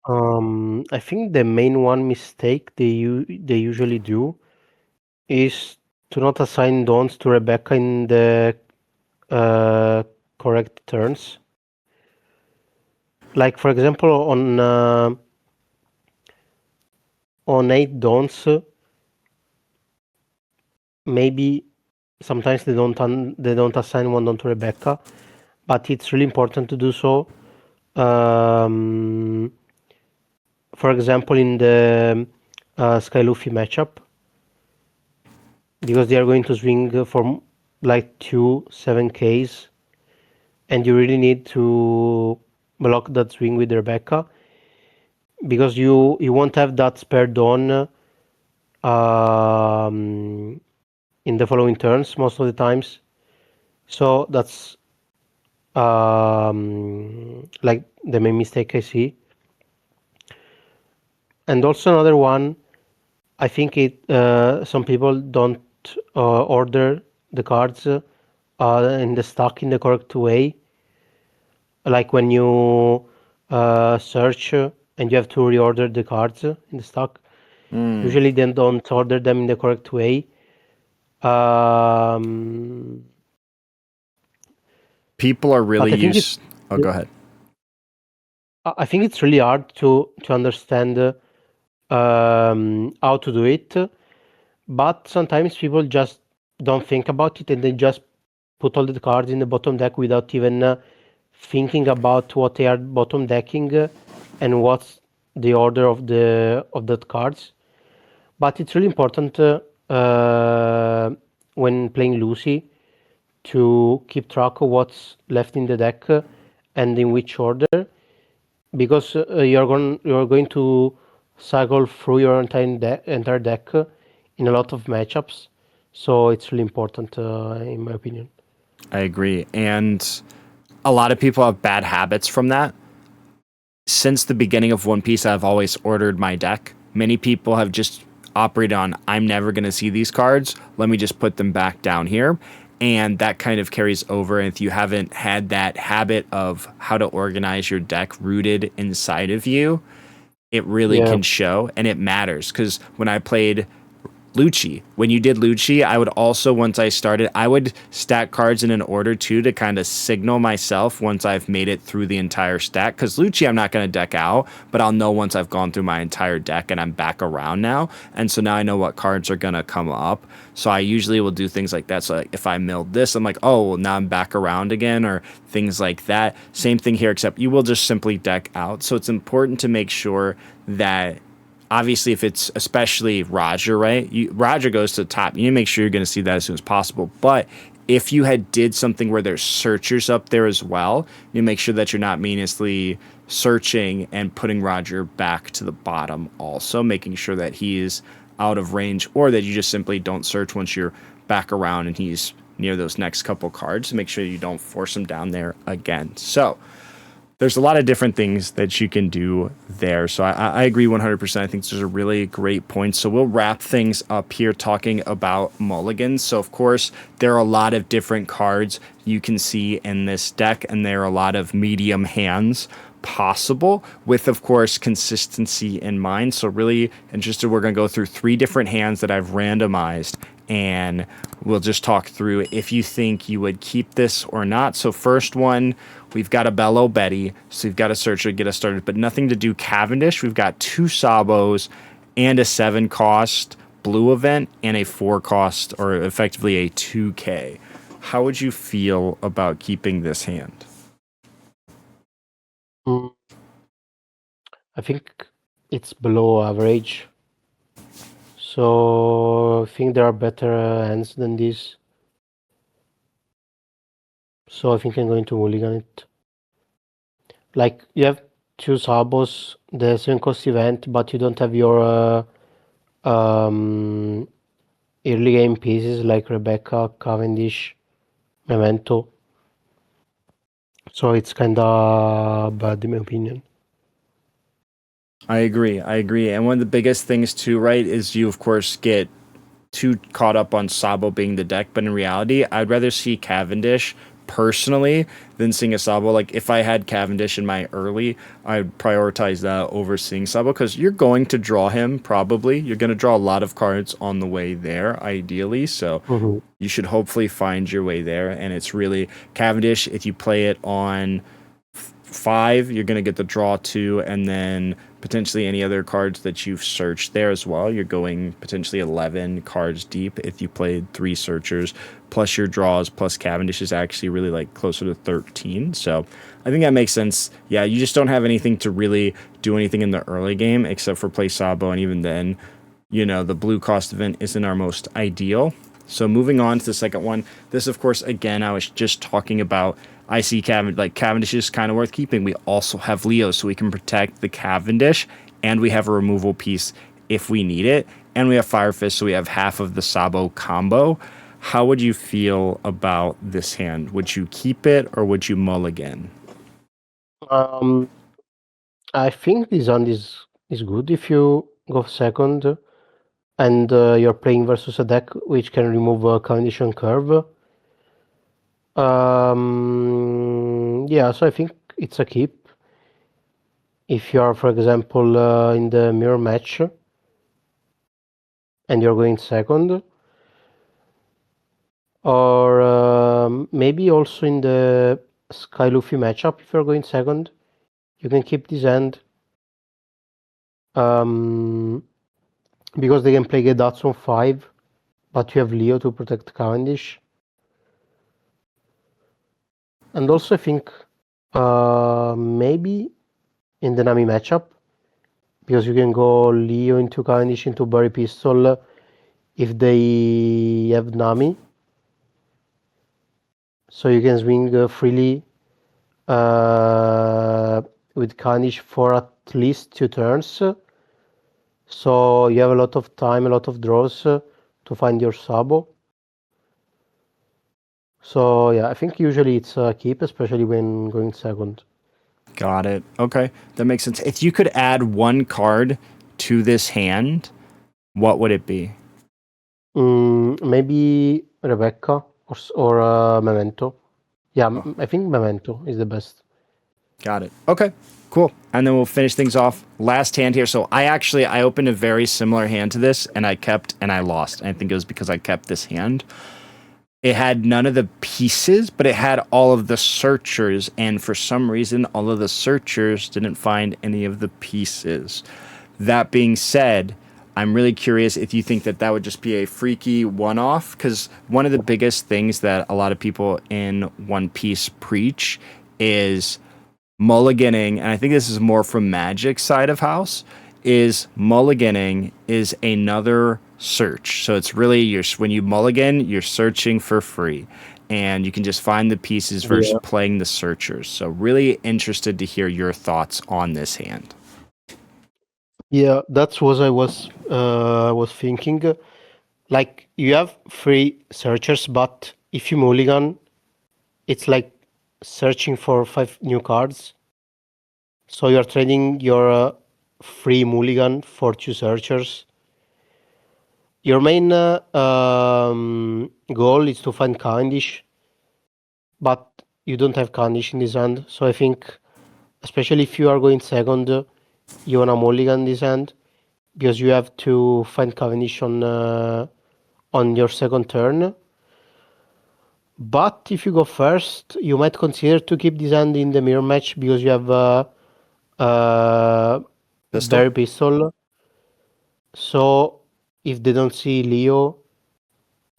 I think the main one mistake they usually do is to not assign dawns to Rebecca in the uh, correct turns. Like for example, on 8 dawns, maybe sometimes they don't assign one dawn to Rebecca, but it's really important to do so. For example, in the Sky Luffy matchup, because they are going to swing for like 2 7Ks, and you really need to block that swing with Rebecca because you won't have that spare dawn in the following turns most of the times. So that's like the main mistake I see. And also another one, I think some people don't order the cards in the stack in the correct way. Like when you search and you have to reorder the cards in the stack, usually they don't order them in the correct way. Um, People are really but I think it's used. Oh, go ahead. I think it's really hard to understand how to do it. But sometimes people just don't think about it and they just put all the cards in the bottom deck without even thinking about what they are bottom decking and what's the order of that cards. But it's really important when playing Lucy to keep track of what's left in the deck and in which order, because you're going to cycle through your entire deck in a lot of matchups. So it's really important, in my opinion. I agree. And a lot of people have bad habits from that. Since the beginning of One Piece, I've always ordered my deck. Many people have just operated on, I'm never going to see these cards. Let me just put them back down here. And that kind of carries over. And if you haven't had that habit of how to organize your deck rooted inside of you, it really Yeah. can show and it matters. Because when I played Lucci. When you did Lucci, I would also, once I started, I would stack cards in an order too to kind of signal myself once I've made it through the entire stack. Because Lucci, I'm not going to deck out, but I'll know once I've gone through my entire deck and I'm back around now. And so now I know what cards are going to come up. So I usually will do things like that. So like if I milled this, I'm like, oh, well, now I'm back around again, or things like that. Same thing here, except you will just simply deck out. So it's important to make sure that obviously if it's especially Roger, right? Roger goes to the top. You need to make sure you're going to see that as soon as possible. But if you had did something where there's searchers up there as well, you make sure that you're not meaninglessly searching and putting Roger back to the bottom also, making sure that he's out of range, or that you just simply don't search once you're back around and he's near those next couple cards to make sure you don't force him down there again. So there's a lot of different things that you can do there. So I agree 100%. I think those are really great points. So we'll wrap things up here talking about mulligans. So, of course, there are a lot of different cards you can see in this deck, and there are a lot of medium hands possible with, of course, consistency in mind. So really interested. We're going to go through 3 different hands that I've randomized, and we'll just talk through if you think you would keep this or not. So first one, we've got a Bello Betty. So you've got a searcher to get us started, but nothing to do Cavendish. We've got 2 Sabos and a 7 cost blue event and a 4 cost, or effectively a 2K. How would you feel about keeping this hand? Mm, I think it's below average. So I think there are better hands than this. So I think I'm going to mulligan it. Like, you have 2 Sabos, the 7 cost event, but you don't have your early game pieces like Rebecca, Cavendish, Memento. So it's kinda bad in my opinion. I agree. I agree. And one of the biggest things too, right, is you of course get too caught up on Sabo being the deck, but in reality, I'd rather see Cavendish personally than seeing a Sabo. Like if I had Cavendish in my early, I'd prioritize that over seeing Sabo, because you're going to draw him probably. You're going to draw a lot of cards on the way there, ideally. So Mhm. you should hopefully find your way there. And it's really Cavendish. If you play it on 5, you're going to get the draw 2, and then potentially any other cards that you've searched there as well. You're going potentially 11 cards deep if you played 3 searchers, plus your draws, plus Cavendish is actually really like closer to 13. So I think that makes sense. Yeah, you just don't have anything to really do anything in the early game except for play Sabo, and even then, the blue cost event isn't our most ideal. So moving on to the second one, this of course again I was just talking about. I see Cavendish is kind of worth keeping. We also have Leo, so we can protect the Cavendish, and we have a removal piece if we need it, and we have Firefist, so we have half of the Sabo combo. How would you feel about this hand? Would you keep it or would you mulligan? Um, I think this hand is good if you go second and you're playing versus a deck which can remove a condition curve. Yeah, so I think it's a keep. If you are, for example, in the mirror match and you're going second, Or maybe also in the Sky Luffy matchup, if you're going second, you can keep this hand. Because they can play Gedatsu on 5, but you have Leo to protect Cavendish. And also I think maybe in the Nami matchup, because you can go Leo into Cavendish into Barry Pistol if they have Nami. So you can swing freely with Cavendish for at least 2 turns. So you have a lot of time, a lot of draws to find your Sabo. So yeah, I think usually it's a keep, especially when going second. Got it. Okay, that makes sense. If you could add one card to this hand, what would it be? Maybe Rebecca or Memento. Yeah, I think Memento is the best. Got it. Okay, cool. And then we'll finish things off. Last hand here. So I opened a very similar hand to this, and I lost. And I think it was because I kept this hand. It had none of the pieces, but it had all of the searchers, and for some reason, all of the searchers didn't find any of the pieces. That being said, I'm really curious if you think that that would just be a freaky one-off, because one of the biggest things that a lot of people in One Piece preach is mulliganing, and I think this is more from Magic side of house, is mulliganing is another search. So it's really when you mulligan, you're searching for free, and you can just find the pieces versus playing the searchers. So really interested to hear your thoughts on this hand. Yeah, that's what I was thinking. Like you have 3 searchers, but if you mulligan, it's like searching for 5 new cards. So you're trading your free mulligan for 2 searchers. Your main goal is to find Cavendish, but you don't have Cavendish in this hand. So I think, especially if you are going second, you wanna mulligan this hand because you have to find Cavendish on your second turn. But if you go first, you might consider to keep this hand in the mirror match because you have Barry Pistol. So if they don't see Leo,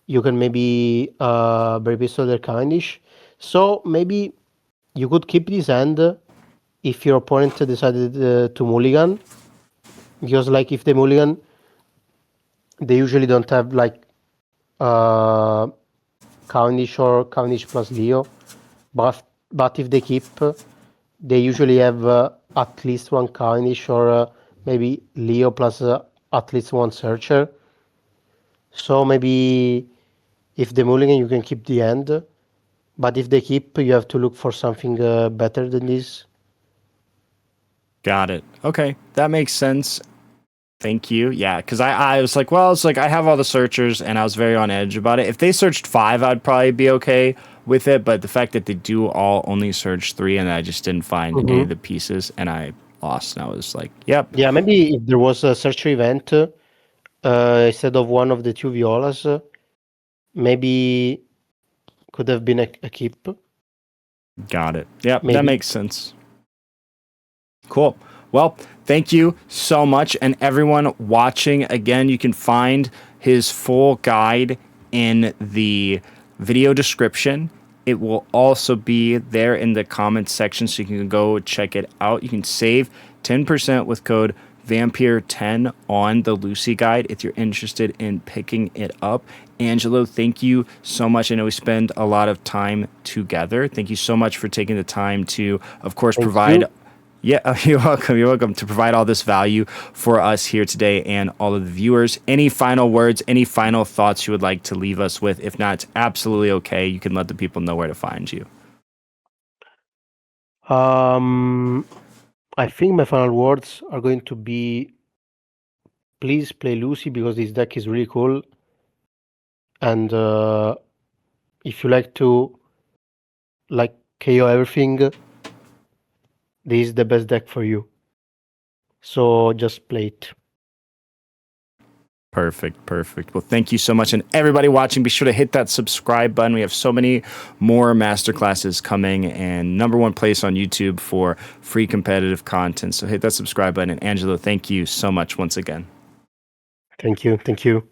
you can maybe Barry Pistol their Cavendish. So maybe you could keep this hand if your opponent decided to mulligan. Because like if they mulligan, they usually don't have like Cavendish or Cavendish plus Leo. But if they keep, they usually have at least one Cavendish or maybe Leo plus at least one searcher. So maybe if they mulligan, you can keep the end. But if they keep, you have to look for something better than this. Got it. Okay, that makes sense. Thank you. Yeah, because I was like, well, it's like I have all the searchers, and I was very on edge about it. If they searched 5, I'd probably be okay with it. But the fact that they do all only search 3, and I just didn't find any of the pieces, and I lost, and I was like, yep. Yeah, maybe if there was a searcher event instead of one of the 2 violas, maybe could have been a keep. Got it. Yep, Maybe. that makes sense. Cool. Well, thank you so much. And everyone watching, again, you can find his full guide in the video description. It will also be there in the comments section, so you can go check it out. You can save 10% with code Vampyr10 on the Lucy guide if you're interested in picking it up. Angelo, thank you so much. I know we spend a lot of time together. Thank you so much for taking the time to, of course, provide. Yeah, you're welcome. You're welcome to provide all this value for us here today and all of the viewers. Any final words, any final thoughts you would like to leave us with? If not, it's absolutely okay. You can let the people know where to find you. I think my final words are going to be please play Lucy because this deck is really cool. And if you like to like KO everything, this is the best deck for you. So just play it. Perfect, perfect. Well, thank you so much. And everybody watching, be sure to hit that subscribe button. We have so many more masterclasses coming, and #1 place on YouTube for free competitive content. So hit that subscribe button. And Angelo, thank you so much once again. Thank you. Thank you.